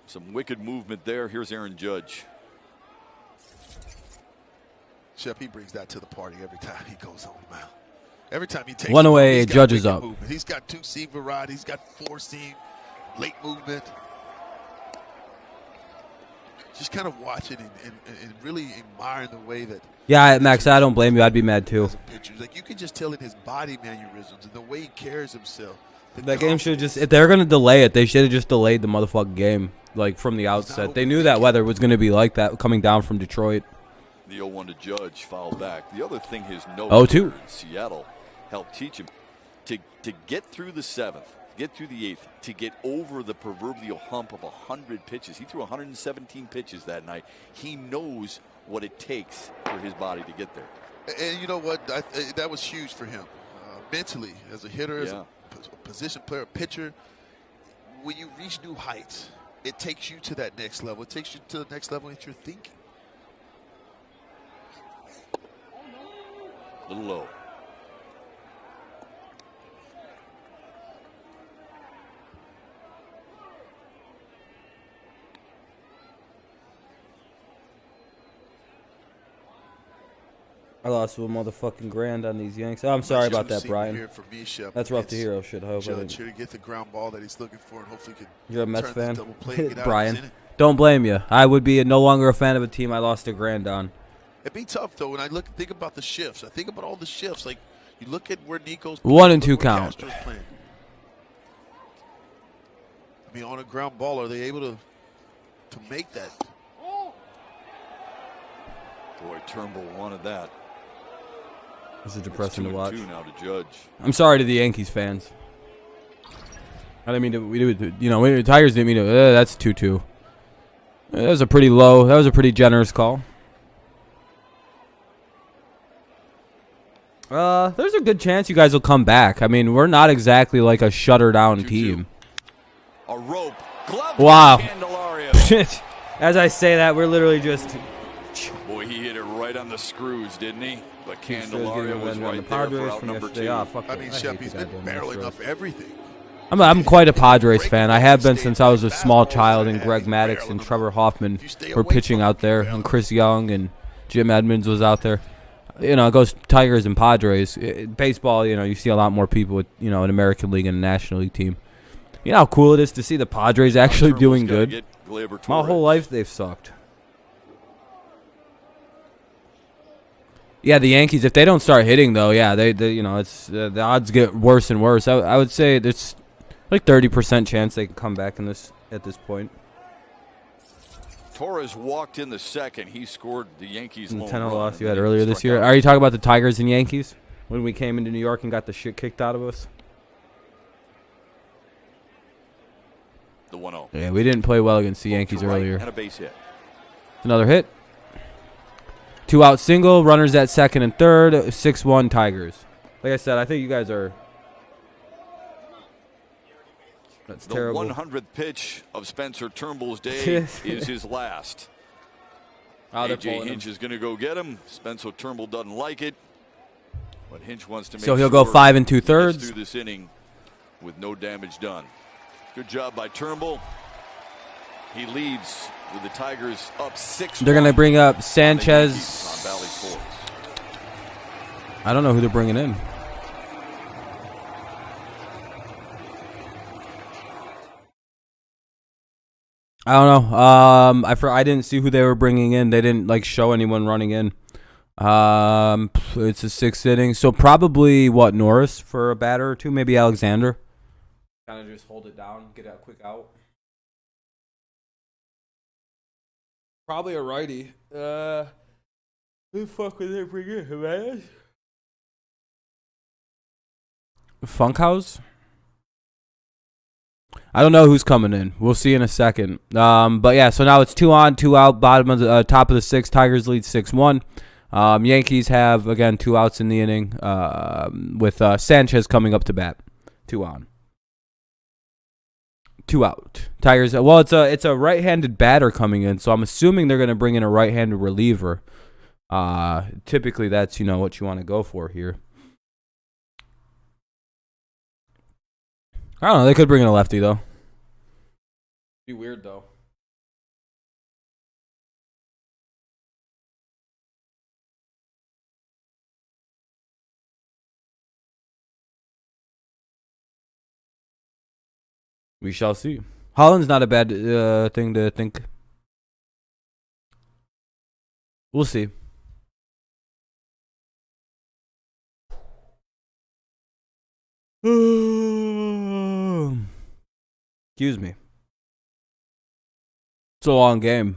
Some wicked movement there. Here's Aaron Judge. Shep, he brings that to the party every time he goes on the mound. Every time he takes 1 away, Judge is up. Movement. He's got 2-seam variety. He's got 4-seam, late movement. Just kind of watching and really admiring the way that. Yeah, Max, I don't blame you. I'd be mad too. Like, you can just tell in his body mannerisms and the way he carries himself. That game should just, if they're going to delay it, they should have just delayed the motherfucking game, like, from the outset. They knew that weather was going to be like that coming down from Detroit. The 0-1 to Judge, foul back. The other thing his no 0-2 in Seattle helped teach him to get through the 7th, get through the 8th, to get over the proverbial hump of 100 pitches. He threw 117 pitches that night. He knows what it takes for his body to get there. And you know what? That was huge for him. Mentally, as a hitter, as a position player, pitcher, when you reach new heights, it takes you to that next level. It takes you to the next level that you're thinking. A little low. I lost a motherfucking grand on these Yanks. Oh, I'm sorry about that, Brian. That's rough to hear. Oh shit! I hope I didn't. To get the ground ball that he's looking for, and hopefully can. You're a Mets fan, Brian. Don't blame you. I would be no longer a fan of a team I lost a grand on. It'd be tough though when I think about the shifts. I think about all the shifts. Like you look at where Nico's 1 and 2 count. I mean, on a ground ball, are they able to make that? Boy, Turnbull wanted that. This is depressing to watch. Now to judge. I'm sorry to the Yankees fans. I didn't mean to. The Tigers didn't mean to. That's 2-2. That was a pretty low. That was a pretty generous call. There's a good chance you guys will come back. I mean, we're not exactly like a shutter down team. A rope. Glove. Wow. As I say that, we're literally just. Boy, he hit it right on the screws, didn't he? But Candelario was right there for out number 2. I mean, Shep, he's been barreling up everything. I'm quite a Padres fan. I have been since I was a small child, and Greg Maddux and Trevor Hoffman were pitching out there, and Chris Young and Jim Edmonds was out there. It goes Tigers and Padres. Baseball, you see a lot more people with, an American League and a National League team. You know how cool it is to see the Padres actually doing good? My whole life they've sucked. Yeah, the Yankees, if they don't start hitting, though, yeah, they it's the odds get worse and worse. I would say there's like 30% chance they can come back at this point. Torres walked in the second. He scored the Yankees' lone 10-0 run. loss you had earlier this year. Are you talking about the Tigers and Yankees when we came into New York and got the shit kicked out of us? The 1-0. Yeah, we didn't play well against the Yankees earlier. And a base hit. Another hit. 2-out single, runners at second and third, 6-1 Tigers. Like I said, I think you guys are. That's terrible. The 100th pitch of Spencer Turnbull's day is his last. A.J. Hinch is going to go get him. Spencer Turnbull doesn't like it, but Hinch wants to make so he'll go 5 2/3 through this inning with no damage done. Good job by Turnbull. He leads with the Tigers up 6-1. They're going to bring up Sanchez. On Valley Forge. I don't know who they're bringing in. I don't know. I didn't see who they were bringing in. They didn't show anyone running in. It's a 6th inning, so probably Norris for a batter or two, maybe Alexander. Kind of just hold it down, get a quick out. Probably a righty. Who the fuck would they bring in, man? Funkhouse? I don't know who's coming in. We'll see in a second. But yeah, so now it's 2 on, 2 out, bottom of the top of the 6th. Tigers lead 6-1. Yankees have again 2 outs in the inning. With Sanchez coming up to bat. 2 on. 2 out. Tigers. Well, it's a right-handed batter coming in, so I'm assuming they're going to bring in a right-handed reliever. Typically, that's what you want to go for here. I don't know. They could bring in a lefty though. Be weird though. We shall see. Holland's not a bad thing to think. We'll see. Excuse me. It's a long game.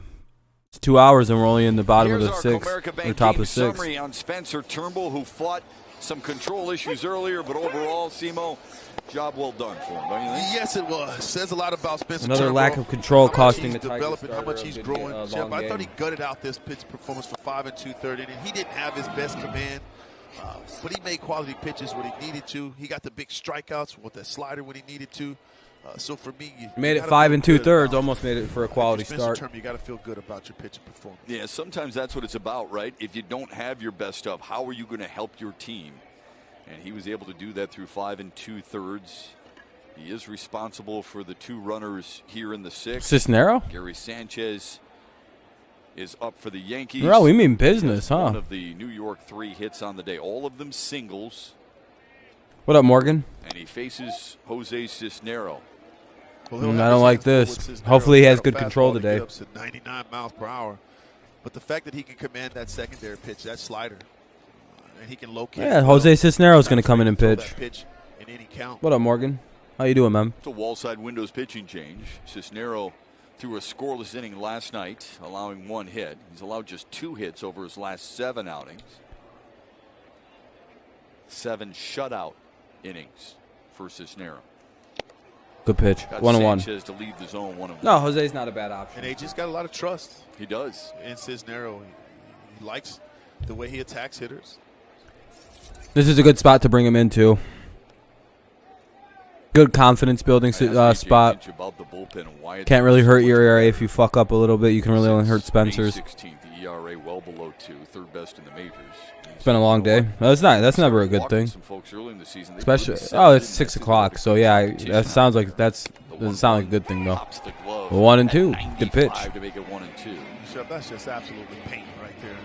It's 2 hours and we're only in the bottom of the 6th, or top of 6th. Summary on Spencer Turnbull, who fought some control issues earlier, but overall, Simo, job well done for him, don't you think? Yes, it was. Says a lot about Spencer Another Turnbull. lack of control costing the Tigers. Developing, how much he's growing. Jeff, I thought he gutted out this pitch performance for 5 2/3 inning. He didn't have his best command But he made quality pitches when he needed to. He got the big strikeouts with that slider when he needed to. So for me, you made it 5 2/3. Almost made it for a quality start. You got to feel good about your pitching performance. Yeah, sometimes that's what it's about, right? If you don't have your best stuff, how are you going to help your team? And he was able to do that through 5 2/3. He is responsible for the 2 runners here in the 6th. Cisnero? Gary Sanchez is up for the Yankees. Bro, we mean business, huh? One of the New York 3 hits on the day. All of them singles. What up, Morgan? And he faces Jose Cisnero. Well, I don't like this. Hopefully he has good control today. 99 miles per hour. But the fact that he can command that secondary pitch, that slider, and he can locate. Yeah, Jose Cisnero is going to come in and pitch. In any count. What up, Morgan? How you doing, man? It's a wall side windows pitching change. Cisnero threw a scoreless inning last night, allowing 1 hit. He's allowed just 2 hits over his last 7 outings. 7 shutout innings for Cisnero. Good pitch. 1-1. Sanchez to leave the zone 1-1. No, Jose's not a bad option. And they just got a lot of trust. He does. In Cisnero, he likes the way he attacks hitters. This is a good spot to bring him into. Good confidence building spot. Can't really hurt your ERA if you fuck up a little bit. You can really only hurt Spencer's. 16th, the ERA well below 2, 3rd best in the majors. It's been a long day. That's never a good thing. Especially, it's 6 o'clock. So yeah, that sounds like doesn't sound like a good thing though. 1 2, good pitch. To make it 1 2. Sure, that's just absolutely paint right there.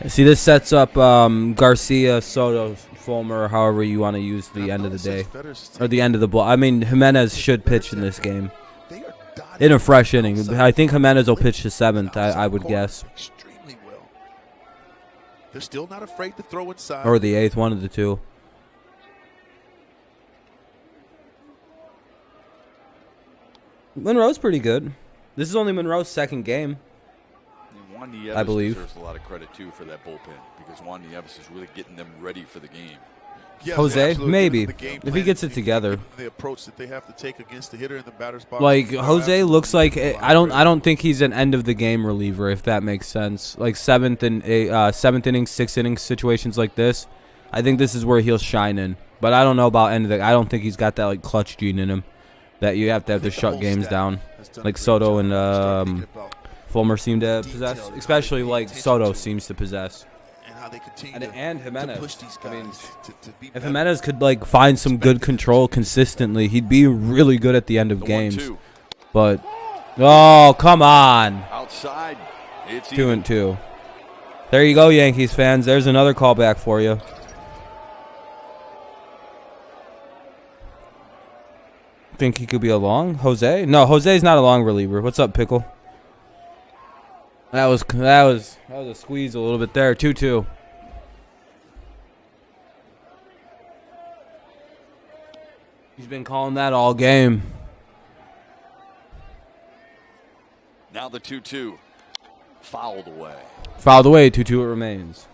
See, this sets up Garcia, Soto, Fulmer, however you want to use the end of the day. Or the end of the ball. I mean, Jimenez should pitch in this game. In a fresh inning. I think Jimenez will pitch the 7th, I would guess. Extremely well. They're still not afraid to throw inside. Or the 8th, one of the 2. Monroe's pretty good. This is only Monroe's 2nd game. Juan Nieves I believe deserves a lot of credit too for that bullpen because Juan Nieves is really getting them ready for the game. Yes, Jose, maybe if he gets it together. The approach that they have to take against the hitter in the batter's box. Like Jose looks like I don't think he's an end of the game reliever, if that makes sense. Like 7th inning, 6th inning situations like this. I think this is where he'll shine in. But I don't know about end of the. I don't think he's got that like clutch gene in him that you have to shut games down, like Soto and Fulmer seem to possess, especially like Soto seems to possess. And Jimenez. I mean, if Jimenez could like find some good control consistently, he'd be really good at the end of games. But oh, come on! Outside, it's 2 2. There you go, Yankees fans. There's another callback for you. Think he could be a long Jose? No, Jose's not a long reliever. What's up, Pickle? That was a squeeze a little bit there. 2-2. He's been calling that all game. Now the 2-2 fouled away. Fouled away. 2-2 it remains.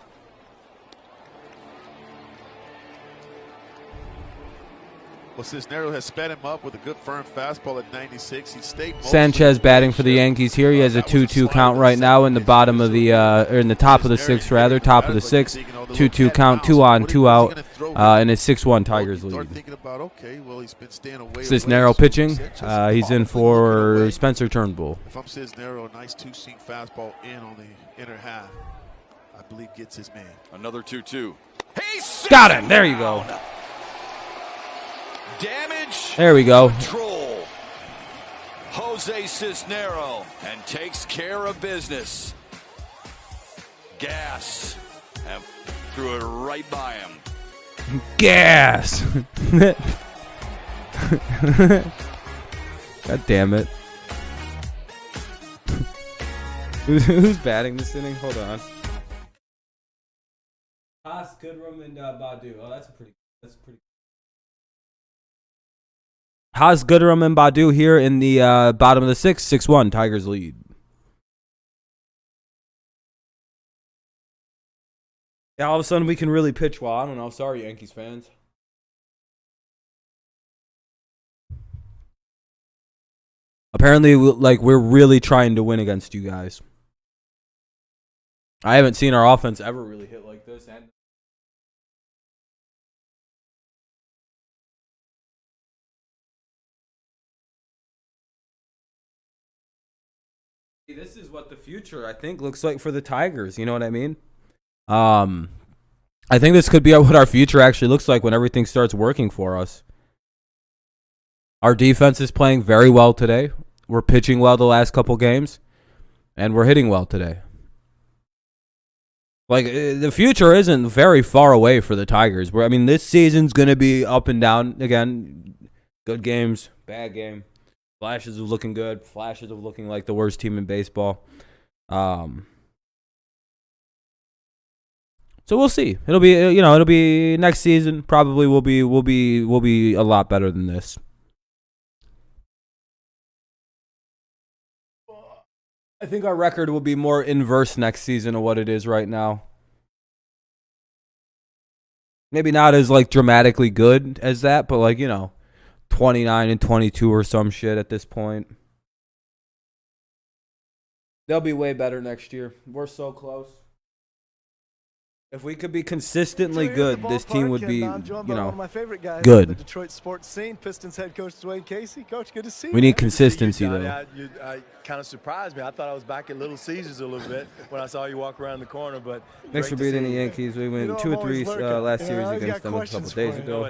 Well, Cisnero has sped him up with a good firm fastball at 96. He stayed. Sanchez batting for the Yankees here. He has a 2-2 count right now in the bottom of the or in the top of the 6th rather, top of the 6th. 2-2 count, 2 on, 2 out, and it's 6-1 Tigers lead. Cisnero pitching. He's in for Spencer Turnbull. If I'm Cisnero, a nice 2-seam fastball in on the inner half, I believe gets his man. Another 2-2. Got him. There you go. Damage. There we go. Control. Jose Cisnero and takes care of business. Gas and threw it right by him. Gas. God damn it. Who's batting this inning? Hold on. Haase, Goodrum, and Badu. Oh, that's pretty. Haase, Goodrum, and Badu here in the bottom of the 6th. 6-1 Tigers lead. Yeah, all of a sudden we can really pitch well. I don't know. Sorry, Yankees fans. Apparently, we're really trying to win against you guys. I haven't seen our offense ever really hit like this. And this is what the future, I think, looks like for the Tigers. You know what I mean? I think this could be what our future actually looks like when everything starts working for us. Our defense is playing very well today. We're pitching well the last couple games, and we're hitting well today. Like, the future isn't very far away for the Tigers. I mean, this season's going to be up and down again. Good games, bad game. Flashes of looking good, flashes of looking like the worst team in baseball. So we'll see. It'll be next season. Probably will be a lot better than this. I think our record will be more inverse next season of what it is right now. Maybe not as like dramatically good as that, but 29-22 or some shit at this point. They'll be way better next year. We're so close. If we could be consistently good, this team would be, one of my favorite guys good. In the Detroit sports scene, Pistons head coach Dwane Casey. Coach, good to see you. We need consistency, though. I kind of surprised me. I thought I was back at Little Caesars a little bit when I saw you walk around the corner. But thanks for beating the Yankees. We went 2-3 last series against them a couple days ago.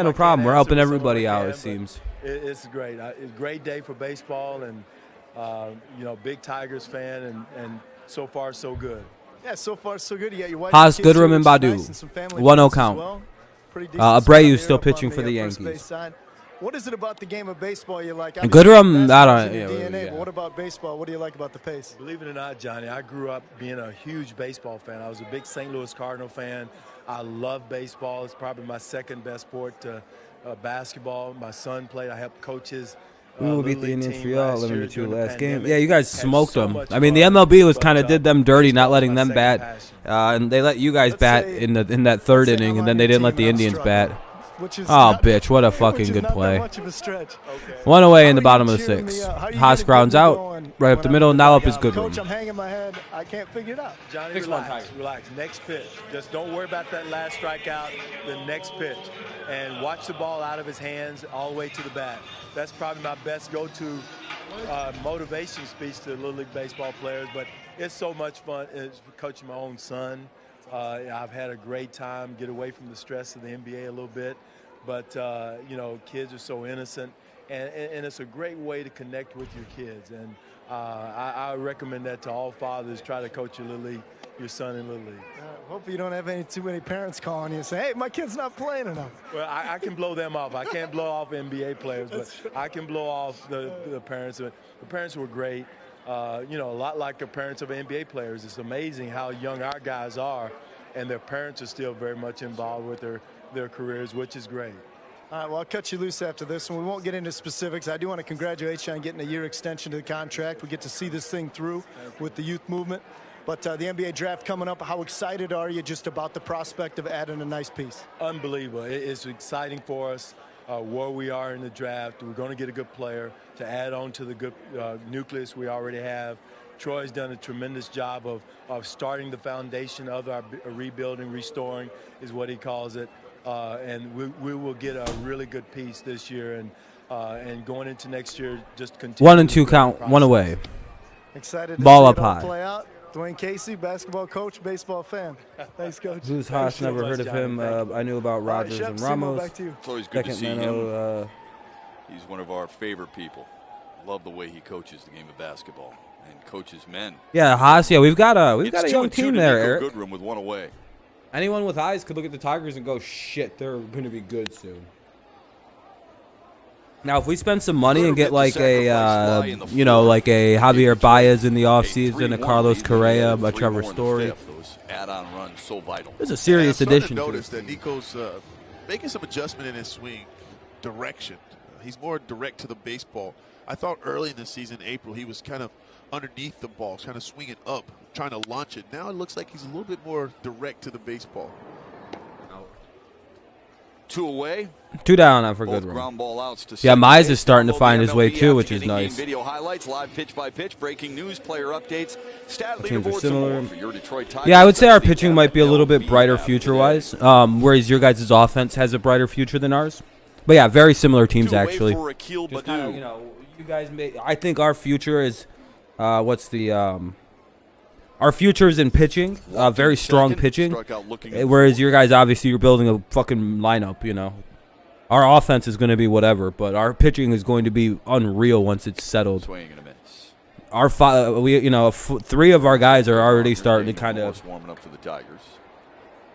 No problem. We're helping everybody out, it seems. It's great. It's a great day for baseball, and big Tigers fan, and so far so good. Yeah, so far so good. You got your wife, Haase, Goodrum, and Badu. 1-0 count. Well. Abreu still pitching for the Yankees. What is it about the game of baseball you like? And Goodrum, I don't know. But what about baseball? What do you like about the pace? Believe it or not, Johnny, I grew up being a huge baseball fan. I was a big St. Louis Cardinal fan. I love baseball. It's probably my second best sport to basketball. My son played. I helped coach his we will beat the Indians for y'all 11-2 last game. Yeah, you guys smoked them. I mean, the MLB was kind of did them dirty, not letting them bat, and they let you guys bat in that third inning, and then they didn't let the Indians bat. Oh, bitch, what a fucking good play. One away in the bottom of the sixth. Haase grounds out, right up the middle, now up is Goodrum. Coach, I'm hanging my head. I can't figure it out. Johnny, relax. Next pitch. Just don't worry about that last strikeout. The next pitch. And watch the ball out of his hands all the way to the bat. That's probably my best go-to motivation speech to Little League baseball players. But it's so much fun. It's coaching my own son. I've had a great time, get away from the stress of the NBA a little bit. But, kids are so innocent, and it's a great way to connect with your kids. And I recommend that to all fathers. Try to coach your son in Little League. Hopefully you don't have too many parents calling you and saying, hey, my kid's not playing enough. Well, I can blow them off. I can't blow off NBA players, but I can blow off the parents. The parents were great. A lot like the parents of NBA players. It's amazing how young our guys are, and their parents are still very much involved with their careers, which is great. All right, well, I'll cut you loose after this one. We won't get into specifics. I do want to congratulate you on getting a year extension to the contract. We get to see this thing through with the youth movement. But the NBA draft coming up, how excited are you just about the prospect of adding a nice piece? Unbelievable. It's exciting for us where we are in the draft. We're going to get a good player to add on to the good nucleus we already have. Troy's done a tremendous job of starting the foundation of our rebuilding, restoring is what he calls it. And we will get a really good piece this year. And going into next year, just continue. 1-2 count, one away. Excited to ball see up it all high. Play out. Dwane Casey, basketball coach, baseball fan. Thanks, Coach. Who's Haase? Never heard of him. I knew about Rogers and Ramos. It's always good to see him. He's one of our favorite people. Love the way he coaches the game of basketball and coaches men. Yeah, Haase. Yeah, we've got a young team there, Eric. Goodrum with one away. Anyone with eyes could look at the Tigers and go, shit, they're going to be good soon. Now, if we spend some money and get like a Javier Baez in the offseason, a Carlos Correa, a Trevor Story, add-on runs so vital. There's a serious addition. I noticed that Nico's making some adjustment in his swing direction. He's more direct to the baseball. I thought early in the season, April, he was kind of underneath the ball, kind of swinging up, trying to launch it. Now it looks like he's a little bit more direct to the baseball. 2 away. 2 down on for good run. Ground ball outs to Yeah, Mize base. is starting to find his way MLB too, which after is getting nice. game video highlights, live pitch by pitch, breaking news, player updates, stat Teams are leaderboards, similar. and more for your Detroit Tigers. Yeah, I would say our pitching at might be a little bit MLB brighter app future-wise, today. whereas your guys' offense has a brighter future than ours. But yeah, very similar teams 2 away actually. for Akil Just Baddoo. kinda, you know, you guys I think our future is, what's the our future is in pitching, very strong pitching. Whereas your guys, obviously, you're building a fucking lineup. You know, our offense is going to be whatever, but our pitching is going to be unreal once it's settled. Swing and a miss. Our 3 of our guys are already starting to kind of warming up for the Tigers.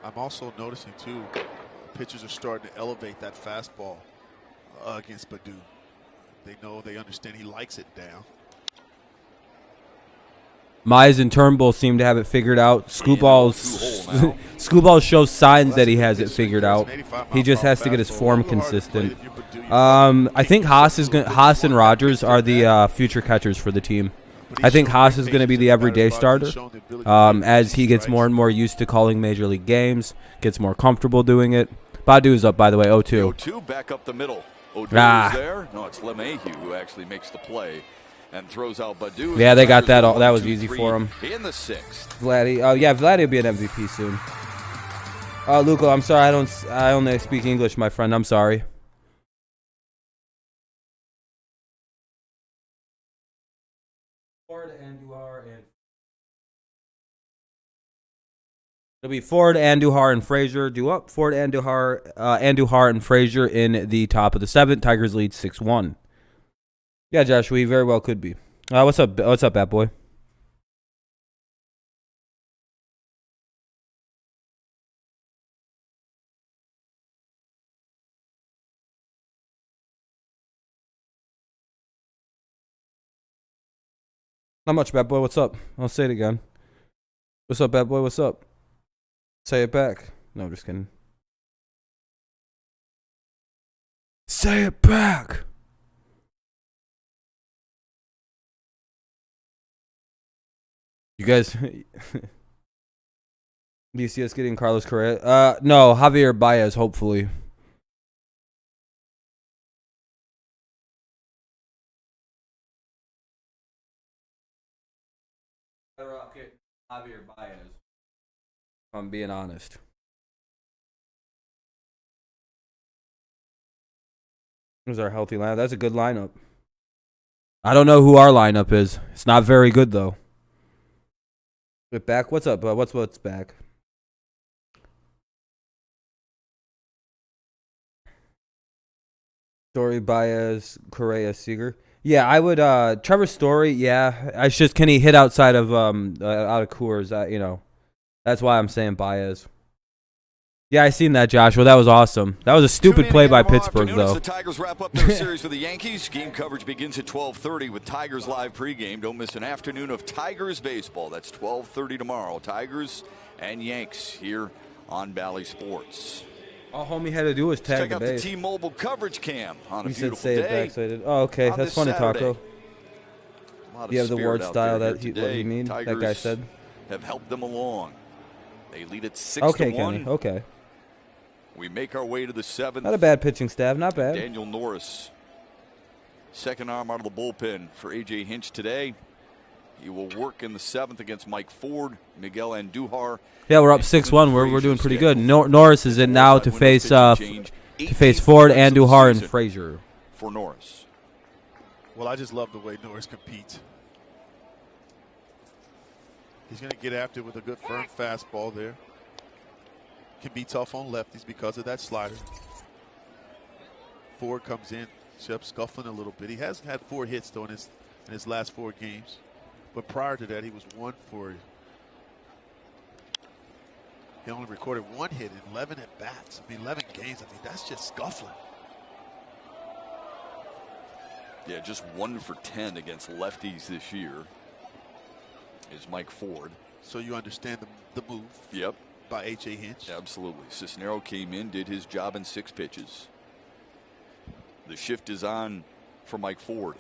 I'm also noticing too, pitchers are starting to elevate that fastball against Baddoo. They understand he likes it down. Mize and Turnbull seem to have it figured out. Scoop shows signs that he has it figured out. He just has to get his form consistent. I think Haase and Rogers are the future catchers for the team. I think Haase is going to be the everyday starter as he gets more and more used to calling major league games, gets more comfortable doing it. Baddoo's up, by the way, 0-2. 0-2 back up the middle. Odell is there. No, it's LeMahieu who actually makes the play. And throws out Baddoo. Yeah, they got that. That was easy for him. In the 6th. Vladdy. Oh, yeah, Vladdy will be an MVP soon. Oh, Luca, I'm sorry. I only speak English, my friend. I'm sorry. It'll be Ford, Andujar, and Frazier. Do up. Ford, Andujar, and Frazier in the top of the 7th. Tigers lead 6-1. Yeah, Josh, we very well could be. What's up? What's up, Bat Boy? Not much, Bat Boy. What's up? I'll say it again. What's up, Bat Boy? What's up? Say it back. No, just kidding. Say it back. You guys, do you see us getting Carlos Correa? No, Javier Baez, hopefully. Javier Baez. If I'm being honest. Who's our healthy lineup? That's a good lineup. I don't know who our lineup is. It's not very good, though. But back, what's up? What's back? Story, Baez, Correa, Seager. Yeah, I would. Trevor Story. Yeah, it's just can he hit outside of out of Coors? You know, that's why I'm saying Baez. Yeah, I seen that, Joshua. That was awesome. That was a stupid play by Pittsburgh, though. The Tigers wrap up their series with the Yankees. Game coverage begins at 12:30 with Tigers live pregame. Don't miss an afternoon of Tigers baseball. That's 12:30 tomorrow. Tigers and Yanks here on Bally Sports. All homie had to do was tag Check the out base. the T-Mobile coverage cam on a He said beautiful say day. it back, so I did. Oh, okay. That's funny, Taco. You have the word style that what you mean? That guy said. Have helped them along. They lead at 6-1. Okay, Kenny. Okay. We make our way to the 7th. Not a bad pitching staff. Not bad. Daniel Norris, second arm out of the bullpen for A.J. Hinch today. He will work in the 7th against Mike Ford, Miguel Andujar. Yeah, we're up 6-1. We're doing pretty good. Norris is in now to face Ford, Andujar, and Frazier. For Norris. Well, I just love the way Norris competes. He's going to get after it with a good firm fastball there. Can be tough on lefties because of that slider. Ford comes in, scuffling a little bit. He has had 4 hits though in his last 4 games, but prior to that he was 1 for. He only recorded 1 hit in 11 at bats. I mean, 11 games. I mean, that's just scuffling. Yeah, just 1 for 10 against lefties this year is Mike Ford. So you understand the move. Yep. By A.J. Hinch. Absolutely. Cisnero came in, did his job in 6 pitches. The shift is on for Mike Ford.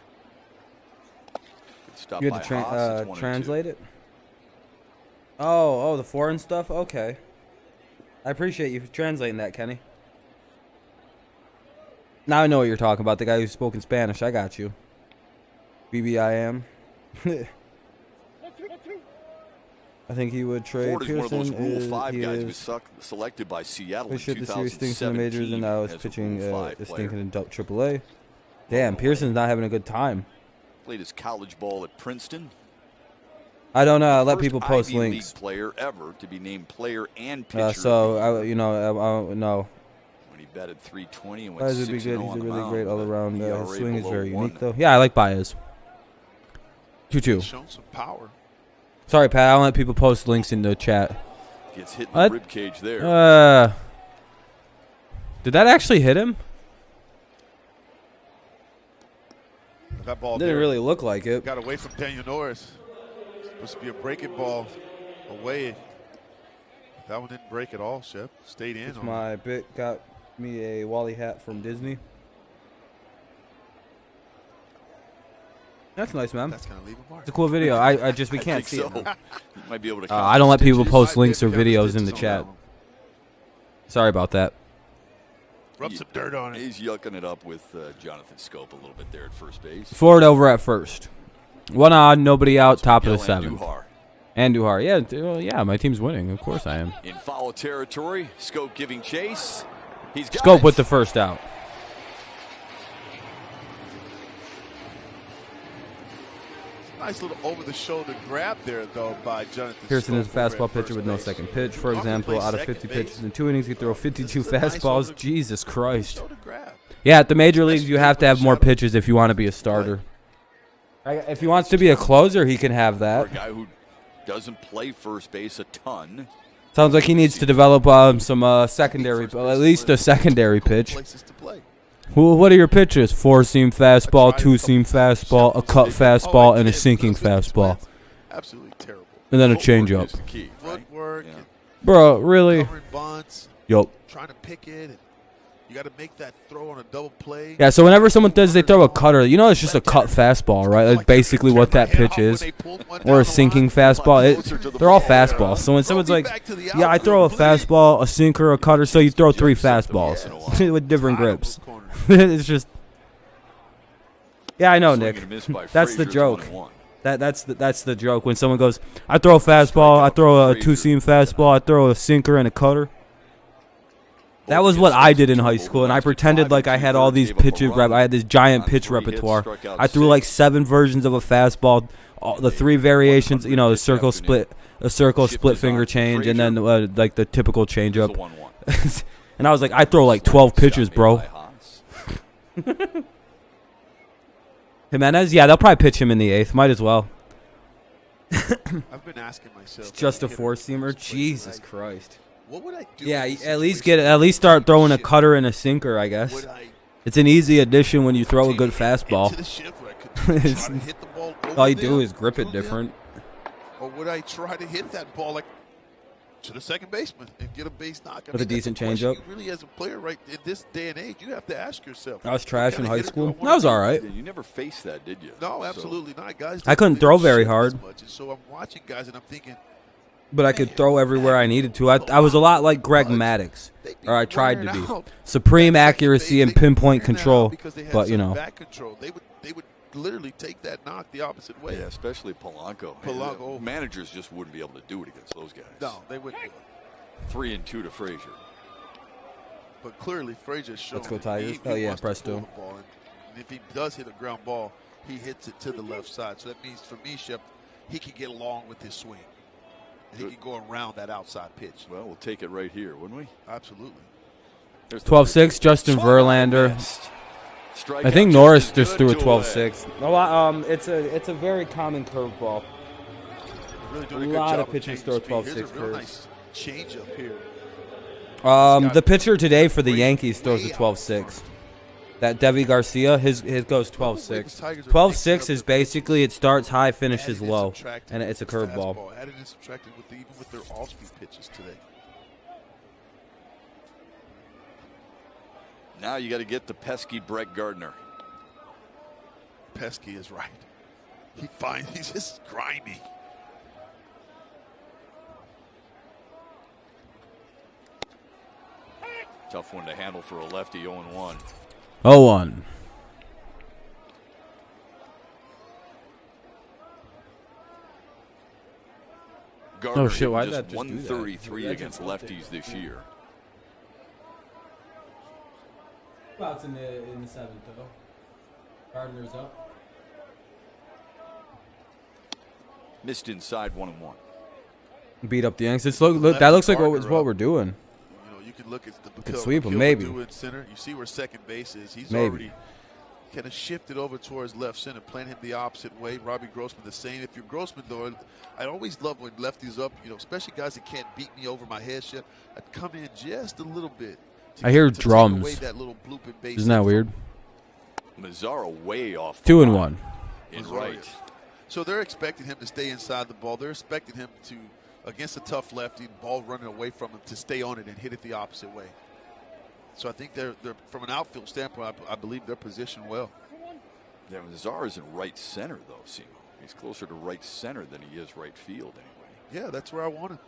You had to translate it? Oh, the foreign stuff? Okay. I appreciate you translating that, Kenny. Now I know what you're talking about. The guy who spoke in Spanish. I got you. BBIM. I think he would trade Ford is one of those Pearson. Rule 5 guys who is was selected by Seattle in should the series stinks in the 2017 majors, and now is as a pitching Rule 5 the player. stinking in AAA. Damn, Pearson's not having a good time. Played his college ball at Princeton. I don't know. Let First people post Ivy links. League player ever to be named player and pitcher. So I no. When he batted 320 and went Baez would be 6-0 good. on He's a the really mound, great but all-around. ERA His swing is below very 1 unique, though. Yeah, I like Baez. 2-2. Shown some power. Sorry, Pat. I don't let people post links in the chat. Gets hit in the rib cage there. Did that actually hit him? That ball Didn't really look like it. Got away from Daniel Norris. Supposed to be a breaking ball away. That one didn't break at all, Shep. Stayed in. My bit got me a Wally hat from Disney. That's nice, man. That's gonna leave a mark. It's a cool video. We can't see it. You might be able to. I don't let people post links or videos in the chat. Sorry about that. Rub some dirt on it. He's yucking it up with Jonathan Schoop a little bit there at first base. Ford over at first. 1 odd, nobody out, top of the 7th. Duhar. And Duhar. Yeah, my team's winning. Of course I am. In foul territory, Schoop giving chase. He's got Schoop it. with the first out. Nice little over-the-shoulder grab there, though, by Jonathan Pearson is a Schoop fastball pitcher with no base. second pitch. For Normally example, plays out of second 50 base. pitches in 2 innings, he throw 52 This is a nice fastballs. shoulder- Jesus Christ. shoulder grab. Yeah, at the major leagues, you have to have more pitches if you want to be a starter. If he wants to be a closer, he can have For that. a guy who doesn't play first base a ton. Sounds like he needs to develop some secondary, at least a secondary pitch. Places to play. What are your pitches? 4-seam fastball, 2-seam fastball, a cut fastball, and a sinking fastball. Absolutely terrible. And then a Footwork changeup. is the key, right? Footwork, Yeah. Bro, really? covering bunts, Yup. trying to pick it. And you got to make that throw on a double play. Yeah, so whenever someone does, they throw a cutter. It's just a cut fastball, right? That's basically what that pitch is. Or a sinking fastball. They're all fastballs. So when someone's like, yeah, I throw a fastball, a sinker, a cutter, so you throw 3 fastballs with different grips. It's just, yeah, I know, Nick. Swing and a miss by That's the Frazier, joke. 1-1. That's the joke. When someone goes, I throw a fastball, I throw a 2-seam fastball, I throw a sinker and a cutter. That was what I did in high school, and I pretended like I had all these pitches. I had this giant pitch repertoire. I threw like 7 versions of a fastball, the 3 variations. A circle split, split finger change, and then like the typical changeup. And I was like, I throw like 12 pitches, bro. Jimenez, yeah, they'll probably pitch him in the 8th. Might as well. I've been asking myself. It's just a 4-seamer. Jesus Christ. What would I do? Yeah, at least start throwing a cutter and a sinker, I guess. It's an easy addition when you throw a good fastball. All you do is grip it different. Or would I try to hit that ball like to the second baseman and get a base knock? With a decent changeup? Really, as a player, right in this day and age, you have to ask yourself. I was trash in high school. That That was all right. Yeah, you never faced that, did you? No, absolutely not, guys. I couldn't throw very hard. So I'm watching guys and I'm thinking, But I could throw everywhere I needed to. I was a lot like Greg Maddux, or I tried to be. Supreme accuracy and pinpoint control, but back control. They would literally take that knock the opposite way. Yeah, especially Polanco. Polanco. Managers just wouldn't be able to do it against those guys. No, they wouldn't do it. 3-2 to Frazier. But clearly, Frazier's shown. Let's go Tigers. He Oh, yeah, wants to presto. pull the ball. And if he does hit a ground ball, he hits it to the left side. So that means, for me, Shep, he can get along with his swing. And he can go around that outside pitch. Well, we'll take it right here, wouldn't we? Absolutely. 12-6, Justin Verlander. I think Norris just threw a 12-6. It's a very common curveball. Really A doing good lot job of pitchers changing throw speed. Here's 12-6 a real curves. nice change up here. The pitcher today for the Yankees throws a 12-6. That Devi Garcia, his goes 12-6. 12-6 is basically it starts high, finishes low, and it's a curveball. Added and subtracted even with their off-speed pitches today. Now you got to get the pesky Brett Gardner. Pesky is right. He's just grimy. Tough one to handle for a lefty. 0-1. 0-1. Gardner Oh shit! Why did just that just 133 against lefties this year. Well, it's in the seventh though. Gardner's up. Missed inside 1-1. Beat up the Yankees. Look, that looks like what we're doing. You know, you can look at the Could sweep him, maybe. Center. You see where second base is. He's maybe. Already kind of shifted over towards left center, playing him the opposite way. Robbie Grossman the same. If you're Grossman, though, I always love when lefties up, you know, especially guys that can't beat me over my head shit. I'd come in just a little bit. I hear drums. That little blooping base. Isn't that weird? Mazzara way off. 2-1. In right. So they're expecting him to stay inside the ball. They're expecting him to, against a tough lefty, ball running away from him, to stay on it and hit it the opposite way. So I think they're from an outfield standpoint, I believe they're positioned well. Yeah, Mazzara's in right center though, Simo. He's closer to right center than he is right field anyway. Yeah, that's where I want him.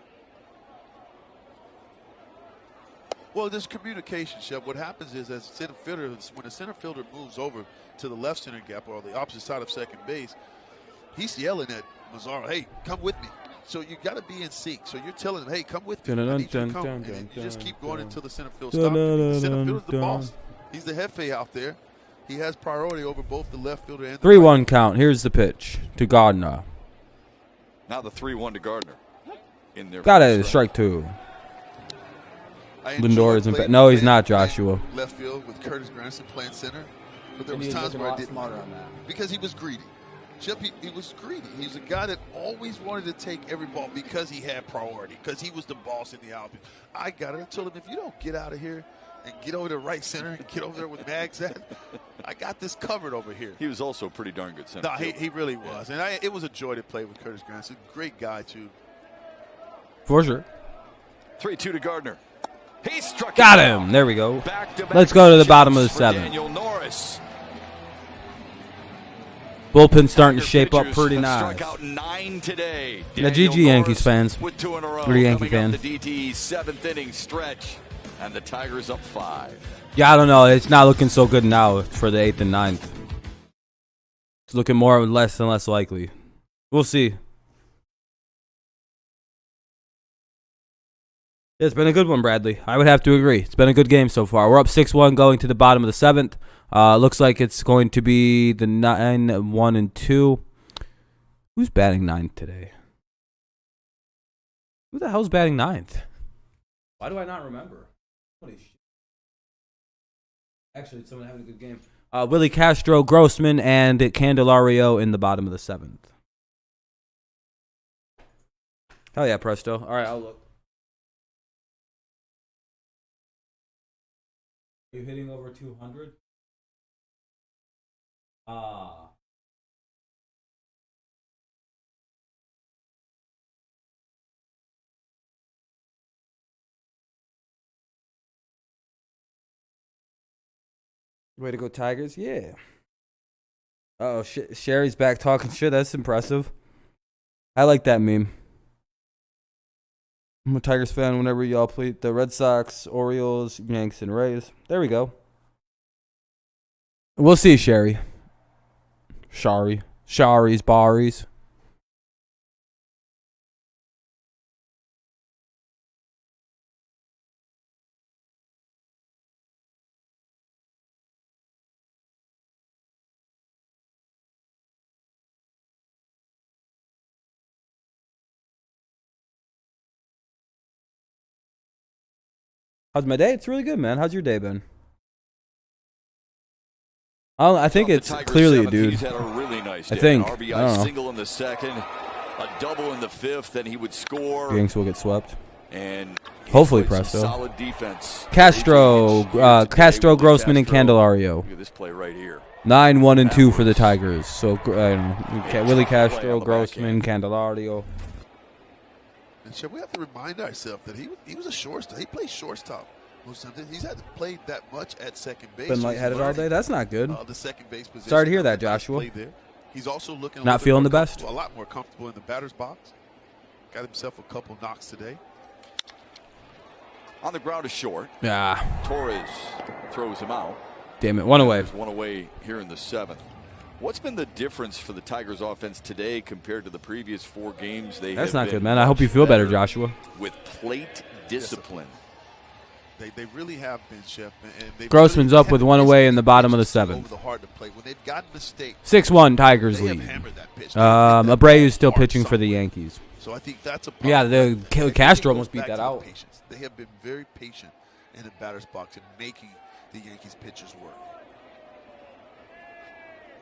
Well, there's communication, Chef. What happens is, as center fielder, when a center fielder moves over to the left center gap or the opposite side of second base, he's yelling at Mazzara, "Hey, come with me." So you got to be in sync. So you're telling him, "Hey, come with me." I need you to come. And you just keep going until the center field stops. The center fielder's the boss. He's the jefe out there. He has priority over both the left fielder and the 3-1 right. count. Here's the pitch to Gardner. Now the 3-1 to Gardner. In there. Got it. Strike 2. Lindor isn't bad. No, he's not, Joshua. Left field with Curtis Granderson playing center. But there was times where I didn't. Smarter on that. Because he was greedy. Chip, he was greedy. He was a guy that always wanted to take every ball because he had priority, because he was the boss in the outfield. I got it. I told him, if you don't get out of here and get over to right center and get over there with Mags at, I got this covered over here. He was also a pretty darn good center. No, he really was. And it was a joy to play with Curtis Granderson. Great guy, too. For sure. 3-2 to Gardner. He struck. Got him. There we go. Let's go to the bottom of the 7th. Daniel Norris. Bullpen starting to shape up pretty nice. Struck out 9 today. Yeah, GG Yankees fans. With 2 in a row. Pretty Yankee fan. The DT's 7th inning stretch, and the Tigers up 5. Yeah, I don't know. It's not looking so good now for the 8th and 9th. It's looking less and less likely. We'll see. It's been a good one, Bradley. I would have to agree. It's been a good game so far. We're up 6-1 going to the bottom of the 7th. Looks like it's going to be the 9-1-2. Who's batting 9th today? Who the hell's batting 9th? Why do I not remember? Holy shit. Actually, it's someone having a good game. Willie Castro, Grossman, and Candelario in the bottom of the 7th. Hell yeah, Presto. All right, I'll look. Are you hitting over 200? Way to go, Tigers. Yeah. Oh, Sherry's back talking shit. That's impressive. I like that meme. I'm a Tigers fan whenever y'all play the Red Sox, Orioles, Yanks, and Rays. There we go. We'll see, Sherry. Shari's, Barries. How's my day? It's really good, man. How's your day been? I think it's clearly a dude. He's had a really nice day. I think. An RBI I don't know. single in the 2nd, a double in the 5th, then he would score. Yanks will get swept. And hopefully, Presto. Solid defense. Castro, Grossman, and Candelario. Look at this play right here. 9-1-2 for the Tigers. So Willie Castro, Grossman, Candelario. And so we have to remind ourselves that he was a shortstop. He plays shortstop. He's had to play that much at second base. Been lightheaded all day? That's not good. The second base position. Sorry to hear that, Joshua. He's also looking not feeling the best. A lot more comfortable in the batter's box. Got himself a couple knocks today. On the ground is short. Yeah. Torres throws him out. Damn it, 1 away. 1 away here in the 7th. What's been the difference for the Tigers offense today compared to the previous 4 games? That's not good, man. I hope you feel better, Joshua. With plate discipline. They really have been, Chef. And Grossman's up with 1 away in the bottom of the 7th. 6-1 Tigers lead. Abreu's still pitching for the Yankees. So I think that's a the Castro almost beat that out. They have been very patient in the batter's box and making the Yankees pitchers work.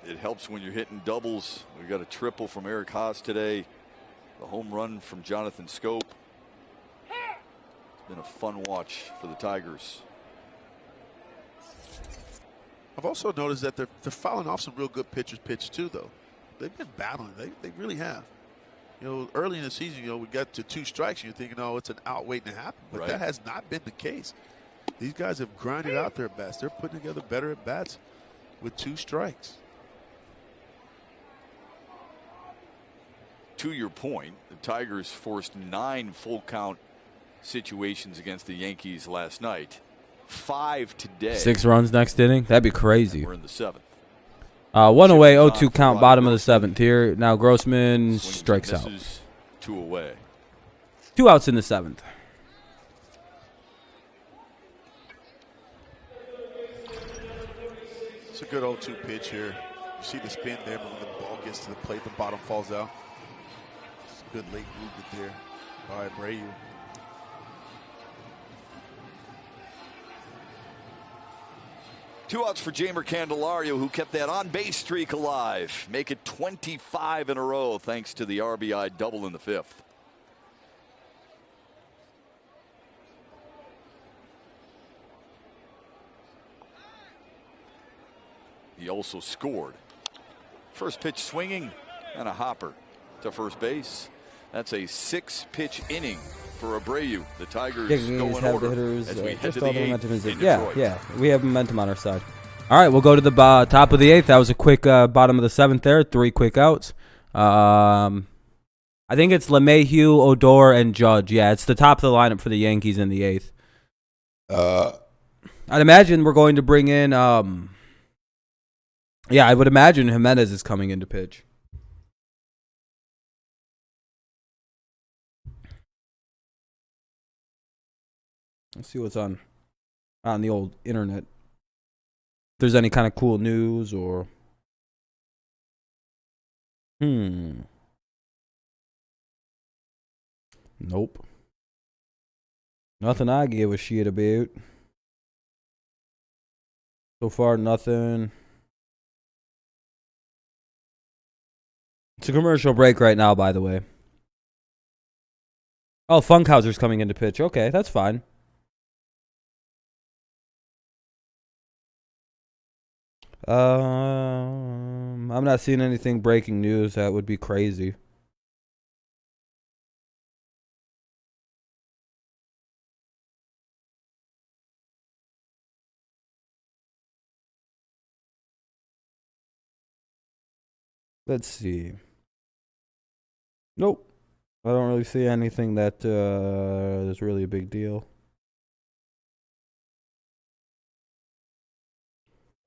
It helps when you're hitting doubles. We got a triple from Eric Haase today. The home run from Jonathan Schoop. It's been a fun watch for the Tigers. I've also noticed that they're fouling off some real good pitchers pitch too, though. They've been battling. They really have. You know, early in the season, we got to 2 strikes, and you're thinking, oh, it's an out waiting to happen. But that has not been the case. These guys have grinded out their best. They're putting together better at bats with 2 strikes. To your point, the Tigers forced 9 full count situations against the Yankees last night. 5 today. 6 runs next inning? That'd be crazy. We're in the 7th. 1 away, 0-2 count, bottom of the 7th here. Now Grossman strikes out. 2 away. 2 outs in the 7th. It's a good 0-2 pitch here. You see the spin there, but when the ball gets to the plate, the bottom falls out. It's a good late movement there by Abreu. Two outs for Jeimer Candelario, who kept that on-base streak alive. Make it 25 in a row thanks to the RBI double in the 5th. He also scored. First pitch swinging and a hopper to first base. That's a 6-pitch inning for Abreu. The Tigers go in order as we head to the 8th in Detroit. Yeah, we have momentum on our side. All right, we'll go to the top of the 8th. That was a quick bottom of the 7th there. 3 quick outs. I think it's LeMahieu, Odor, and Judge. Yeah, it's the top of the lineup for the Yankees in the 8th. I'd imagine we're going to bring in yeah, I would imagine Jimenez is coming in to pitch. Let's see what's on the old internet. If there's any kind of cool news or Nope. Nothing I give a shit about. So far, nothing. It's a commercial break right now, by the way. Oh, Funkhauser's coming in to pitch. Okay, that's fine. I'm not seeing anything breaking news. That would be crazy. Let's see. Nope. I don't really see anything that is really a big deal.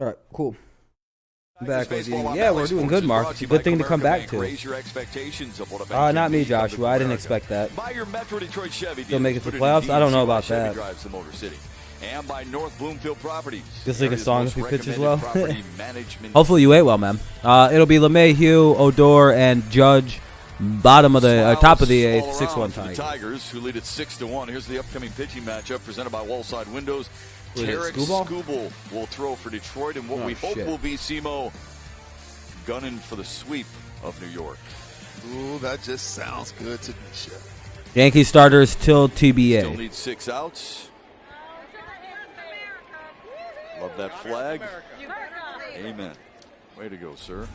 All right, cool. Back with you. Yeah, we're doing good, Mark. It's a good thing to come back to. Not me, Joshua. I didn't expect that. Still make it to the playoffs? I don't know about that. And by North Bloomfield Properties. Just like a song if he pitches well. Hopefully you ate well, man. It'll be LeMahieu, Odor, and Judge. Bottom of the top of the 8th, 6-1 Tigers, who lead at 6-1. Here's the upcoming pitching matchup presented by Wallside Windows. Tarek Skubal will throw for Detroit, and what we hope will be Simo gunning for the sweep of New York. Ooh, that just sounds good to me, Chef. Yankee starters till TBA. Still need 6 outs. Love that flag. Amen. Way to go, sir.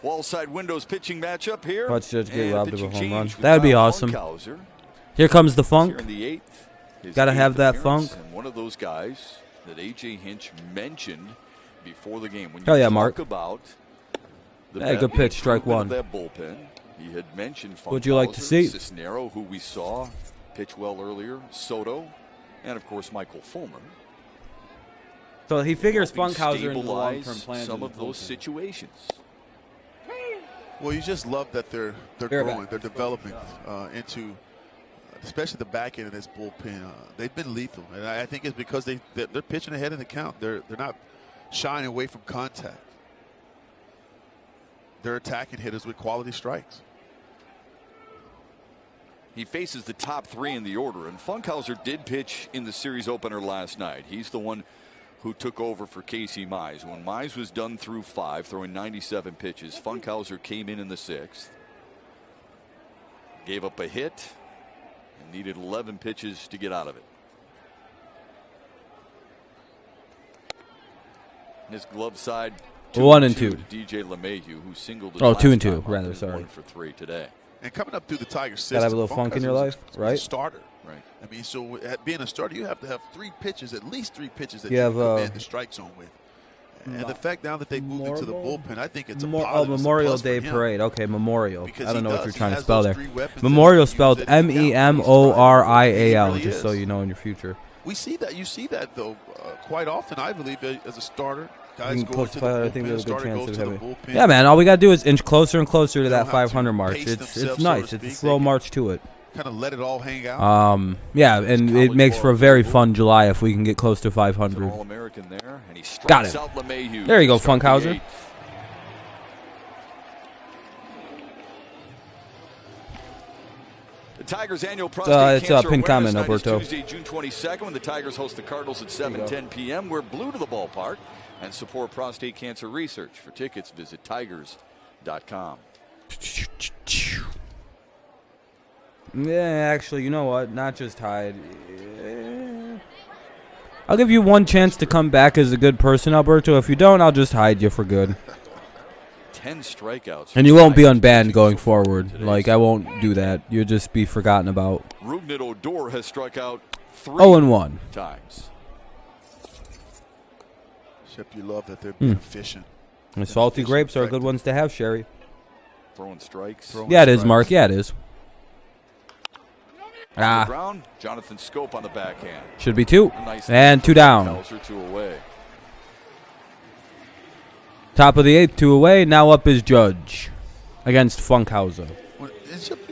Wallside Windows pitching matchup here. Watch Judge get robbed of a home run. That would be awesome. Here comes the funk. Got to have that funk. And one of those guys that A.J. Hinch mentioned before the game. When you hell yeah, Mark. About the good pitch, strike one. That bullpen, he had mentioned what'd you like to see? Cisnero, who we saw pitch well earlier, Soto, and of course Michael Fulmer. So he figures Funkhauser into the long-term plan. Some of those situations. Well, you just love that they're growing, they're developing into, especially the back end of this bullpen. They've been lethal, and I think it's because they're pitching ahead in the count. They're not shying away from contact. They're attacking hitters with quality strikes. He faces the top 3 in the order, and Funkhauser did pitch in the series opener last night. He's the one who took over for Casey Mize. When Mize was done through 5, throwing 97 pitches, Funkhauser came in the 6th, gave up a hit, and needed 11 pitches to get out of it. His glove side, 1 and 2. DJ LeMahieu, who singled his 2 and 2, last time rather. up, Sorry. 1 for 3 today. And coming up through the Tigers system, gotta have a little funk in your life, right? A starter, right? I mean, so being a starter, you have to have 3 pitches, at least 3 pitches that you you have can come in the strike zone with. And the fact now that they moved into the bullpen, I think it's a positive. Memorial Day Parade. Okay, Memorial. Because I don't know what you're trying to has spell those there. 3 weapons Memorial that he spelled uses at the MEMORIAL, He just so is. you know in your future. We see that. You see that though quite often. I believe as a starter, guys You can go close to the the fire, I bullpen. think there's a good Starter chance goes of to the having. bullpen. Yeah, man. All we gotta do is inch closer and closer to They that don't have to 500 mark. pace It's themselves, nice. so to It's a speak. slow They march to it. Kind of let it all hang out. Yeah, and it makes for a very fun July if we can get close to 500. All-American there, and he strikes Got it. out LeMahieu. There you go, Struck the Funkhauser. 8th. The Tigers' annual prostate it's cancer a pin awareness comment, night is Alberto. Tuesday, June 22nd, when the Tigers host the Cardinals at 7:10 p.m. We're blue to the ballpark and support prostate cancer research. For tickets, visit tigers.com. Yeah, actually, you know what? Not just hide. I'll give you one chance to come back as a good person, Alberto. If you don't, I'll just hide you for good. 10 strikeouts. And you won't be unbanned going forward. Like, I won't do that. You'll just be forgotten about. Rougned Odor has struck out 3 0-1 times. Except you love that they're being efficient. And salty grapes are good ones to have, Sherry. Throwing strikes. Yeah, it is, Mark. Yeah, it is. Ground, Jonathan Schoop on the backhand. Should be 2. Nice And 2 down. Funkhauser, 2 away. Top of the 8th, 2 away. Now up is Judge against Funkhauser.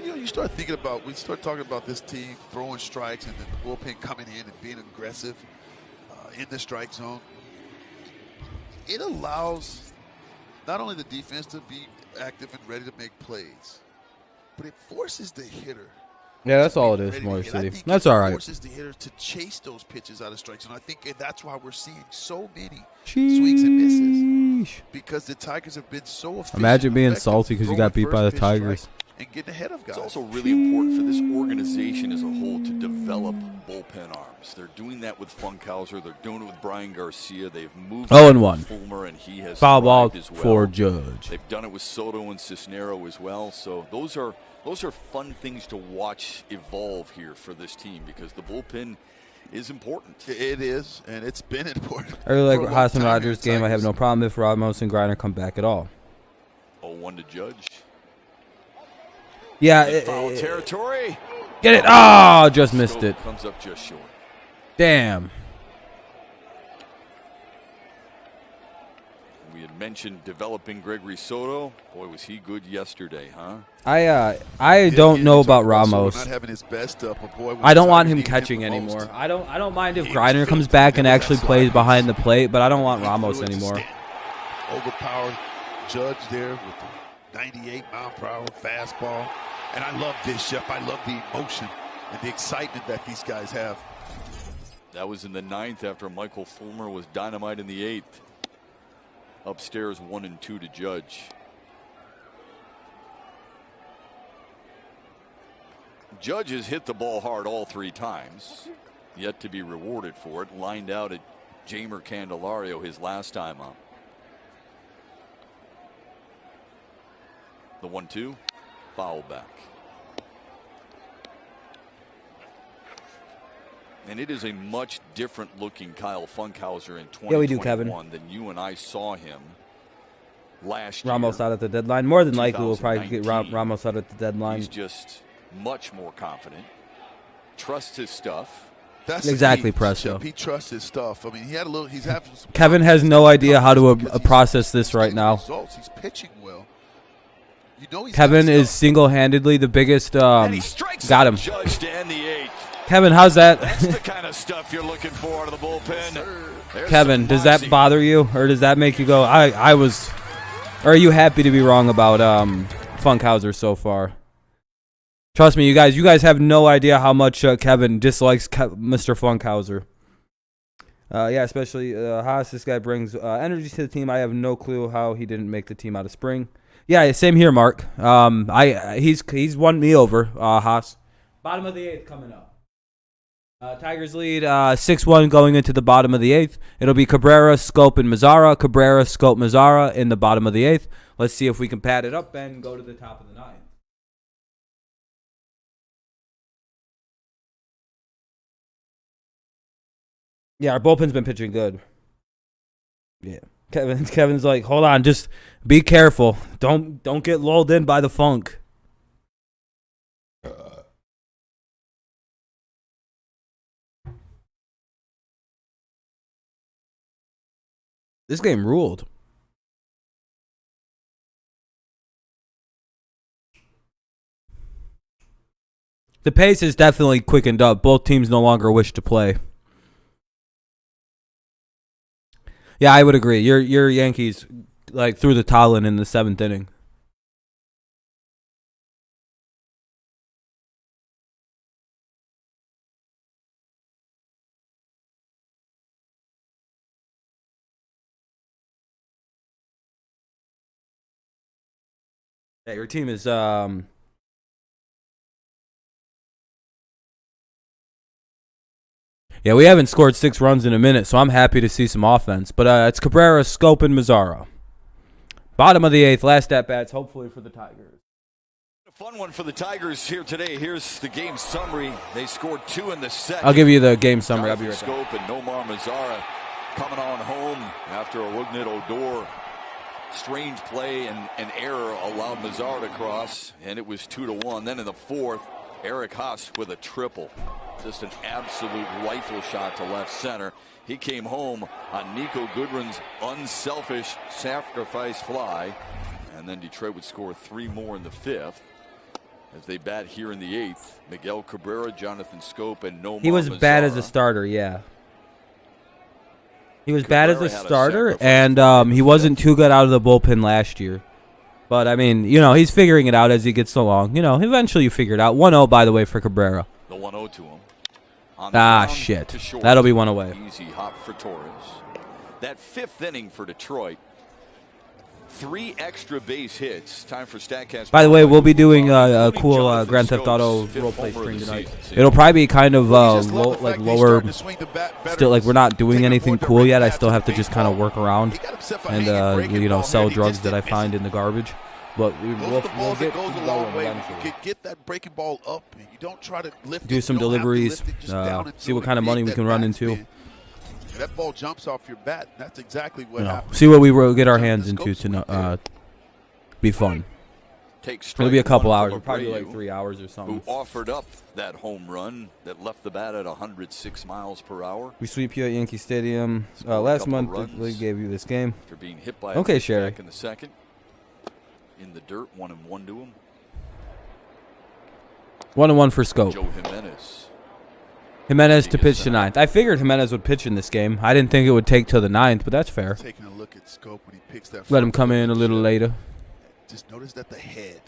You start thinking about, we start talking about this team throwing strikes and then the bullpen coming in and being aggressive in the strike zone. It allows not only the defense to be active and ready to make plays, but it forces the hitter. Yeah, that's all it is, Motor City. That's all right. It forces the hitter to chase those pitches out of strikes, and I think that's why we're seeing so many swings and misses. Because the Tigers have been so efficient. Imagine being salty because you got beat by the Tigers. And getting ahead of guys. It's also really important for this organization as a whole to develop bullpen arms. They're doing that with Funkhauser. They're doing it with Brian Garcia. They've moved 0-1. Fulmer, and he has foul ball as well. for Judge. They've done it with Soto and Cisnero as well. So those are fun things to watch evolve here for this team because the bullpen is important. It is, and it's been important. I really like Haase and Rogers' game. I have no problem if Ramos and Griner come back at all. 0-1 to Judge. Yeah. Foul territory. Get it. Oh, just missed it. Comes up just short. Damn. We had mentioned developing Gregory Soto. Boy, was he good yesterday, huh? I don't know about Ramos. Not having his best, but boy, I don't want him catching anymore. I don't mind if Griner comes back and actually plays behind the plate, but I don't want Ramos anymore. Overpowered Judge there with the 98-mile-per-hour fastball. And I love this, Shep. I love the emotion and the excitement that these guys have. That was in the 9th after Michael Fulmer was dynamite in the 8th. Upstairs 1-2 to Judge. Judge has hit the ball hard all 3 times, yet to be rewarded for it. Lined out at Jamer Candelario his last time up. The 1-2, foul back. And it is a much different looking Kyle Funkhauser in 2021 we do, Kevin. than you and I saw him last Ramos year. out at the deadline. More than likely, we'll probably get Ramos out at the deadline. He's just much more confident, trusts his stuff, That's exactly, Presto. He trusts his stuff. I mean, he had a little. He's having some Kevin has no idea how to process this right now. Results. He's pitching well. You know he's Kevin is single-handedly the biggest. Got him. Judge to end the 8th. Kevin, how's that? That's the kind of stuff you're looking for out of the bullpen. Kevin, does that bother you, or does that make you go, I was, or are you happy to be wrong about Funkhauser so far? Trust me, you guys have no idea how much Kevin dislikes Mr. Funkhauser. Yeah, especially Haase. This guy brings energy to the team. I have no clue how he didn't make the team out of spring. Yeah, same here, Mark. He's won me over, Haase. Bottom of the 8th coming up. Tigers lead 6-1 going into the bottom of the 8th. It'll be Cabrera, Schoop, and Mazara. Cabrera, Schoop, Mazara in the bottom of the 8th. Let's see if we can pad it up and go to the top of the 9th. Yeah, our bullpen's been pitching good. Yeah. Kevin's like, hold on, just be careful. Don't get lulled in by the funk. This game ruled. The pace is definitely quickened up. Both teams no longer wish to play. Yeah, I would agree. Your Yankees like threw the towel in the 7th inning. Yeah, your team is yeah, we haven't scored 6 runs in a minute, so I'm happy to see some offense. But it's Cabrera, Schoop, and Mazara. Bottom of the 8th, last at-bats, hopefully for the Tigers. A fun one for the Tigers here today. Here's the game summary. They scored 2 in the 2nd. I'll give you the game summary. I'll be right back. Schoop and Nomar Mazara coming on home after a Wugnit Odor strange play and an error allowed Mazara to cross, and it was 2-1. Then in the 4th, Eric Haase with a triple. Just an absolute rifle shot to left center. He came home on Nico Goodwin's unselfish sacrifice fly. And then Detroit would score 3 more in the 5th. As they bat here in the 8th, Miguel Cabrera, Jonathan Schoop, and Nomar Mazara. He was bad as a starter, yeah. He was bad as a starter, and he wasn't too good out of the bullpen last year. But, I mean, you know, he's figuring it out as he gets along. You know, eventually you figure it out. 1-0, by the way, for Cabrera. The 1-0 to him. Shit. That'll be one away. Easy hop for Torres. That 5th inning for Detroit. 3 extra base hits. Time for StatCast. By the way, we'll be doing a cool Grand Theft Auto roleplay stream tonight. It'll probably be kind of lower. Still, like, we're not doing anything cool yet. I still have to just kind of work around and you know, sell drugs that I find in the garbage. But we'll get going eventually. Get that breaking ball up. You don't try to lift. Do some deliveries. See what kind of money we can run into. That ball jumps off your bat. That's exactly what happened. See what we will get our hands into to be fun. It'll be a couple hours. It'll probably be like 3 hours or something. Who offered up that home run that left the bat at 106 miles per hour. We sweep you at Yankee Stadium. Last month, the league gave you this game. After being hit by okay, Sherry. Back in the 2nd. In the dirt, 1-1 to him. 1-1 for Schoop. Joe Jimenez. Jimenez to pitch to 9th. I figured Jimenez would pitch in this game. I didn't think it would take till the 9th, but that's fair. Taking a look at Schoop when he picks that. Let him come in a little later. Just notice that the head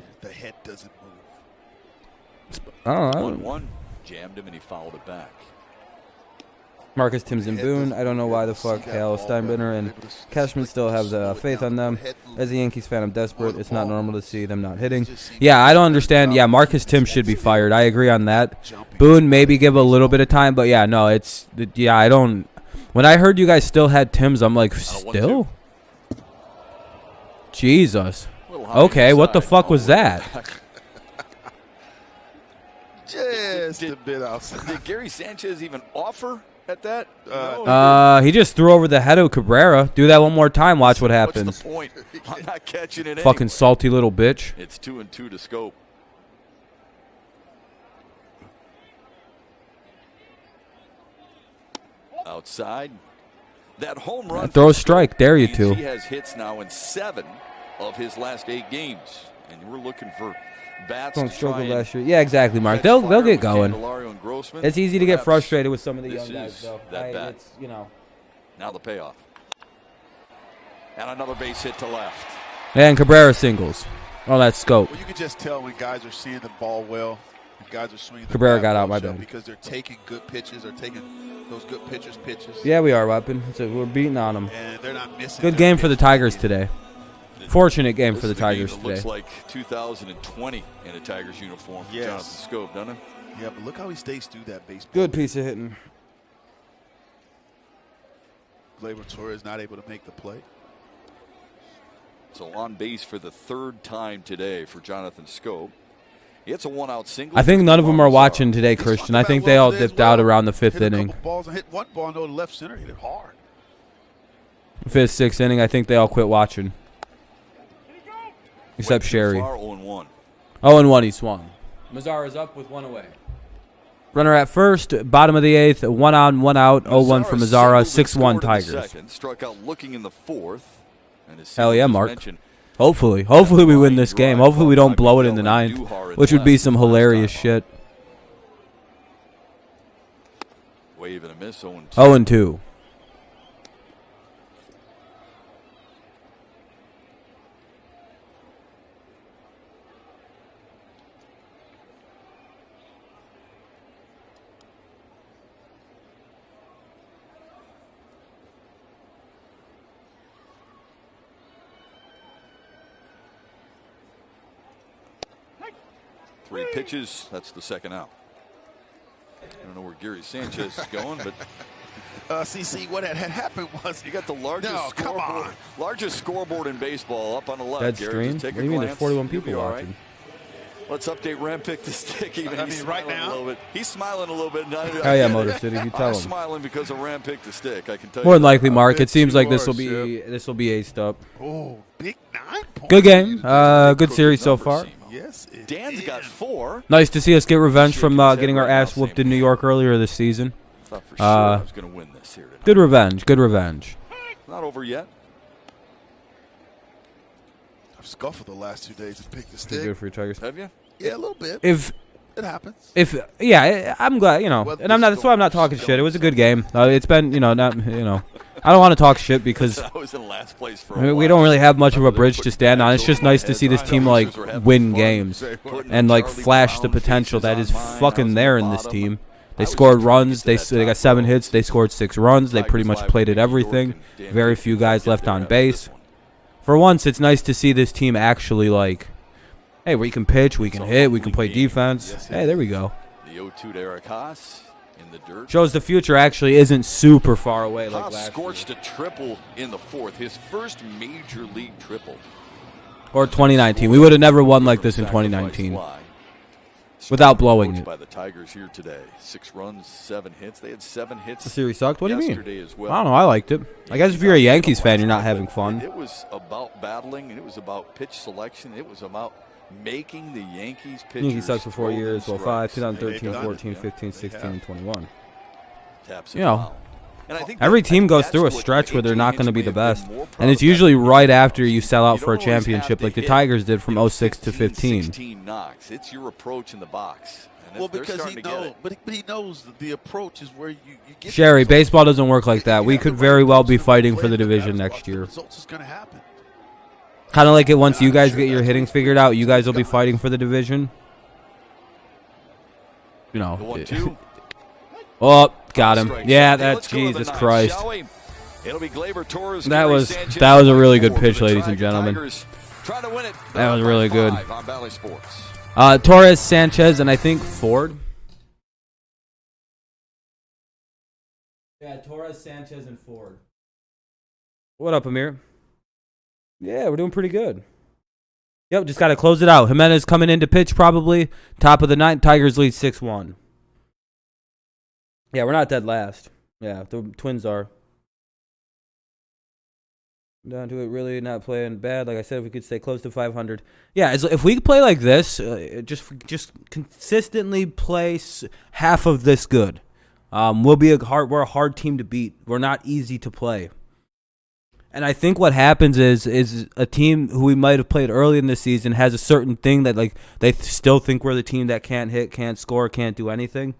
doesn't move. Oh, 1-1. Jammed him and he fouled it back. Marcus, Timms, and Boone. I don't know why the fuck Hale, Steinbrenner, and Cashman still have faith on them. As a Yankees fan, I'm desperate. It's not normal to see them not hitting. Yeah, I don't understand. Yeah, Marcus Timms should be fired. I agree on that. Boone, maybe give a little bit of time, but yeah, no, it's yeah. I don't. When I heard you guys still had Timms, I'm like, still? Jesus. Okay, what the fuck was that? Just a bit outside. Did Gary Sanchez even offer at that? He just threw over the head of Cabrera. Do that one more time. Watch what happens. What's the point? I'm not catching it. Fucking salty little bitch. It's 2-2 to Schoop. outside. That home run. Throw a strike. Dare you to. He has hits now in 7 of his last 8 games, and we're looking for bats to try last year. Yeah, exactly, Mark. They'll get going. Grossman. It's easy to get frustrated with some of the young guys, though. It's, you know. Now the payoff. And another base hit to left. And Cabrera singles. Oh, that's Schoop. Well, you can just tell when guys are seeing the ball well, when guys are swinging the Cabrera got out, my bad. Because they're taking good pitches or taking those good pitchers' pitches. Yeah, we are, Weapon. So we're beating on them. And they're not missing. Good game for the Tigers today. Fortunate game for the Tigers today. Looks like 2020 in a Tigers uniform for Jonathan Schoop, doesn't it? Yeah, but look how he stays through that baseball. Good piece of hitting. Gleyber Torres not able to make the play. So on base for the 3rd time today for Jonathan Schoop. He hits a 1-out single. I think none of them are watching today, Christian. I think they all dipped out around the 5th inning. Balls and hit one ball into the left center. Hit it hard. 5th, 6th inning. I think they all quit watching. Except Sherry. 0-1. 0-1 he swung. Mazara's up with 1 away. Runner at first, bottom of the 8th, 1 on, 1 out, 0-1 for Mazzara, 6-1 Tigers. Struck out looking in the 4th. Hell yeah, Mark. Hopefully we win this game. Hopefully we don't blow it in the 9th, which would be some hilarious shit. Wave and a miss, 0-2. 0-2. Three pitches, that's the 2nd out. I don't know where Gary Sanchez is going, but CC, what had happened was you got the largest scoreboard in baseball up on the left. Dead Gary, stream? just take What do you mean there's 41 people watching? Right. Let's update Rampick the stick. Even I mean, right now, he's smiling a little bit. Oh yeah, Motor City. You tell him. I'm smiling because of Rampick the stick. I can tell you. More than likely, Mark. It seems like this will be aced up. Oh, big 9 points. Good game. Good series so far. Yes, Dan's got 4. Nice to see us get revenge from getting our ass whooped in New York earlier this season. Thought for sure I was going to win this here tonight. Good revenge. Good revenge. Not over yet. I've scuffled the last 2 days and picked the stick. Good for your Tigers. Have you? Yeah, a little bit. If it happens. I'm glad, and I'm not. That's why I'm not talking shit. It was a good game. It's been, I don't want to talk shit because I was in last place for we don't really have much of a bridge to stand on. It's just nice to see this team win games and flash the potential that is fucking there in this team. They scored runs. They got 7 hits. They scored 6 runs. They pretty much played at everything. Very few guys left on base. For once, it's nice to see this team actually hey, we can pitch, we can hit, we can play defense. Hey, there we go. The 0-2 to Eric Haase in the dirt. Shows the future actually isn't super far away like last scorched a triple in the 4th, his first major league triple. Or 2019. We would have never won like this in 2019 without blowing it. By the Tigers here today. 6 runs, 7 hits. They had 7 hits. The series sucked. What do you mean? As well. I don't know. I liked it. I guess if you're a Yankees fan, you're not having fun. It was about battling, and it was about pitch selection. It was about making the Yankees pitchers. Yankees sucked for 4 years. Well, 5, 2013, 14, 15, 16, and 21. Taps and I think every team goes through a stretch where they're not going to be the best. And it's usually right after you sell out for a championship like the Tigers did from 06 to 15. Knocks. It's your approach in the box. Well, because he knows the approach is where you get. Sherry, baseball doesn't work like that. We could very well be fighting for the division next year. Results is going to happen. Kind of like it once you guys get your hitting figured out, you guys will be fighting for the division. Oh, got him. Yeah, that's Jesus Christ. That was a really good pitch, ladies and gentlemen. That was really good. Torres, Sanchez, and I think Ford. Yeah, Torres, Sanchez, and Ford. What up, Amir? Yeah, we're doing pretty good. Yep, just got to close it out. Jimenez coming in to pitch probably. Top of the 9th. Tigers lead 6-1. Yeah, we're not dead last. Yeah, the Twins are. Down to it, really not playing bad. Like I said, if we could stay close to 500. Yeah, if we play like this, just consistently play half of this good. We're a hard team to beat. We're not easy to play. And I think what happens is a team who we might have played early in the season has a certain thing that like they still think we're the team that can't hit, can't score, can't do anything.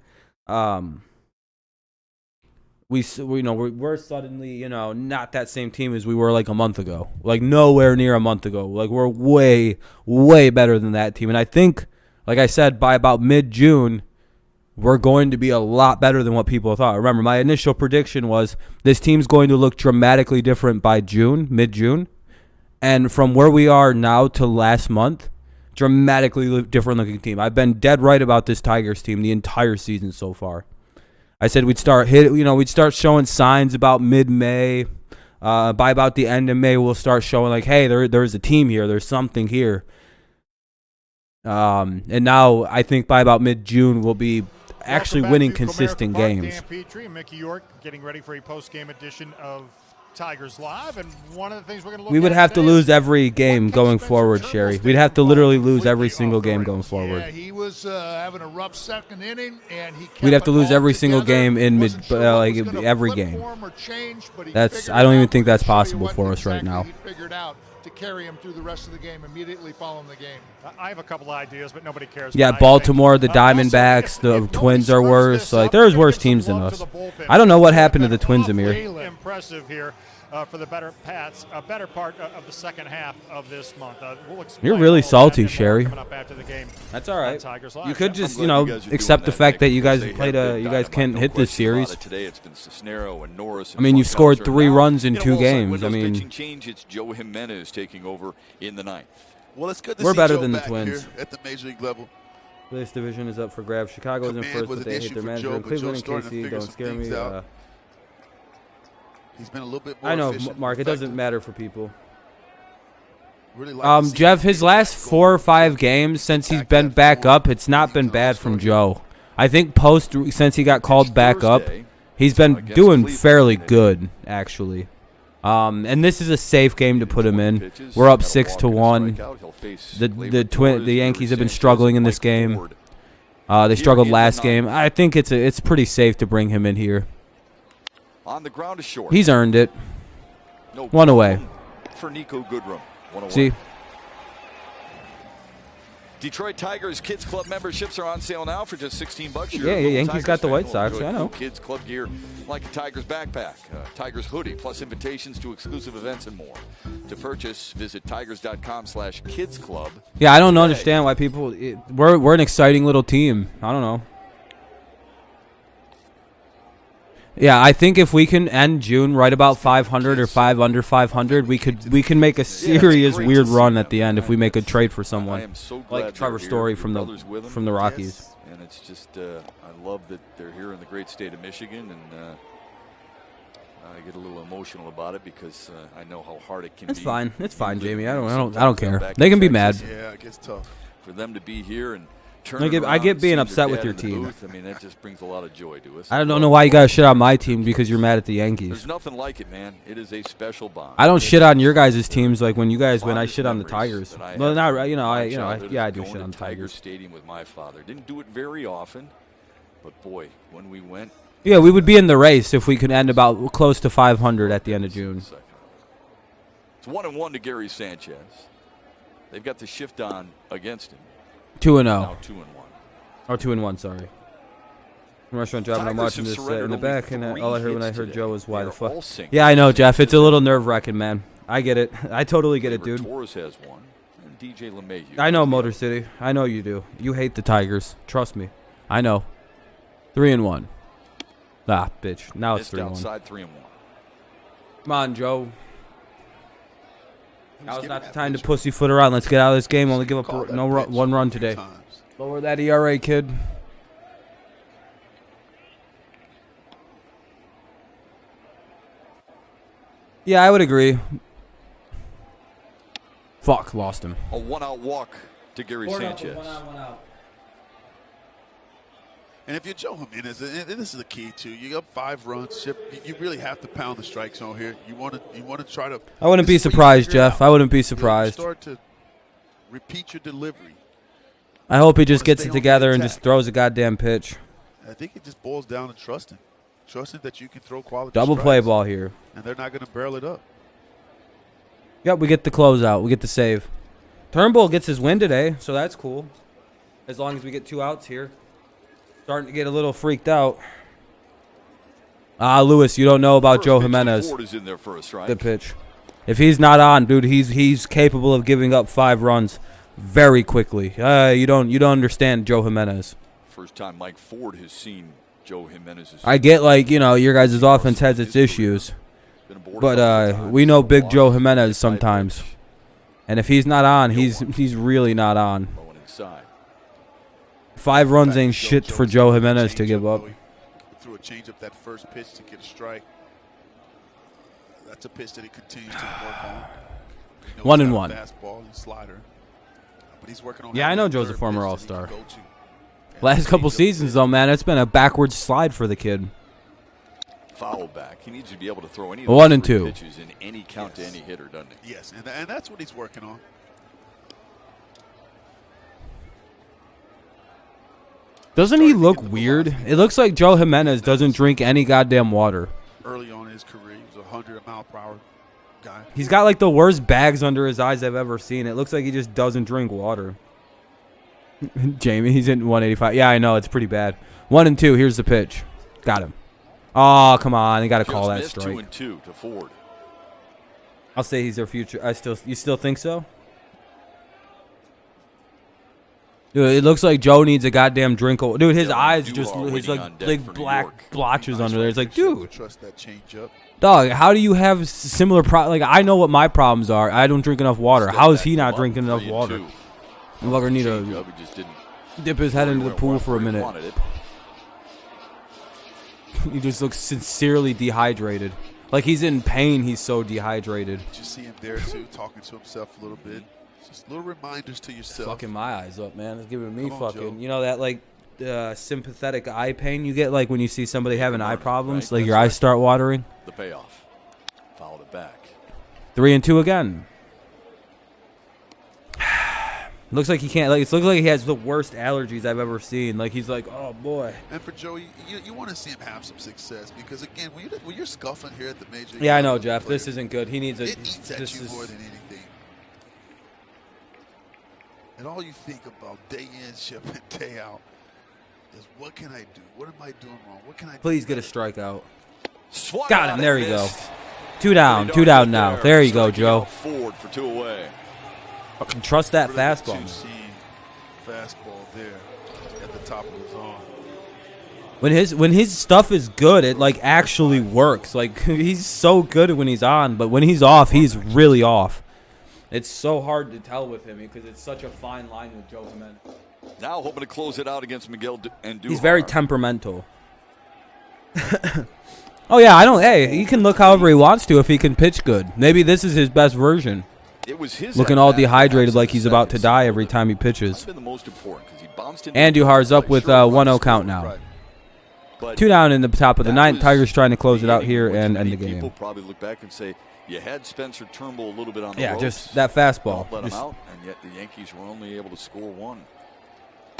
We're suddenly not that same team as we were like a month ago. Like nowhere near a month ago. Like we're way better than that team. And I think, like I said, by about mid-June, we're going to be a lot better than what people thought. Remember, my initial prediction was this team's going to look dramatically different by mid-June. And from where we are now to last month, dramatically different looking team. I've been dead right about this Tigers team the entire season so far. I said we'd start showing signs about mid-May. By about the end of May, we'll start showing like, hey, there's a team here. There's something here. And now I think by about mid-June, we'll be actually winning consistent games. Dan Petrie and Mickey York getting ready for a post-game edition of Tigers Live, and one of the things we're going to look at. We would have to lose every game going forward, Sherry. We'd have to literally lose every single game going forward. Yeah, he was having a rough second inning, and he. We'd have to lose every single game in every game. I don't even think that's possible for us right now. To carry him through the rest of the game immediately following the game. I have a couple of ideas, but nobody cares. Yeah, Baltimore, the Diamondbacks, the Twins are worse. Like there's worse teams than us. I don't know what happened to the Twins, Amir. Impressive here for the better part of the second half of this month. You're really salty, Sherry. That's all right. You could just accept the fact that you guys can't hit this series. I mean, you've scored 3 runs in 2 games. I mean, it's Joe Jimenez taking over in the 9th. Well, it's good to we're see better Joe than the back Twins. here at the major league level. This division is up for grabs. Chicago is in first, but they hate their manager. Cleveland and KC don't scare me. He's been a little bit more I know, efficient, Mark. It doesn't matter for people. Really like Jeff, his last 4 or 5 games since he's been back up, it's not been bad from Joe. I think since he got called back up, he's been doing fairly good, actually. And this is a safe game to put him in. We're up 6-1. The Yankees have been struggling in this game. They struggled last game. I think it's pretty safe to bring him in here. On the ground to short. He's earned it. 1 away. For Nico Goodrum. 1 away. See? Detroit Tigers Kids Club memberships are on sale now for just $16. Yeah, Yankees got the White Sox. I know. Kids Club gear like a Tigers backpack, Tigers hoodie, plus invitations to exclusive events and more. To purchase, visit tigers.com/kidsclub. Yeah, I don't understand why people. We're an exciting little team. I don't know. Yeah, I think if we can end June right about 500 or 5 under 500, we can make a serious weird run at the end if we make a trade for someone like Trevor Story from the Rockies. Yes. And it's just I love that they're here in the great state of Michigan, and I get a little emotional about it because I know how hard it can be. It's fine, Jamie. I don't care. They can be mad. Yeah, it gets tough for them to be here and. I get being upset with your team. I mean, that just brings a lot of joy to us. I don't know why you guys shit on my team because you're mad at the Yankees. There's nothing like it, man. It is a special bond. I don't shit on your guys' teams like when you guys win. I shit on the Tigers. Well, not I do shit on the Tigers. Stadium with my father. Didn't do it very often, but boy, when we went. Yeah, we would be in the race if we could end about close to 500 at the end of June. It's 1-1 to Gary Sanchez. They've got the shift on against him. 2-0. Now 2-1. Or 2-1, sorry. Restaurant job, and I'm watching this in the back, and all I heard when I heard Joe was, why the fuck? Yeah, I know, Jeff. It's a little nerve-wracking, man. I get it. I totally get it, dude. Torres has one, and DJ LeMahieu. I know, Motor City. I know you do. You hate the Tigers. Trust me. I know. 3-1. Ah, bitch. Now it's 3-1. Outside 3-1. Come on, Joe. Now's not the time to pussyfoot around. Let's get out of this game. Only give up one run today. Lower that ERA, kid. Yeah, I would agree. Fuck, lost him. A 1-out walk to Gary Sanchez. 1 out. And if you're Joe Jimenez, and this is the key too. You got 5 runs. You really have to pound the strike zone here. You want to try to. I wouldn't be surprised, Jeff. I wouldn't be surprised. Start to repeat your delivery. I hope he just gets it together and just throws a goddamn pitch. I think it just boils down to trusting that you can throw quality. Double play ball here, and they're not going to barrel it up. Yep, we get the closeout. We get the save. Turnbull gets his win today, so that's cool. As long as we get 2 outs here. Starting to get a little freaked out. Lewis, you don't know about Joe Jimenez. Ford is in there for a strike. Good pitch. If he's not on, dude, he's capable of giving up 5 runs very quickly. You don't understand Joe Jimenez. First time Mike Ford has seen Joe Jimenez. I get, like, you know, your guys' offense has its issues. But we know Big Joe Jimenez sometimes. And if he's not on, he's really not on. 5 runs ain't shit for Joe Jimenez to give up. Threw a change up that first pitch to get a strike. That's a pitch that he continues to work on. 1-1. Fastball and slider. But he's working on. Yeah, I know Joe's a former All-Star. Last couple seasons, though, man, it's been a backwards slide for the kid. Foul back. He needs to be able to throw any 1 and 2 pitches in any count to any hitter, doesn't he? Yes, and that's what he's working on. Doesn't he look weird? It looks like Joe Jimenez doesn't drink any goddamn water. Early on in his career, he was a 100-mile-per-hour guy. He's got like the worst bags under his eyes I've ever seen. It looks like he just doesn't drink water. Jamie, he's in 185. Yeah, I know. It's pretty bad. 1 and 2. Here's the pitch. Got him. Oh, come on. You got to call that strike. 2 and 2 to Ford. I'll say he's their future. You still think so? Dude, it looks like Joe needs a goddamn drink. Dude, his eyes just, he's like big black blotches under there. It's like, dude. Trust that change up. Dog, how do you have similar like, I know what my problems are. I don't drink enough water. How is he not drinking enough water? Motherfucker need to dip his head into the pool for a minute. He just looks sincerely dehydrated. Like he's in pain. He's so dehydrated. Just see him there too, talking to himself a little bit. Just little reminders to yourself. Fucking my eyes up, man. It's giving me fucking. You know that like sympathetic eye pain you get like when you see somebody having eye problems, like your eyes start watering. The payoff. Fouled it back. 3 and 2 again. Looks like he can't. Like it looks like he has the worst allergies I've ever seen. Like he's like, oh boy. And for Joe, you want to see him have some success because again, when you're scuffling here at the major. Yeah, I know, Jeff. This isn't good. He needs a. It eats at you more than anything. And all you think about day in, ship, and day out is what can I do? What am I doing wrong? What can I do? Please get a strikeout. Got him. There you go. 2 down. 2 down now. There you go, Joe. Ford for 2 away. Fucking trust that fastball. Fastball there at the top of his arm. When his stuff is good, it like actually works. Like he's so good when he's on, but when he's off, he's really off. It's so hard to tell with him because it's such a fine line with Joe Jimenez. Now hoping to close it out against Miguel and Duhar. He's very temperamental. Oh yeah, I don't. Hey, he can look however he wants to if he can pitch good. Maybe this is his best version. It was his looking all dehydrated like he's about to die every time he pitches. Been the most important because he bounced in. And Duhar's up with 1-0 count now. 2 down in the top of the 9th. Tigers trying to close it out here and end the game. People probably look back and say, you had Spencer Turnbull a little bit on the ropes. Just that fastball. Let him out, and yet the Yankees were only able to score 1.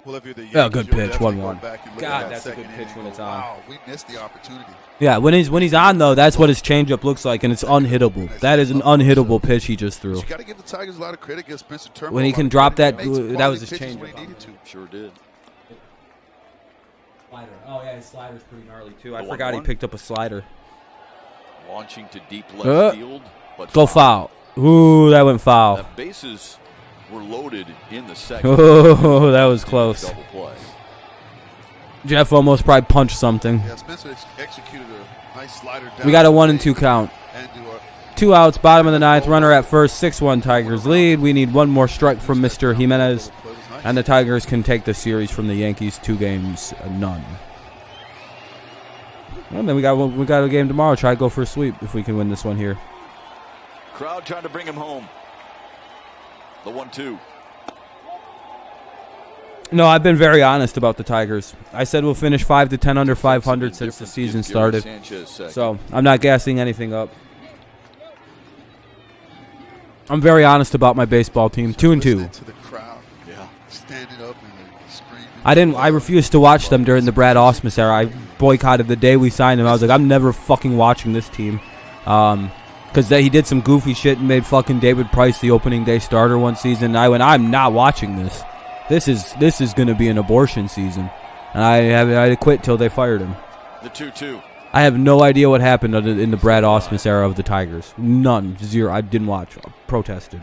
Well, if you're the Yankees, good pitch, 1-1. God, that's a good pitch when it's on. Wow, we missed the opportunity. Yeah, when he's on though, that's what his changeup looks like, and it's unhittable. That is an unhittable pitch he just threw. You got to give the Tigers a lot of credit against Spencer Turnbull. When he can drop that, that was his changeup. Sure did. Slider. Oh yeah, his slider's pretty gnarly too. I forgot he picked up a slider. Launching to deep left field. But go foul. Ooh, that went foul. The bases were loaded in the second. Oh, that was close. Double play. Jeff almost probably punched something. Yeah, Spencer executed a nice slider down. We got a 1 and 2 count. 2 outs, bottom of the 9th. Runner at first. 6-1 Tigers lead. We need 1 more strike from Mr. Jimenez, and the Tigers can take the series from the Yankees. 2 games, none. Well, then we got a game tomorrow. Try to go for a sweep if we can win this one here. Crowd trying to bring him home. The 1-2. No, I've been very honest about the Tigers. I said we'll finish 5 to 10 under 500 since the season started. So I'm not gassing anything up. I'm very honest about my baseball team. 2 and 2. Yeah. Standing up and screaming. I refused to watch them during the Brad Ausmus era. I boycotted the day we signed him. I was like, I'm never fucking watching this team. Because he did some goofy shit and made fucking David Price the opening day starter one season. And I went, I'm not watching this. This is going to be an abortion season. And I quit till they fired him. The 2-2. I have no idea what happened in the Brad Ausmus era of the Tigers. None. Zero. I didn't watch. I protested.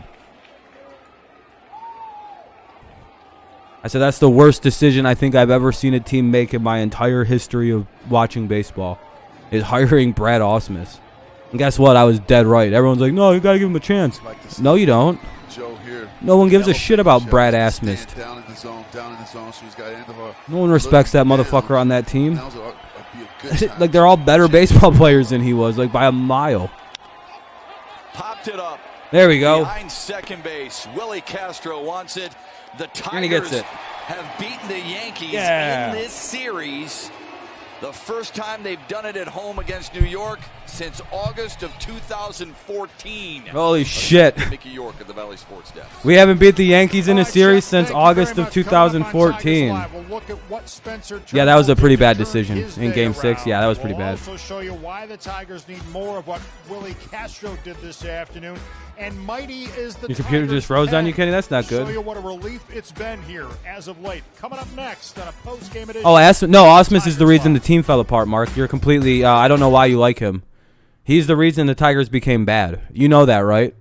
I said that's the worst decision I think I've ever seen a team make in my entire history of watching baseball, is hiring Brad Ausmus. And guess what? I was dead right. Everyone's like, no, you got to give him a chance. No, you don't. No one gives a shit about Brad Ausmus. No one respects that motherfucker on that team. Like, they're all better baseball players than he was, like by a mile. Popped it up. There we go. Behind second base. Willie Castro wants it. The And he gets Tigers it. have beaten the Yankees Yeah. in this series. The first time they've done it at home against New York since August of 2014. Holy shit. Mickey York at the Valley Sports Desk. We haven't beat the Yankees in a series since August of 2014. Yeah, that was a pretty bad decision in Game 6. Yeah, that was pretty bad. We'll also show you why the Tigers need more of what Willie Castro did this afternoon. And mighty is the Your computer just froze on you, Kenny? That's not good. Show you what a relief it's been here as of late. Coming up next on a post-game edition. Oh, Ausmus is the reason the team fell apart, Mark. You're completely, I don't know why you like him. He's the reason the Tigers became bad. You know that, right?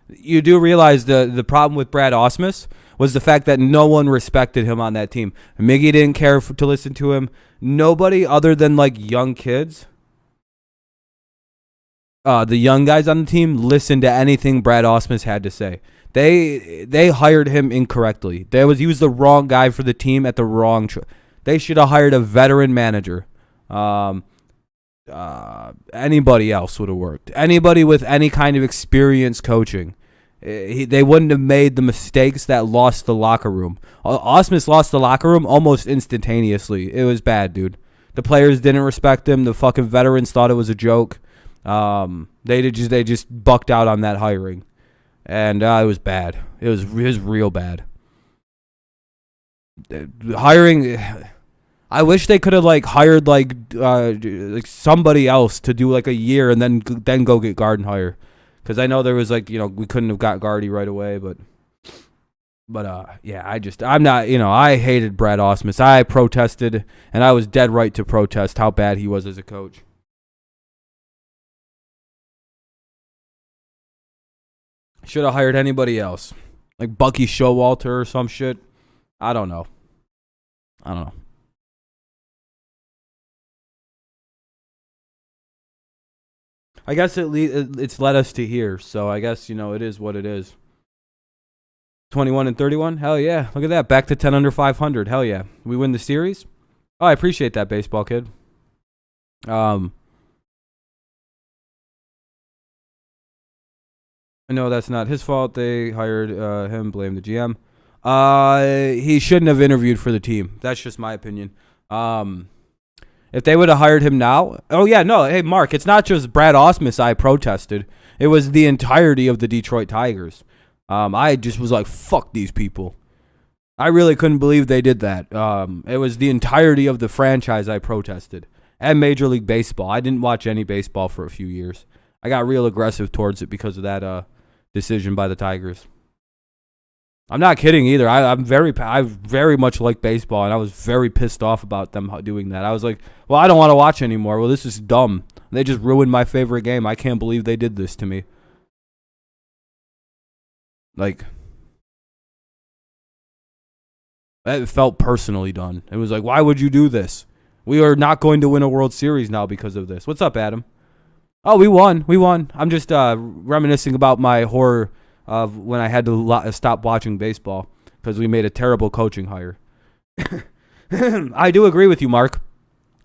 You do realize the problem with Brad Ausmus was the fact that no one respected him on that team. Miggy didn't care to listen to him. Nobody other than, like, young kids. The young guys on the team listened to anything Brad Ausmus had to say. They hired him incorrectly. He was the wrong guy for the team at the wrong. They should have hired a veteran manager. Anybody else would have worked. Anybody with any kind of experience coaching. They wouldn't have made the mistakes that lost the locker room. Ausmus lost the locker room almost instantaneously. It was bad, dude. The players didn't respect him. The fucking veterans thought it was a joke. They just bucked out on that hiring, and it was bad. It was real bad. Hiring, I wish they could have hired like somebody else to do like a year and then go get Gardenhire, because I know there was we couldn't have got Gardy right away, but yeah, I'm not, I hated Brad Ausmus. I protested, and I was dead right to protest how bad he was as a coach. Should have hired anybody else, like Bucky Showalter or some shit. I don't know. I guess it's led us to here, so I guess it is what it is. 21-31, hell yeah! Look at that, back to 10 under 500. Hell yeah, we win the series. Oh, I appreciate that, baseball kid. No, that's not his fault. They hired him. Blame the GM. He shouldn't have interviewed for the team. That's just my opinion. If they would have hired him now. Oh, yeah, no. Hey, Mark, it's not just Brad Ausmus I protested. It was the entirety of the Detroit Tigers. I just was like, fuck these people. I really couldn't believe they did that. It was the entirety of the franchise I protested. And Major League Baseball. I didn't watch any baseball for a few years. I got real aggressive towards it because of that decision by the Tigers. I'm not kidding either. I very much like baseball, and I was very pissed off about them doing that. I was like, well, I don't want to watch anymore. Well, this is dumb. They just ruined my favorite game. I can't believe they did this to me. It felt personally done. It was like, why would you do this? We are not going to win a World Series now because of this. What's up, Adam? Oh, we won. I'm just reminiscing about my horror of when I had to stop watching baseball because we made a terrible coaching hire. I do agree with you, Mark.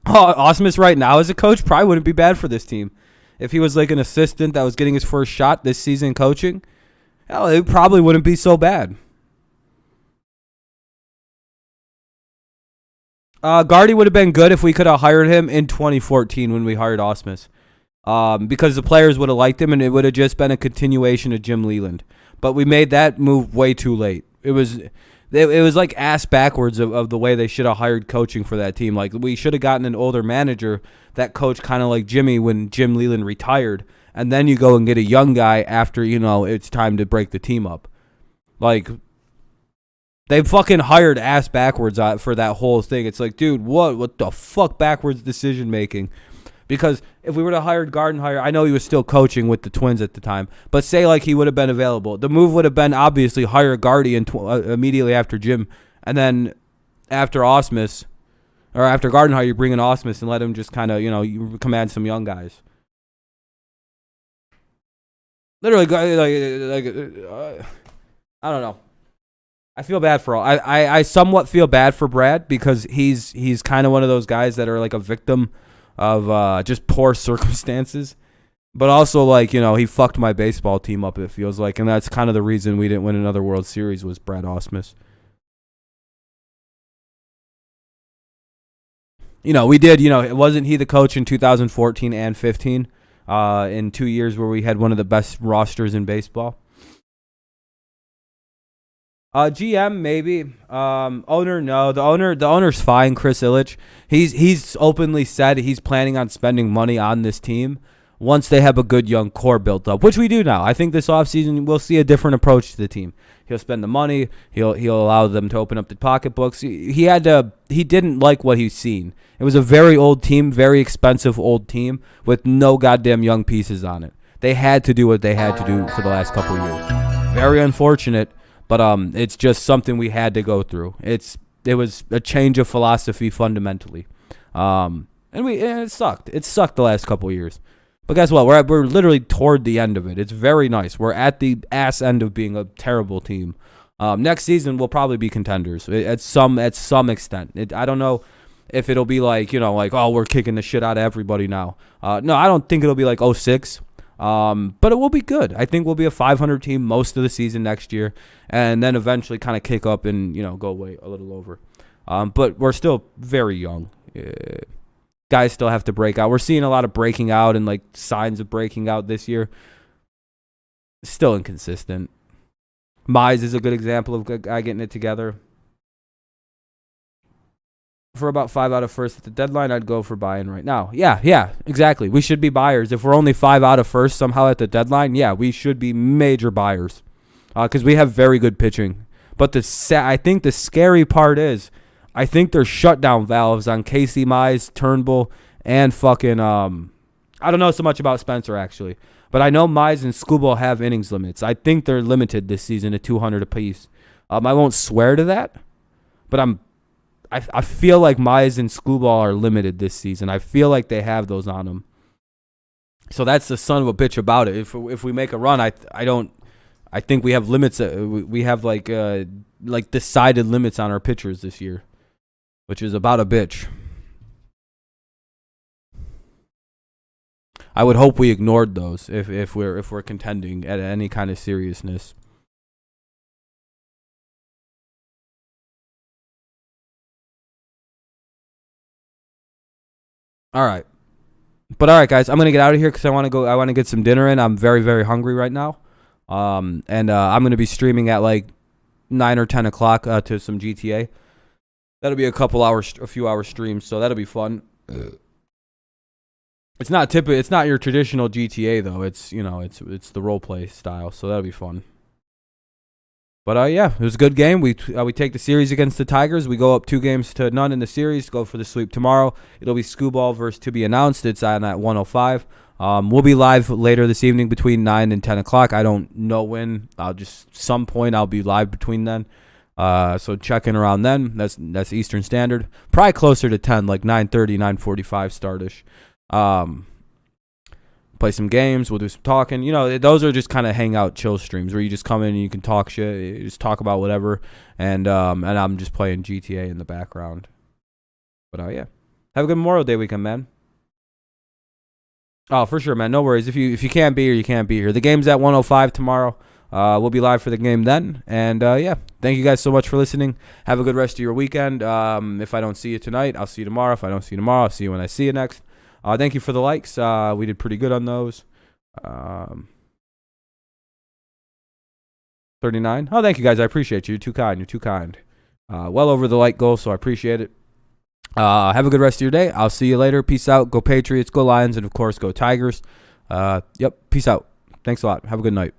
Ausmus right now as a coach probably wouldn't be bad for this team. If he was like an assistant that was getting his first shot this season coaching, hell, it probably wouldn't be so bad. Gardy would have been good if we could have hired him in 2014 when we hired Ausmus. Because the players would have liked him, and it would have just been a continuation of Jim Leland. But we made that move way too late. it was like ass backwards of the way they should have hired coaching for that team. Like, we should have gotten an older manager that coached kind of like Jimmy when Jim Leland retired, and then you go and get a young guy after, it's time to break the team up. Like, they fucking hired ass backwards for that whole thing. It's like, dude, what the fuck backwards decision making? Because if we were to hire Gardenhire, I know he was still coaching with the Twins at the time, but say like he would have been available. The move would have been obviously hire Gardy immediately after Jim, and then after Ausmus, or after Gardenhire, you bring in Ausmus and let him just kind of, you command some young guys. Literally, I don't know. I feel bad for all. I somewhat feel bad for Brad because he's kind of one of those guys that are like a victim of just poor circumstances, but also like, he fucked my baseball team up, it feels like, and that's kind of the reason we didn't win another World Series was Brad Ausmus. We did, wasn't he the coach in 2014 and 15 in 2 years where we had one of the best rosters in baseball? GM maybe. Owner no. The owner's fine. Chris Ilitch. He's openly said he's planning on spending money on this team once they have a good young core built up, which we do now. I think this offseason we'll see a different approach to the team. He'll spend the money. He'll allow them to open up the pocketbooks. He didn't like what he's seen. It was a very old team, very expensive old team with no goddamn young pieces on it. They had to do what they had to do for the last couple of years. Very unfortunate. But it's just something we had to go through. It was a change of philosophy fundamentally, and it sucked. It sucked the last couple of years. But guess what? We're literally toward the end of it. It's very nice. We're at the ass end of being a terrible team. Next season we'll probably be contenders at some extent. I don't know if it'll be like oh, we're kicking the shit out of everybody now. No, I don't think it'll be like 06. But it will be good. I think we'll be a 500 team most of the season next year, and then eventually kind of kick up and go away a little over. But we're still very young. Guys still have to break out. We're seeing a lot of breaking out and like signs of breaking out this year. Still inconsistent. Mize is a good example of a guy getting it together. For about 5 out of first at the deadline, I'd go for buying right now. Yeah, exactly. We should be buyers. If we're only 5 out of first somehow at the deadline, yeah, we should be major buyers because we have very good pitching. But I think the scary part is I think there's shutdown valves on Casey, Mize, Turnbull, and fucking I don't know so much about Spencer actually, but I know Mize and Schoop have innings limits. I think they're limited this season to 200 apiece. I won't swear to that, but I feel like Mize and Schoop are limited this season. I feel like they have those on them. So that's the son of a bitch about it. If we make a run, I think we have limits. We have like decided limits on our pitchers this year, which is about a bitch. I would hope we ignored those if we're contending at any kind of seriousness. All right. But all right, guys, I'm going to get out of here because I want to get some dinner in. I'm very, very hungry right now. And I'm going to be streaming at like 9 or 10 o'clock to some GTA. That'll be a few hour stream, so that'll be fun. It's not your traditional GTA though. It's the role play style, so that'll be fun. But yeah, it was a good game. We take the series against the Tigers. We go up 2-0 in the series. Go for the sweep tomorrow. It'll be Schoop versus to be announced. It's on at 1:05. We'll be live later this evening between 9 and 10 o'clock. I don't know when. Some point I'll be live between then. So check in around then. That's Eastern Standard. Probably closer to 10, like 9:30, 9:45 start-ish. Play some games. We'll do some talking. Those are just kind of hangout, chill streams where you just come in and you can talk shit. You just talk about whatever. And I'm just playing GTA in the background. But yeah, have a good Memorial Day weekend, man. Oh, for sure, man. No worries. If you can't be here, you can't be here. The game's at 1:05 tomorrow. We'll be live for the game then. And yeah, thank you guys so much for listening. Have a good rest of your weekend. If I don't see you tonight, I'll see you tomorrow. If I don't see you tomorrow, I'll see you when I see you next. Thank you for the likes. We did pretty good on those. But 39. Oh, thank you, guys. I appreciate you. You're too kind. You're too kind. Well over the like goal, so I appreciate it. Have a good rest of your day. I'll see you later. Peace out. Go Patriots. Go Lions. And, of course, go Tigers. Yep. Peace out. Thanks a lot. Have a good night.